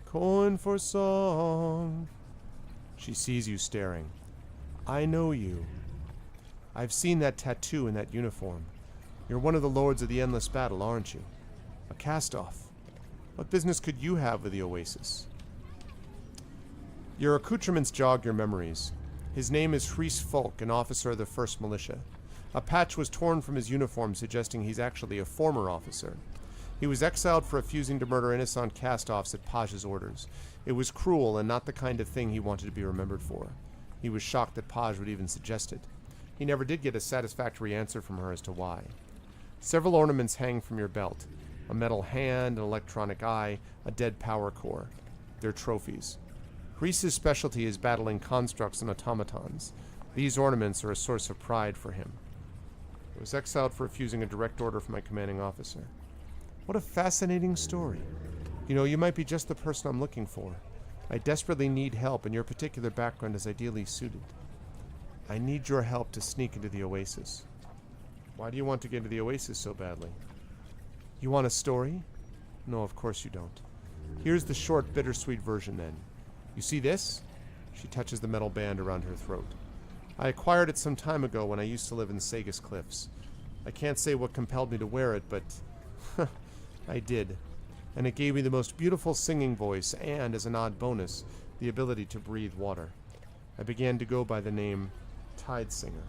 S2: coin for song. She sees you staring. I know you. I've seen that tattoo in that uniform. You're one of the lords of the endless battle, aren't you? A cast-off. What business could you have with the Oasis? Your accoutrements jog your memories. His name is Hrees Folk, an officer of the 1st Militia. A patch was torn from his uniform, suggesting he's actually a former officer. He was exiled for refusing to murder innocent cast-offs at Paj's orders. It was cruel and not the kind of thing he wanted to be remembered for. He was shocked that Paj would even suggest it. He never did get a satisfactory answer from her as to why. Several ornaments hang from your belt. A metal hand, an electronic eye, a dead power core. They're trophies. Reese's specialty is battling constructs and automatons. These ornaments are a source of pride for him. I was exiled for refusing a direct order from my commanding officer. What a fascinating story. You know, you might be just the person I'm looking for. I desperately need help, and your particular background is ideally suited. I need your help to sneak into the Oasis. Why do you want to get into the Oasis so badly? You want a story? No, of course you don't. Here's the short, bittersweet version, then. You see this? She touches the metal band around her throat. I acquired it some time ago when I used to live in Sagus Cliffs. I can't say what compelled me to wear it, but I did. And it gave me the most beautiful singing voice and, as an odd bonus, the ability to breathe water. I began to go by the name Tide Singer.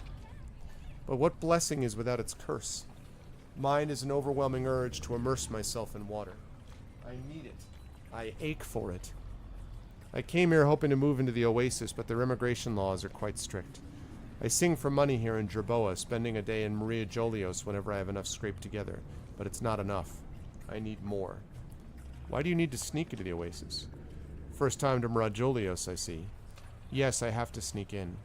S2: But what blessing is without its curse? Mine is an overwhelming urge to immerse myself in water. I need it. I ache for it. I came here hoping to move into the Oasis, but their immigration laws are quite strict. I sing for money here in Jerboa, spending a day in Maria Jolios whenever I have enough scraped together. But it's not enough. I need more. Why do you need to sneak into the Oasis? First time to Mirajolios, I see. Yes, I have to sneak in.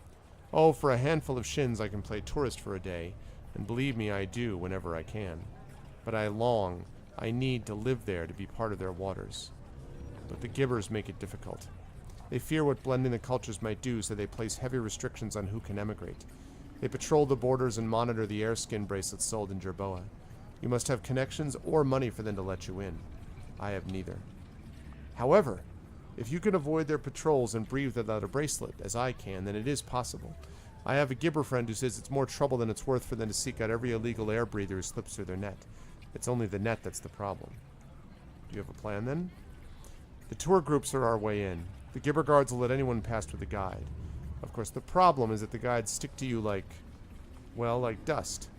S2: Oh, for a handful of shins I can play tourist for a day, and believe me, I do whenever I can. But I need to live there to be part of their waters. But the Gibbers make it difficult. They fear what blending the cultures might do, so they place heavy restrictions on who can emigrate. They patrol the borders and monitor the airskin bracelets sold in Jerboa. You must have connections or money for them to let you in. I have neither. However, if you can avoid their patrols and breathe without a bracelet, as I can, then it is possible. I have a Gibber friend who says it's more trouble than it's worth for them to seek out every illegal air breather who slips through their net. It's only the net that's the problem. Do you have a plan, then? The tour groups are our way in. The Gibber guards will let anyone pass with a guide. Of course, the problem is that the guides stick to you like dust.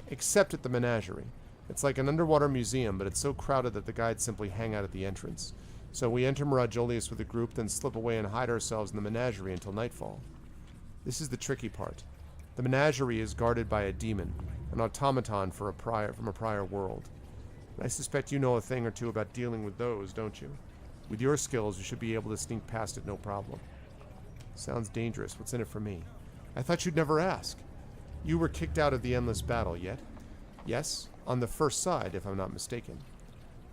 S2: Except at the menagerie. It's like an underwater museum, but it's so crowded that the guides simply hang out at the entrance. So we enter Mirajolius with a group, then slip away and hide ourselves in the menagerie until nightfall. This is the tricky part. The menagerie is guarded by a demon, an automaton from a prior world. And I suspect you know a thing or two about dealing with those, don't you? With your skills, you should be able to sneak past it no problem. Sounds dangerous. What's in it for me? I thought you'd never ask. You were kicked out of the endless battle, yet? Yes, on the first side, if I'm not mistaken.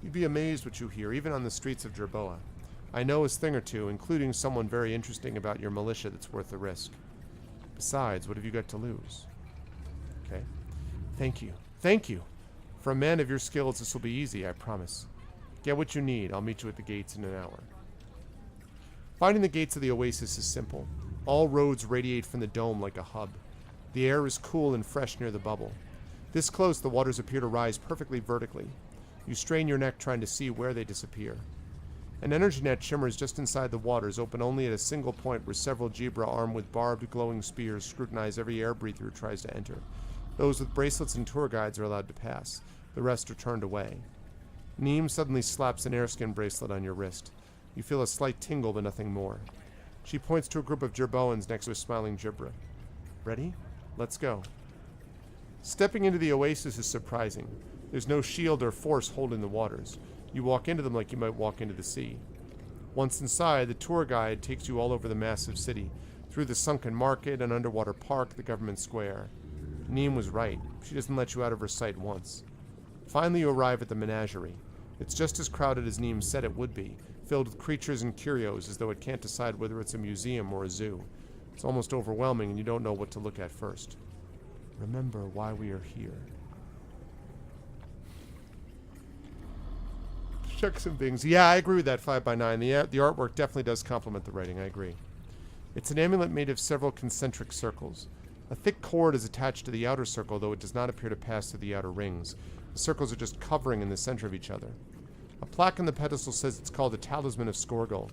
S2: You'd be amazed what you hear, even on the streets of Jerboa. I know a thing or two, including someone very interesting about your militia that's worth the risk. Besides, what have you got to lose? Okay. Thank you. Thank you. For a man of your skills, this will be easy, I promise. Get what you need. I'll meet you at the gates in an hour. Finding the gates of the Oasis is simple. All roads radiate from the dome like a hub. The air is cool and fresh near the bubble. This close, the waters appear to rise perfectly vertically. You strain your neck trying to see where they disappear. An energy net shimmers just inside the waters, open only at a single point where several Jibra armed with barbed, glowing spears scrutinize every air breather who tries to enter. Those with bracelets and tour guides are allowed to pass. The rest are turned away. Neem suddenly slaps an airskin bracelet on your wrist. You feel a slight tingle, but nothing more. She points to a group of Jerboans next to a smiling Jibra. Ready? Let's go. Stepping into the Oasis is surprising. There's no shield or force holding the waters. You walk into them like you might walk into the sea. Once inside, the tour guide takes you all over the massive city, through the sunken market, an underwater park, the government square. Neem was right. She doesn't let you out of her sight once. Finally, you arrive at the menagerie. It's just as crowded as Neem said it would be, filled with creatures and curios as though it can't decide whether it's a museum or a zoo. It's almost overwhelming and you don't know what to look at first. Remember why we are here. Check some things. Yeah, I agree with that 5x9. The artwork definitely does complement the writing. I agree. It's an amulet made of several concentric circles. A thick cord is attached to the outer circle, though it does not appear to pass through the outer rings. The circles are just covering in the center of each other. A plaque on the pedestal says it's called the Talisman of Skorgol.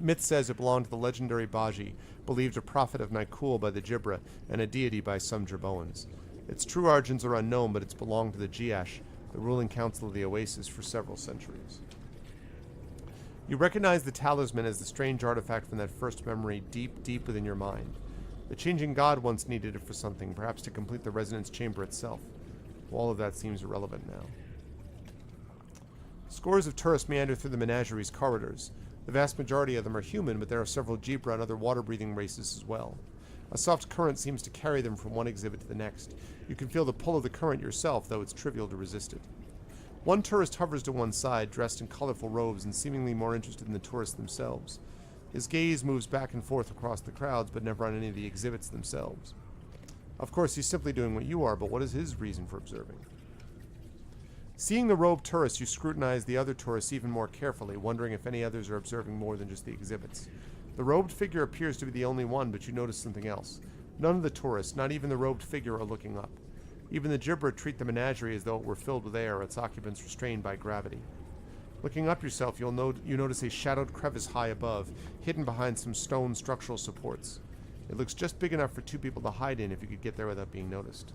S2: Myth says it belonged to the legendary Baji, believed a prophet of Nikul by the Jibra and a deity by some Jerboans. Its true origins are unknown, but it's belonged to the Jiash, the ruling council of the Oasis, for several centuries. You recognize the talisman as the strange artifact from that first memory deep, deep within your mind. The changing god once needed it for something, perhaps to complete the resonance chamber itself. All of that seems irrelevant now. Scores of tourists meander through the menagerie's corridors. The vast majority of them are human, but there are several Jibra and other water-breathing races as well. A soft current seems to carry them from one exhibit to the next. You can feel the pull of the current yourself, though it's trivial to resist it. One tourist hovers to one side, dressed in colorful robes and seemingly more interested in the tourists themselves. His gaze moves back and forth across the crowds, but never on any of the exhibits themselves. Of course, he's simply doing what you are, but what is his reason for observing? Seeing the robed tourists, you scrutinize the other tourists even more carefully, wondering if any others are observing more than just the exhibits. The robed figure appears to be the only one, but you notice something else. None of the tourists, not even the robed figure, are looking up. Even the Jibra treat the menagerie as though it were filled with air, its occupants restrained by gravity. Looking up yourself, you notice a shadowed crevice high above, hidden behind some stone structural supports. It looks just big enough for two people to hide in if you could get there without being noticed.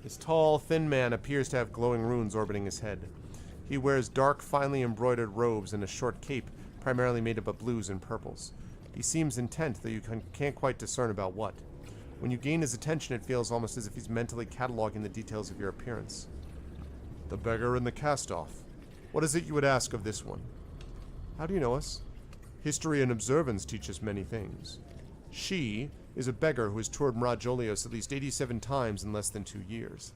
S2: This tall, thin man appears to have glowing runes orbiting his head. He wears dark, finely embroidered robes and a short cape, primarily made up of blues and purples. He seems intent, though you can't quite discern about what. When you gain his attention, it feels almost as if he's mentally cataloging the details of your appearance. The beggar and the cast-off. What is it you would ask of this one? How do you know us? History and observance teach us many things. She is a beggar who has toured Mirajolios at least 87 times in less than 2 years.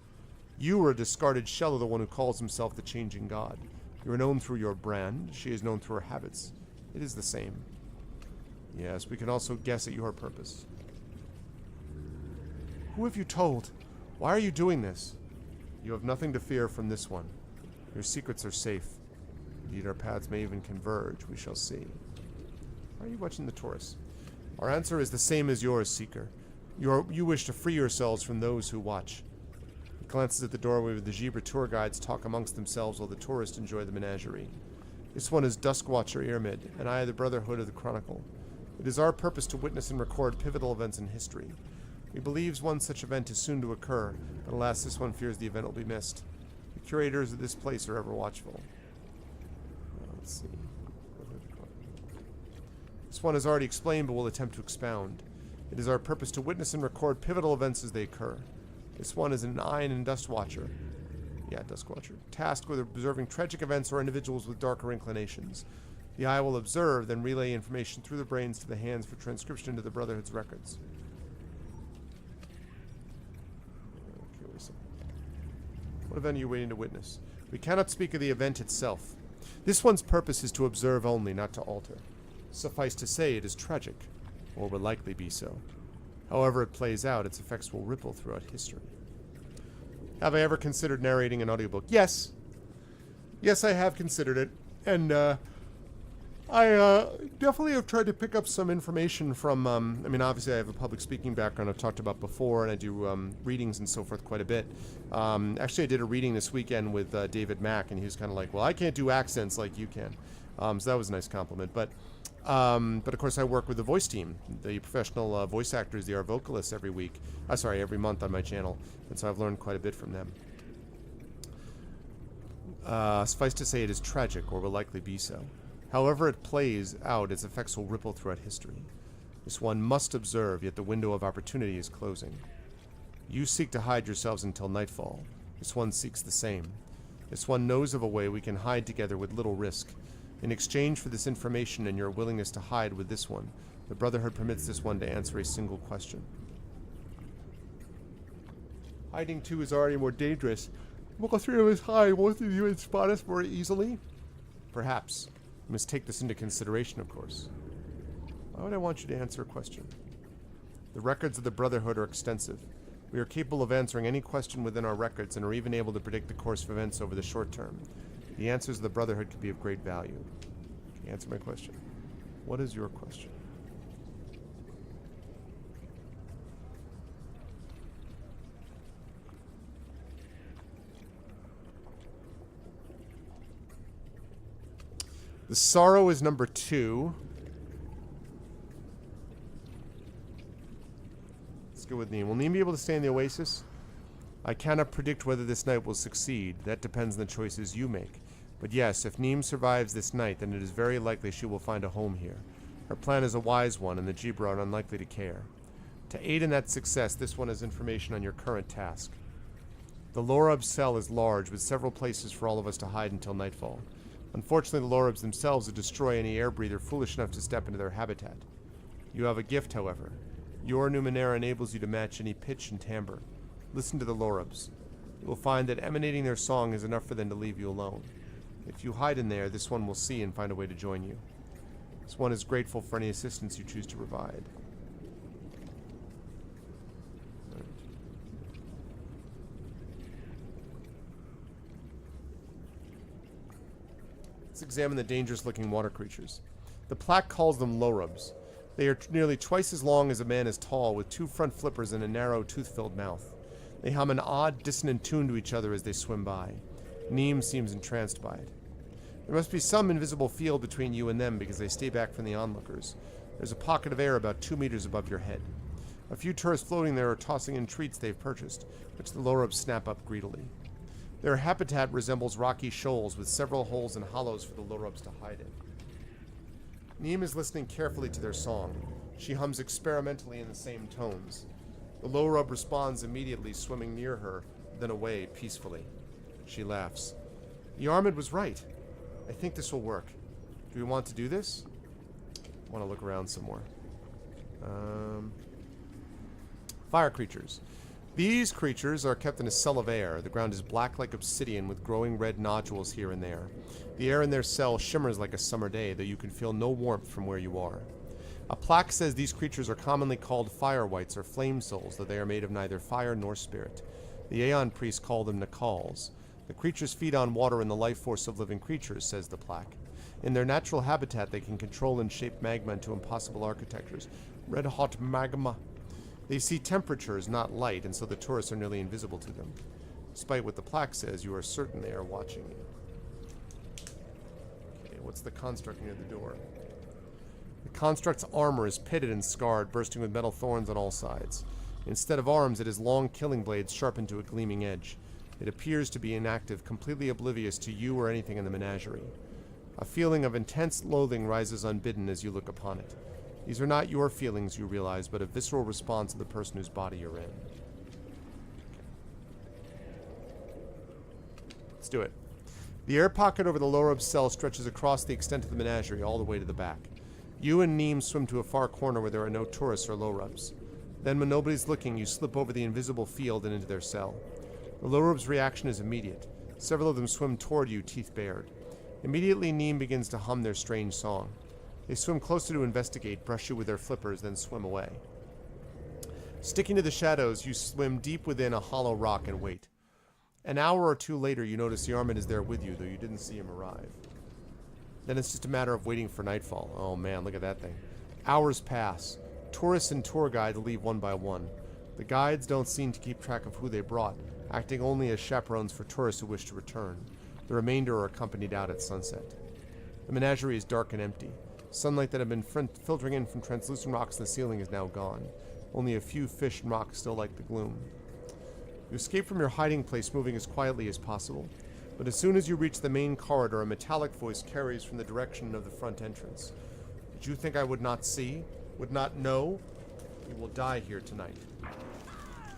S2: You are a discarded shell of the one who calls himself the Changing God. You are known through your brand. She is known through her habits. It is the same. Yes, we can also guess at your purpose. Who have you told? Why are you doing this? You have nothing to fear from this one. Your secrets are safe. Indeed, our paths may even converge. We shall see. Why are you watching the tourists? Our answer is the same as yours, Seeker. You wish to free yourselves from those who watch. He glances at the doorway where the Jibra tour guides talk amongst themselves while the tourists enjoy the menagerie. This one is Duskwatcher Irmid, and I, the Brotherhood of the Chronicle. It is our purpose to witness and record pivotal events in history. We believe one such event is soon to occur, but alas, this one fears the event will be missed. The curators of this place are ever watchful. Let's see. This one is already explained, but will attempt to expound. It is our purpose to witness and record pivotal events as they occur. This one is an Iron and Dust Watcher. Yeah, Dust Watcher. Tasked with observing tragic events or individuals with darker inclinations. The eye will observe, then relay information through the brains to the hands for transcription into the Brotherhood's records. Okay, wait a second. What event are you waiting to witness? We cannot speak of the event itself. This one's purpose is to observe only, not to alter. Suffice to say, it is tragic, or will likely be so. However it plays out, its effects will ripple throughout history. Have I ever considered narrating an audiobook? Yes. Yes, I have considered it. And, I definitely have tried to pick up some information from, I mean, obviously I have a public speaking background I've talked about before, and I do readings and so forth quite a bit. Actually, I did a reading this weekend with David Mack, and he was kind of like, well, I can't do accents like you can. So that was a nice compliment. But of course, I work with the voice team, the professional voice actors, the vocalists every month on my channel, and so I've learned quite a bit from them. Suffice to say, it is tragic, or will likely be so. However it plays out, its effects will ripple throughout history. This one must observe, yet the window of opportunity is closing. You seek to hide yourselves until nightfall. This one seeks the same. This one knows of a way we can hide together with little risk. In exchange for this information and your willingness to hide with this one, the Brotherhood permits this one to answer a single question. Hiding two is already more dangerous. If all three of us hide, won't you even spot us more easily? Perhaps. You must take this into consideration, of course. Why would I want you to answer a question? The records of the Brotherhood are extensive. We are capable of answering any question within our records and are even able to predict the course of events over the short term. The answers of the Brotherhood could be of great value. Can you answer my question? What is your question? The Sorrow is number 2. Let's go with Neem. Will Neem be able to stay in the Oasis? I cannot predict whether this night will succeed. That depends on the choices you make. But yes, if Neem survives this night, then it is very likely she will find a home here. Her plan is a wise one, and the Jibra are unlikely to care. To aid in that success, this one has information on your current task. The Lorub cell is large, with several places for all of us to hide until nightfall. Unfortunately, the Lorubs themselves would destroy any air breather foolish enough to step into their habitat. You have a gift, however. Your Numenera enables you to match any pitch and timbre. Listen to the Lorubs. You will find that emanating their song is enough for them to leave you alone. If you hide in there, this one will see and find a way to join you. This one is grateful for any assistance you choose to provide. Let's examine the dangerous-looking water creatures. The plaque calls them Lorubs. They are nearly twice as long as a man is tall, with 2 front flippers and a narrow, tooth-filled mouth. They hum an odd, dissonant tune to each other as they swim by. Neem seems entranced by it. There must be some invisible field between you and them because they stay back from the onlookers. There's a pocket of air about 2 meters above your head. A few tourists floating there are tossing in treats they've purchased, which the Lorubs snap up greedily. Their habitat resembles rocky shoals with several holes and hollows for the Lorubs to hide in. Neem is listening carefully to their song. She hums experimentally in the same tones. The Lorub responds immediately, swimming near her, then away peacefully. She laughs. Yarmid was right. I think this will work. Do we want to do this? I want to look around some more. Fire creatures. These creatures are kept in a cell of air. The ground is black like obsidian with growing red nodules here and there. The air in their cell shimmers like a summer day, though you can feel no warmth from where you are. A plaque says these creatures are commonly called fire wights or flame souls, though they are made of neither fire nor spirit. The Aeon priests call them Nakals. The creatures feed on water and the life force of living creatures, says the plaque. In their natural habitat, they can control and shape magma into impossible architectures. Red-hot magma. They see temperatures, not light, and so the tourists are nearly invisible to them. Despite what the plaque says, you are certain they are watching you. Okay, what's the construct near the door? The construct's armor is pitted and scarred, bursting with metal thorns on all sides. Instead of arms, it has long killing blades sharpened to a gleaming edge. It appears to be inactive, completely oblivious to you or anything in the menagerie. A feeling of intense loathing rises unbidden as you look upon it. These are not your feelings, you realize, but a visceral response of the person whose body you're in. Let's do it. The air pocket over the Lorub's cell stretches across the extent of the menagerie all the way to the back. You and Neem swim to a far corner where there are no tourists or Lorubs. Then, when nobody's looking, you slip over the invisible field and into their cell. The Lorub's reaction is immediate. Several of them swim toward you, teeth bared. Immediately, Neem begins to hum their strange song. They swim closer to investigate, brush you with their flippers, then swim away. Sticking to the shadows, you swim deep within a hollow rock and wait. An hour or two later, you notice Yarmid is there with you, though you didn't see him arrive. Then it's just a matter of waiting for nightfall. Oh man, look at that thing. Hours pass. Tourists and tour guides leave one by one. The guides don't seem to keep track of who they brought, acting only as chaperones for tourists who wish to return. The remainder are accompanied out at sunset. The menagerie is dark and empty. Sunlight that had been filtering in from translucent rocks in the ceiling is now gone. Only a few fish and rocks still light the gloom. You escape from your hiding place moving as quietly as possible, but as soon as you reach the main corridor, a metallic voice carries from the direction of the front entrance. Did you think I would not see? Would not know? You will die here tonight.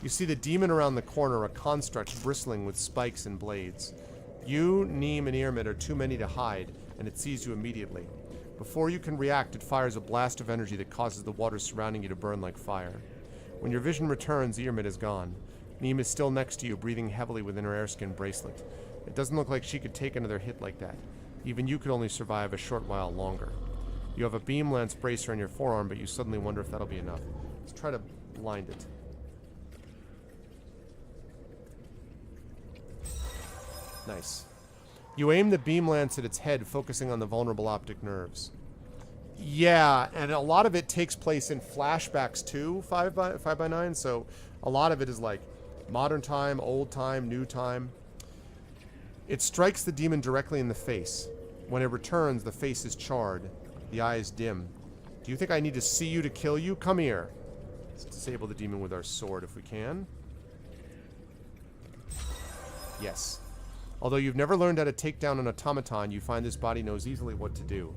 S2: You see the demon around the corner, a construct bristling with spikes and blades. You, Neem, and Yarmid are too many to hide, and it sees you immediately. Before you can react, it fires a blast of energy that causes the water surrounding you to burn like fire. When your vision returns, Yarmid is gone. Neem is still next to you, breathing heavily within her airskin bracelet. It doesn't look like she could take another hit like that. Even you could only survive a short while longer. You have a beam lance bracer on your forearm, but you suddenly wonder if that'll be enough. Let's try to blind it. Nice. You aim the beam lance at its head, focusing on the vulnerable optic nerves. Yeah, and a lot of it takes place in flashbacks too, 5x9, so a lot of it is like modern time, old time, new time. It strikes the demon directly in the face. When it returns, the face is charred, the eyes dim. Do you think I need to see you to kill you? Come here. Let's disable the demon with our sword if we can. Yes. Although you've never learned how to take down an automaton, you find this body knows easily what to do.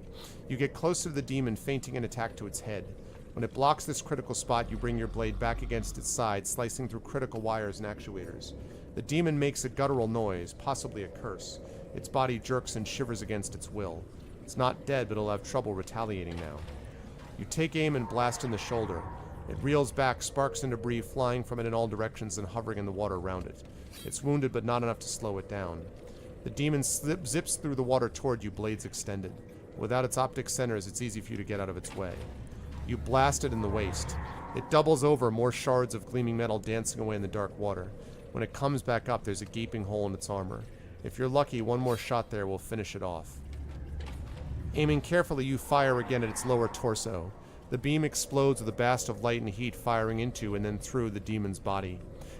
S2: You get closer to the demon, feinting an attack to its head. When it blocks this critical spot, you bring your blade back against its side, slicing through critical wires and actuators. The demon makes a guttural noise, possibly a curse. Its body jerks and shivers against its will. It's not dead, but it'll have trouble retaliating now. You take aim and blast in the shoulder. It reels back, sparks and debris flying from it in all directions and hovering in the water around it. It's wounded, but not enough to slow it down. The demon zips through the water toward you, blades extended. Without its optic centers, it's easy for you to get out of its way. You blast it in the waist. It doubles over, more shards of gleaming metal dancing away in the dark water. When it comes back up, there's a gaping hole in its armor. If you're lucky, one more shot there will finish it off. Aiming carefully, you fire again at its lower torso. The beam explodes with a blast of light and heat firing into and then through the demon's body.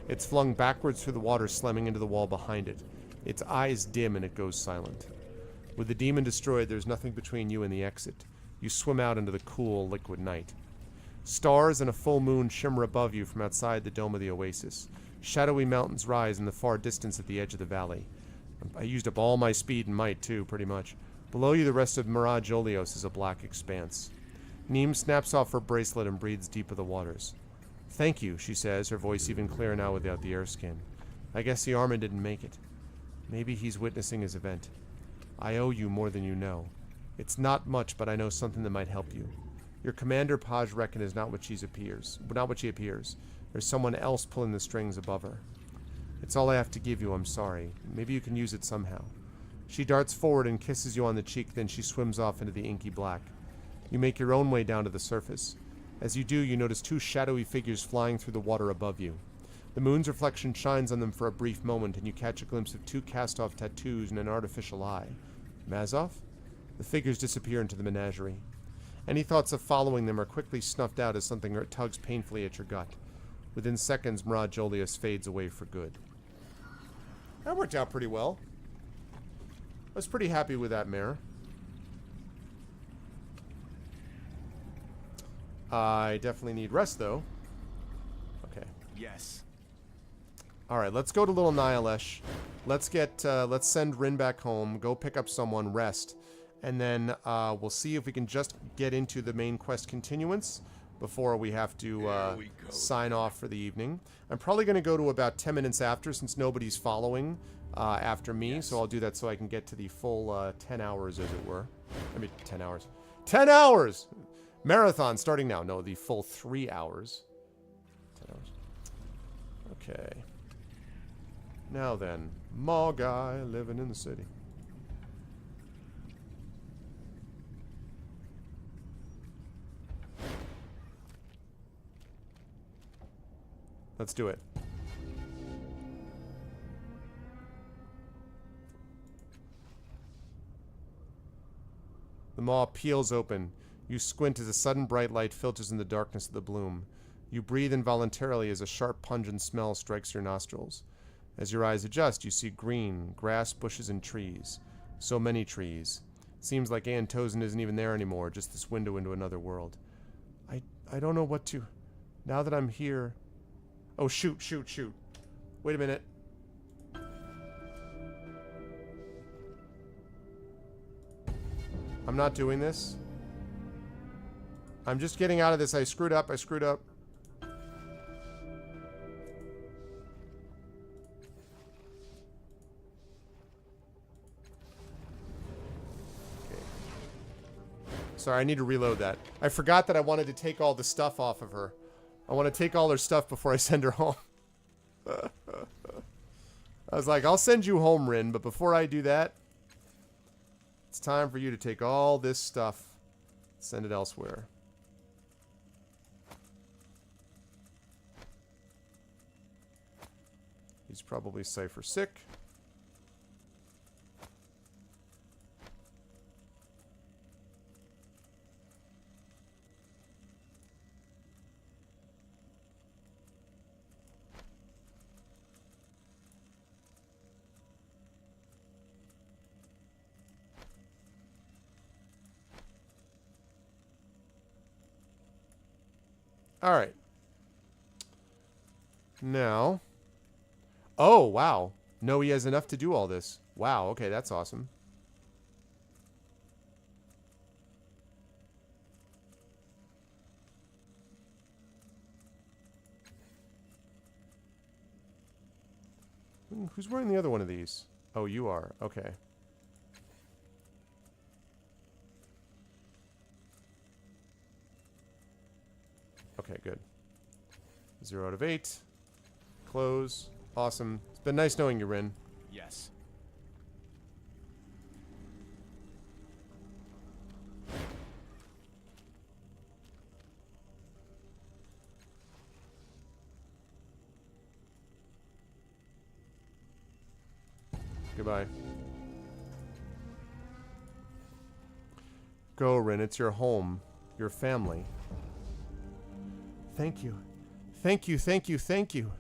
S2: It's flung backwards through the water, slamming into the wall behind it. Its eyes dim and it goes silent. With the demon destroyed, there's nothing between you and the exit. You swim out into the cool, liquid night. Stars and a full moon shimmer above you from outside the dome of the oasis. Shadowy mountains rise in the far distance at the edge of the valley. I used up all my speed and might, too, pretty much. Below you, the rest of Mirage Olios is a black expanse. Neem snaps off her bracelet and breathes deep of the waters. Thank you, she says, her voice even clearer now without the air skin. I guess the Armin didn't make it. Maybe he's witnessing his event. I owe you more than you know. It's not much, but I know something that might help you. Your commander, Paj Reckon, is not what she appears. There's someone else pulling the strings above her. It's all I have to give you, I'm sorry. Maybe you can use it somehow. She darts forward and kisses you on the cheek, then she swims off into the inky black. You make your own way down to the surface. As you do, you notice two shadowy figures flying through the water above you. The moon's reflection shines on them for a brief moment, and you catch a glimpse of two cast-off tattoos and an artificial eye. Mazov? The figures disappear into the menagerie. Any thoughts of following them are quickly snuffed out as something tugs painfully at your gut. Within seconds, Mirage Olios fades away for good. That worked out pretty well. I was pretty happy with that mare. I definitely need rest, though. Okay.
S3: Yes.
S2: Alright, let's go to Little Nihilesh. Let's send Rin back home, go pick up someone, rest. And then we'll see if we can just get into the main quest continuance before we have to sign off for the evening. I'm probably going to go to about 10 minutes after, since nobody's following after me. Yes. So I'll do that so I can get to the full 10 hours, as it were. I mean, 10 hours. 10 hours! Marathon starting now. No, the full 3 hours. 10 hours. Okay. Now then, mall guy living in the city. Let's do it. The maw peels open. You squint as a sudden bright light filters in the darkness of the bloom. You breathe involuntarily as a sharp, pungent smell strikes your nostrils. As your eyes adjust, you see green, grass, bushes, and trees. So many trees. It seems like Antozen isn't even there anymore, just this window into another world. I don't know what to... Now that I'm here... Oh, shoot. Wait a minute. I'm not doing this. I'm just getting out of this. I screwed up. Okay. Sorry, I need to reload that. I forgot that I wanted to take all the stuff off of her. I want to take all her stuff before I send her home. I was like, I'll send you home, Rin, but before I do that, it's time for you to take all this stuff, send it elsewhere. He's probably Cypher sick. All right. Now. Oh, wow. No, he has enough to do all this. Wow, okay, that's awesome. Who's wearing the other one of these? Oh, you are. Okay. Okay, good. 0 out of 8. Close. Awesome. It's been nice knowing you, Rin.
S3: Yes.
S2: Goodbye. Go, Rin. It's your home. Your family. Thank you. Thank you, thank you, thank you.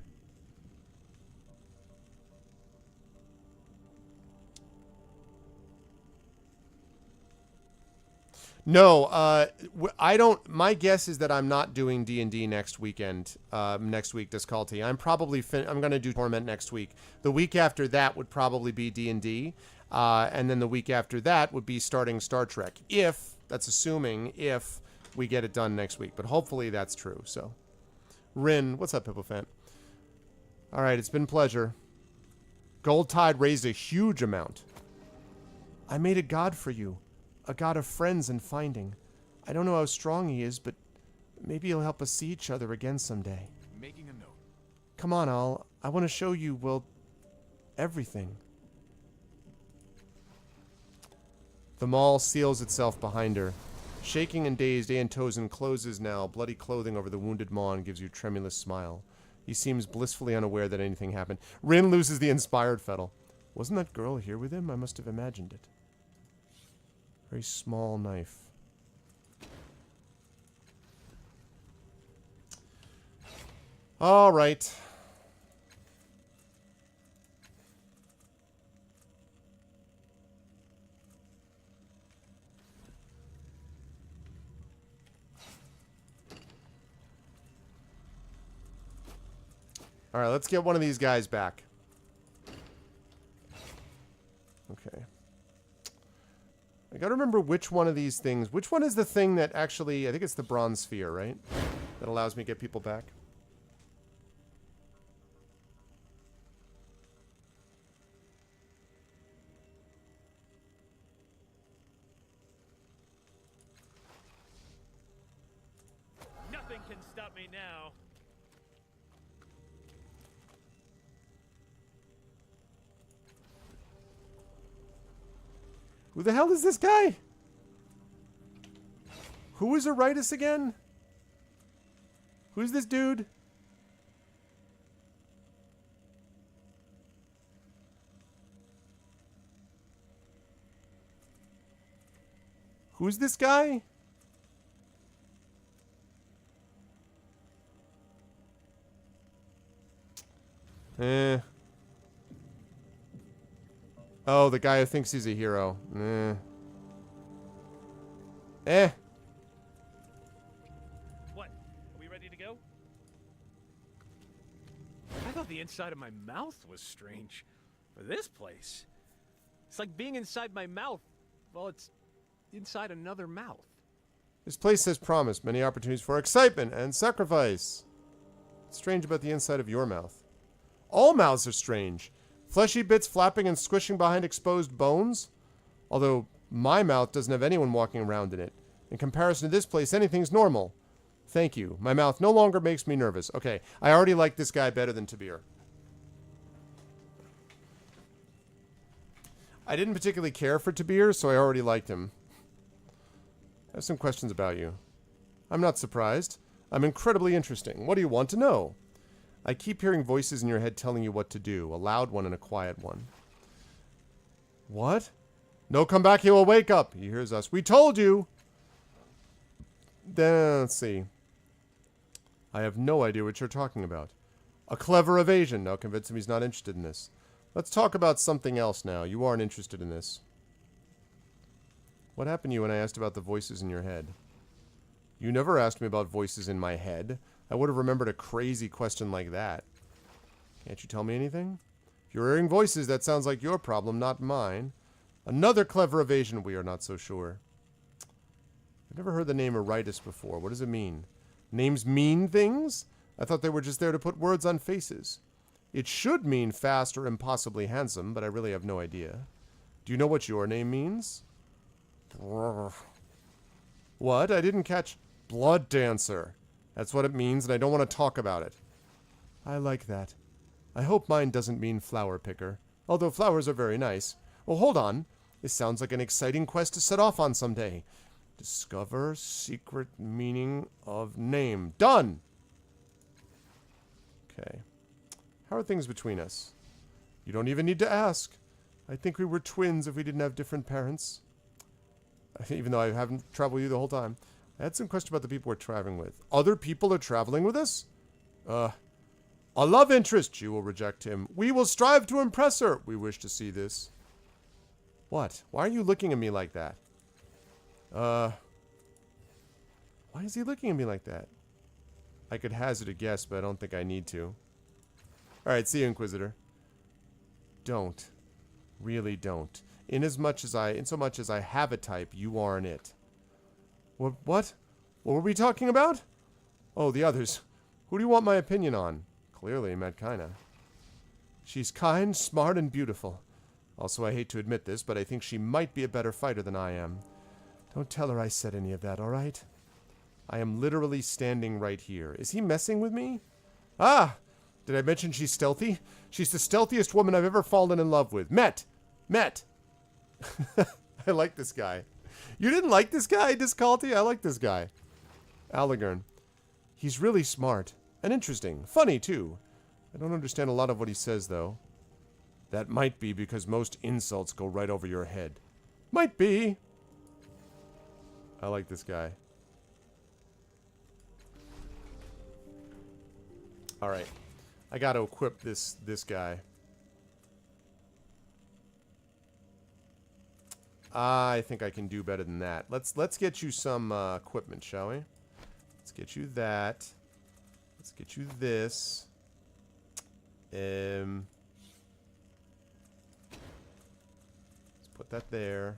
S2: No, I don't. My guess is that I'm not doing D&D next weekend. Next week, Disculty. I'm probably. I'm going to do Torment next week. The week after that would probably be D&D, and then the week after that would be starting Star Trek. If that's assuming if we get it done next week, but hopefully that's true. So, Rin, what's up, Hippofant? All right, it's been a pleasure. Gold Tide raised a huge amount. I made a god for you. A god of friends and finding. I don't know how strong he is, but maybe he'll help us see each other again someday.
S3: Making a note.
S2: Come on, Al. I want to show you, well, everything. The mall seals itself behind her. Shaking and dazed, Antosin closes now. Bloody clothing over the wounded maw and gives you a tremulous smile. He seems blissfully unaware that anything happened. Rin loses the inspired fettle. Wasn't that girl here with him? I must have imagined it. Very small knife. All right. All right, let's get one of these guys back. Okay. I gotta remember which one of these things. Which one is the thing that actually... I think it's the bronze sphere, right? That allows me to get people back.
S8: Nothing can stop me now.
S2: Who the hell is this guy? Who is Aritis again? Who's this dude? Who's this guy? Oh, the guy who thinks he's a hero.
S8: What? Are we ready to go? I thought the inside of my mouth was strange. For this place, it's like being inside my mouth. Well, it's inside another mouth.
S2: This place has promised many opportunities for excitement and sacrifice. What's strange about the inside of your mouth? All mouths are strange. Fleshy bits flapping and squishing behind exposed bones? Although my mouth doesn't have anyone walking around in it. In comparison to this place, anything's normal. Thank you. My mouth no longer makes me nervous. Okay, I already like this guy better than Tabir. I didn't particularly care for Tabir, so I already liked him. I have some questions about you. I'm not surprised. I'm incredibly interesting. What do you want to know? I keep hearing voices in your head telling you what to do. A loud one and a quiet one. What? No, come back, he will wake up. He hears us. We told you! Then, let's see. I have no idea what you're talking about. A clever evasion. Now convince him he's not interested in this. Let's talk about something else now. You aren't interested in this. What happened to you when I asked about the voices in your head? You never asked me about voices in my head. I would have remembered a crazy question like that. Can't you tell me anything? If you're hearing voices, that sounds like your problem, not mine. Another clever evasion, we are not so sure. I've never heard the name Eritis before. What does it mean? Names mean things? I thought they were just there to put words on faces. It should mean fast or impossibly handsome, but I really have no idea. Do you know what your name means? What? I didn't catch Blood Dancer. That's what it means, and I don't want to talk about it. I like that. I hope mine doesn't mean flower picker, although flowers are very nice. Oh, hold on. This sounds like an exciting quest to set off on someday. Discover secret meaning of name. Done! Okay. How are things between us? You don't even need to ask. I think we were twins if we didn't have different parents. Even though I haven't traveled with you the whole time. I had some question about the people we're traveling with. Other people are traveling with us? A love interest. You will reject him. We will strive to impress her. We wish to see this. What? Why are you looking at me like that? Why is he looking at me like that? I could hazard a guess, but I don't think I need to. Alright, see you, Inquisitor. Don't. Really don't. Insomuch as I have a type, you aren't it. What? What were we talking about? Oh, the others. Who do you want my opinion on? Clearly, Medkina. She's kind, smart, and beautiful. Also, I hate to admit this, but I think she might be a better fighter than I am. Don't tell her I said any of that, alright? I am literally standing right here. Is he messing with me? Ah! Did I mention she's stealthy? She's the stealthiest woman I've ever fallen in love with. Met! I like this guy. You didn't like this guy, Discalti? I like this guy. Allegern. He's really smart. And interesting. Funny, too. I don't understand a lot of what he says, though. That might be because most insults go right over your head. Might be. I like this guy. Alright. I gotta equip this guy. I think I can do better than that. Let's get you some equipment, shall we? Let's get you that. Let's get you this. Let's put that there.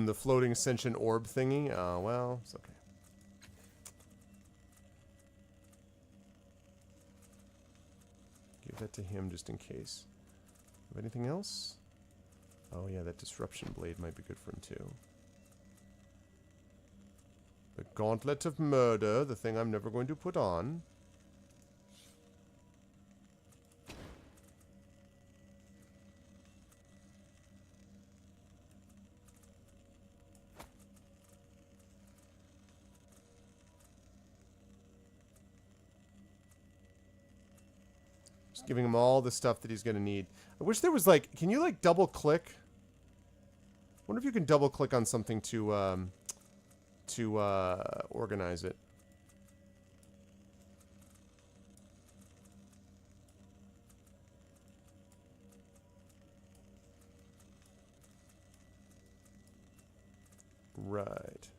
S2: The floating ascension orb thingy. Oh, well, it's okay. Give that to him just in case. Have anything else? Oh yeah, that disruption blade might be good for him too. The Gauntlet of Murder, the thing I'm never going to put on. Just giving him all the stuff that he's going to need. I wish there was like, can you like double click? I wonder if you can double click on something to organize it. Right.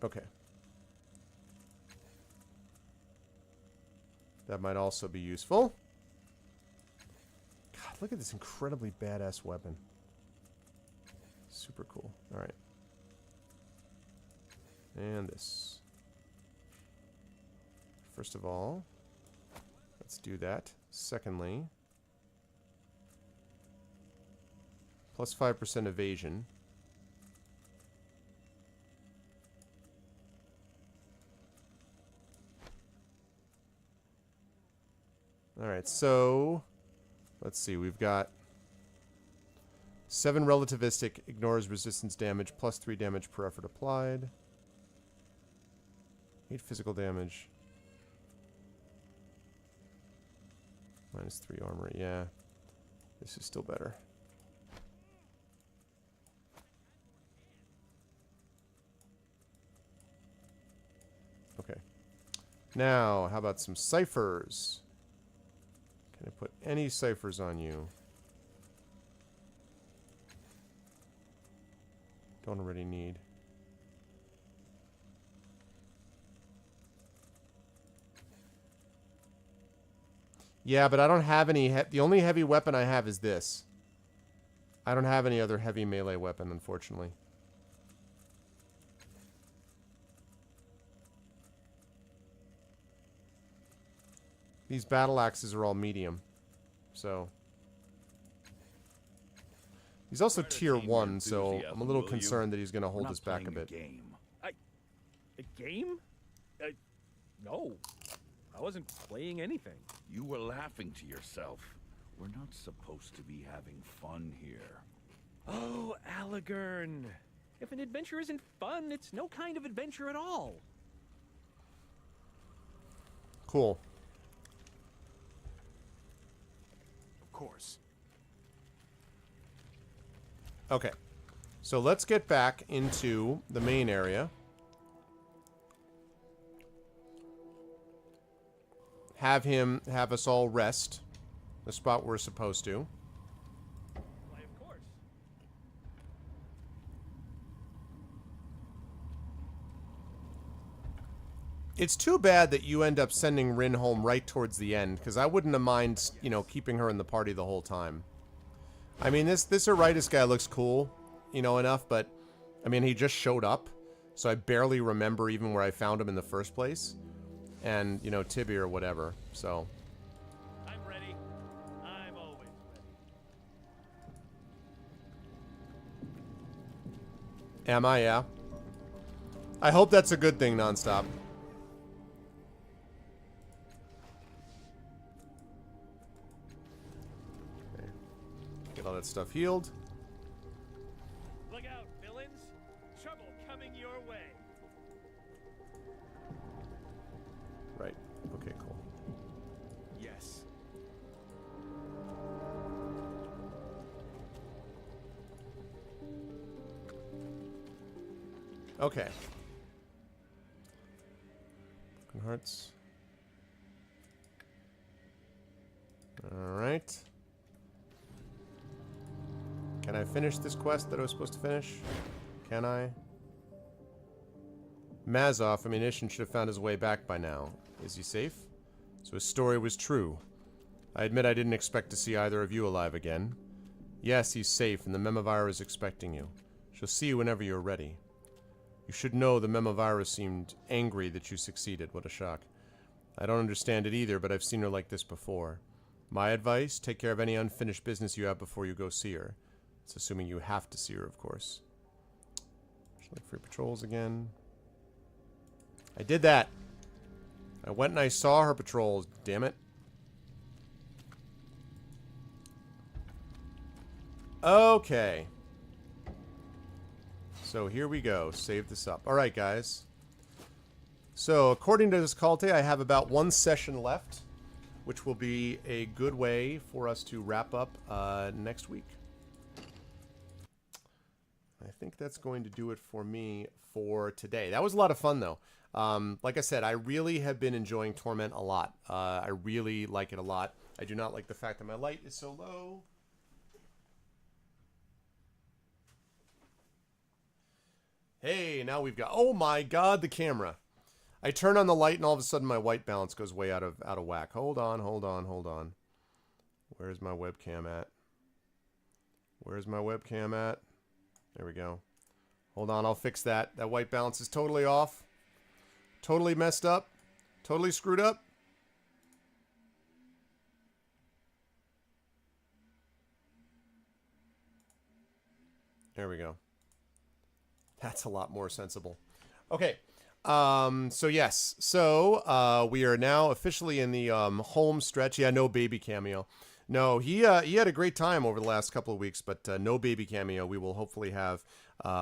S2: Okay. That might also be useful. God, look at this incredibly badass weapon. Super cool. Alright. And this. First of all, let's do that. Secondly, plus 5% evasion. Alright, so let's see, we've got 7 relativistic, ignores resistance damage, plus 3 damage per effort applied. 8 physical damage. Minus 3 armor, yeah. This is still better. Now, how about some ciphers? Can I put any ciphers on you? Don't already need. Yeah, but I don't have any. The only heavy weapon I have is this. I don't have any other heavy melee weapon, unfortunately. These battle axes are all medium. So. He's also tier 1, so I'm a little concerned that he's going to hold us back a bit.
S8: A game? No. I wasn't playing anything.
S3: You were laughing to yourself. We're not supposed to be having fun here.
S8: Oh, Allegern. If an adventure isn't fun, it's no kind of adventure at all.
S2: Cool.
S3: Of course.
S2: Okay. So let's get back into the main area. Have us all rest. The spot we're supposed to.
S8: Why, of course.
S2: It's too bad that you end up sending Rin home right towards the end, because I wouldn't have mind, you know, keeping her in the party the whole time. I mean, this Eritis guy looks cool, you know, enough, but, I mean, he just showed up, so I barely remember even where I found him in the first place. And, you know, Tibby or whatever, so.
S8: I'm ready. I'm always ready.
S2: Am I? Yeah. I hope that's a good thing, nonstop. Okay. Get all that stuff healed.
S8: Look out, villains. Trouble coming your way.
S2: Right. Okay, cool.
S3: Yes.
S2: Okay. Broken hearts. Alright. Can I finish this quest that I was supposed to finish? Can I? Mazov ammunition should have found his way back by now. Is he safe? So his story was true. I admit I didn't expect to see either of you alive again. Yes, he's safe, and the Memovira is expecting you. She'll see you whenever you're ready. You should know the Memovira seemed angry that you succeeded. What a shock. I don't understand it either, but I've seen her like this before. My advice, take care of any unfinished business you have before you go see her. It's assuming you have to see her, of course. Should look for patrols again. I did that. I went and I saw her patrols, damn it. Okay. So here we go. Save this up. Alright, guys. So, according to this Calte, I have about one session left, which will be a good way for us to wrap up next week. I think that's going to do it for me for today. That was a lot of fun, though. Like I said, I really have been enjoying Torment a lot. I really like it a lot. I do not like the fact that my light is so low. Hey, now we've got... Oh my god, the camera. I turn on the light and all of a sudden my white balance goes way out of whack. Hold on, hold on, hold on. Where's my webcam at? Where's my webcam at? There we go. Hold on, I'll fix that. That white balance is totally off. Totally messed up. Totally screwed up. There we go. That's a lot more sensible. Okay. So yes. So we are now officially in the home stretch. Yeah, no baby cameo. No, he had a great time over the last couple of weeks, but no baby cameo. We will hopefully have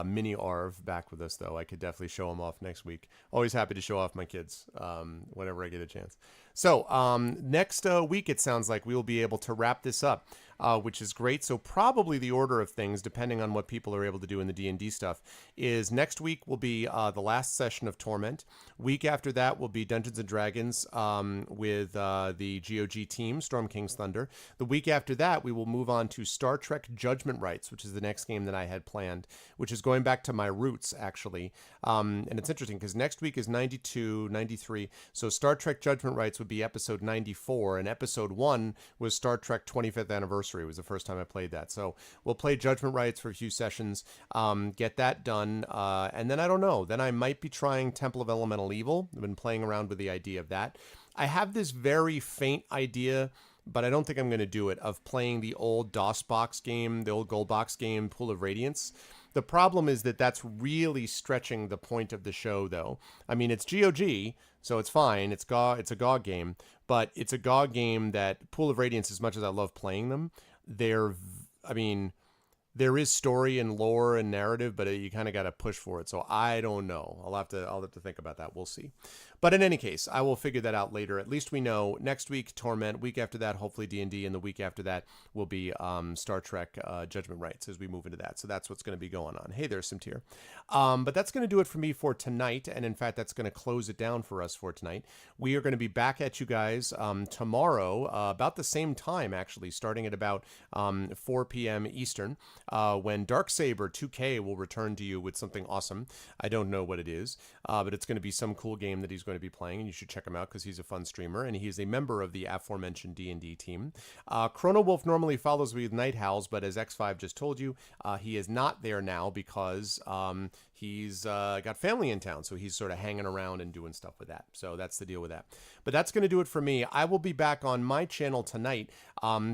S2: Mini Arv back with us, though. I could definitely show him off next week. Always happy to show off my kids whenever I get a chance. So next week, it sounds like we will be able to wrap this up. which is great. So probably the order of things, depending on what people are able to do in the D&D stuff, is next week will be the last session of Torment. Week after that will be Dungeons & Dragons with the GOG team, Storm King's Thunder. The week after that, we will move on to Star Trek Judgment Rights, which is the next game that I had planned, which is going back to my roots, actually. And it's interesting because next week is 92, 93. So Star Trek Judgment Rights would be episode 94, and episode 1 was Star Trek 25th Anniversary. It was the first time I played that. So we'll play Judgment Rights for a few sessions, get that done, and then I don't know. Then I might be trying Temple of Elemental Evil. I've been playing around with the idea of that. I have this very faint idea, but I don't think I'm going to do it, of playing the old DOS box game, the old gold box game, Pool of Radiance. The problem is that that's really stretching the point of the show, though. I mean, it's GOG, so it's fine. It's a GOG game, but it's a GOG game that Pool of Radiance, as much as I love playing them, there is story and lore and narrative, but you kind of got to push for it. So I don't know. I'll have to think about that. We'll see. But in any case, I will figure that out later. At least we know next week, Torment. Week after that, hopefully D&D. And the week after that will be Star Trek Judgment Rights as we move into that. So that's what's going to be going on. Hey, there's some tier. But that's going to do it for me for tonight. And in fact, that's going to close it down for us for tonight. We are going to be back at you guys tomorrow, about the same time, actually, starting at about 4 p.m. Eastern, when Darksaber 2K will return to you with something awesome. I don't know what it is, but it's going to be some cool game that he's going to be playing, and you should check him out because he's a fun streamer, and he's a member of the aforementioned D&D team. Chrono Wolf normally follows me with Night Howls, but as X5 just told you, he is not there now because he's got family in town, so he's sort of hanging around and doing stuff with that. So that's the deal with that. But that's going to do it for me. I will be back on my channel tonight,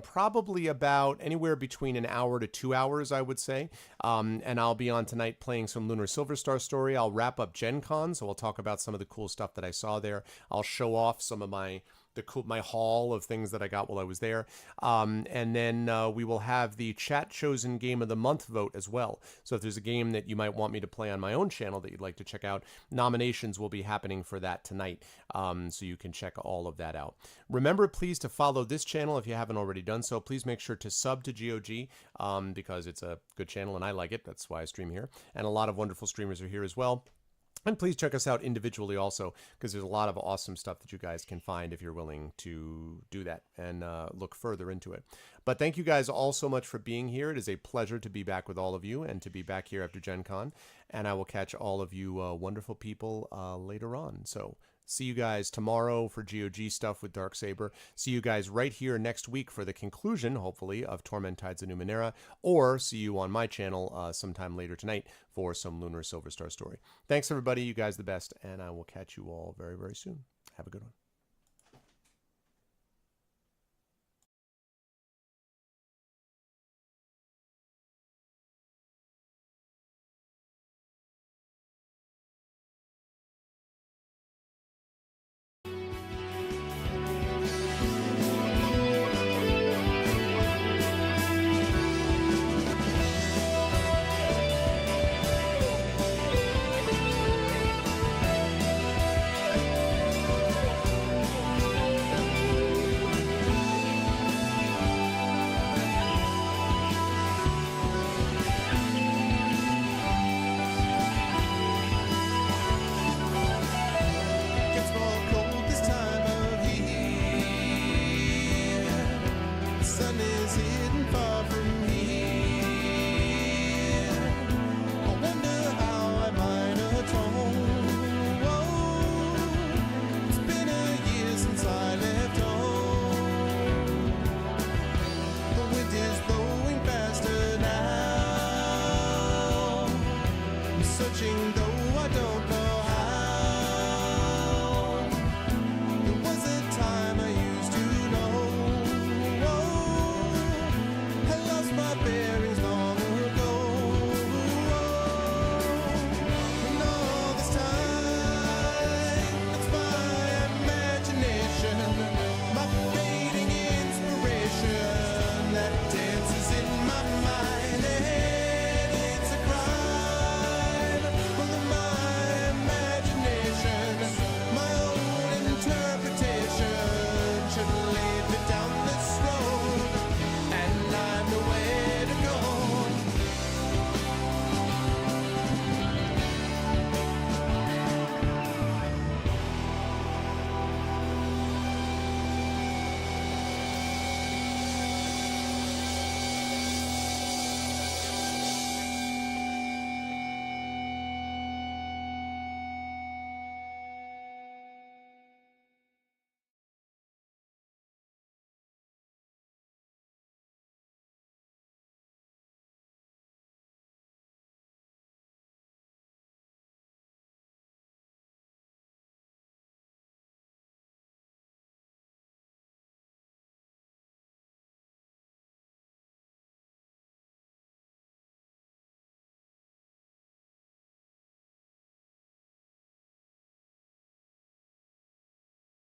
S2: probably about anywhere between an hour to 2 hours, I would say. And I'll be on tonight playing some Lunar Silver Star story. I'll wrap up Gen Con, so I'll talk about some of the cool stuff that I saw there. I'll show off some of my haul of things that I got while I was there. And then we will have the chat chosen game of the month vote as well. So if there's a game that you might want me to play on my own channel that you'd like to check out, nominations will be happening for that tonight. So you can check all of that out. Remember, please, to follow this channel if you haven't already done so. Please make sure to sub to GOG because it's a good channel and I like it. That's why I stream here. And a lot of wonderful streamers are here as well. And please check us out individually also, because there's a lot of awesome stuff that you guys can find if you're willing to do that and look further into it. But thank you guys all so much for being here. It is a pleasure to be back with all of you and to be back here after Gen Con. And I will catch all of you wonderful people later on. So see you guys tomorrow for GOG stuff with Darksaber. See you guys right here next week for the conclusion, hopefully, of Torment Tides of Numenera. Or see you on my channel sometime later tonight for some Lunar Silver Star story. Thanks, everybody. You guys the best. And I will catch you all very, very soon. Have a good one.
S1: Gets more cold this time of year. The sun is hidden far from here. I wonder how I might atone. Whoa, it's been a year since I left home. The wind is blowing faster now. I'm searching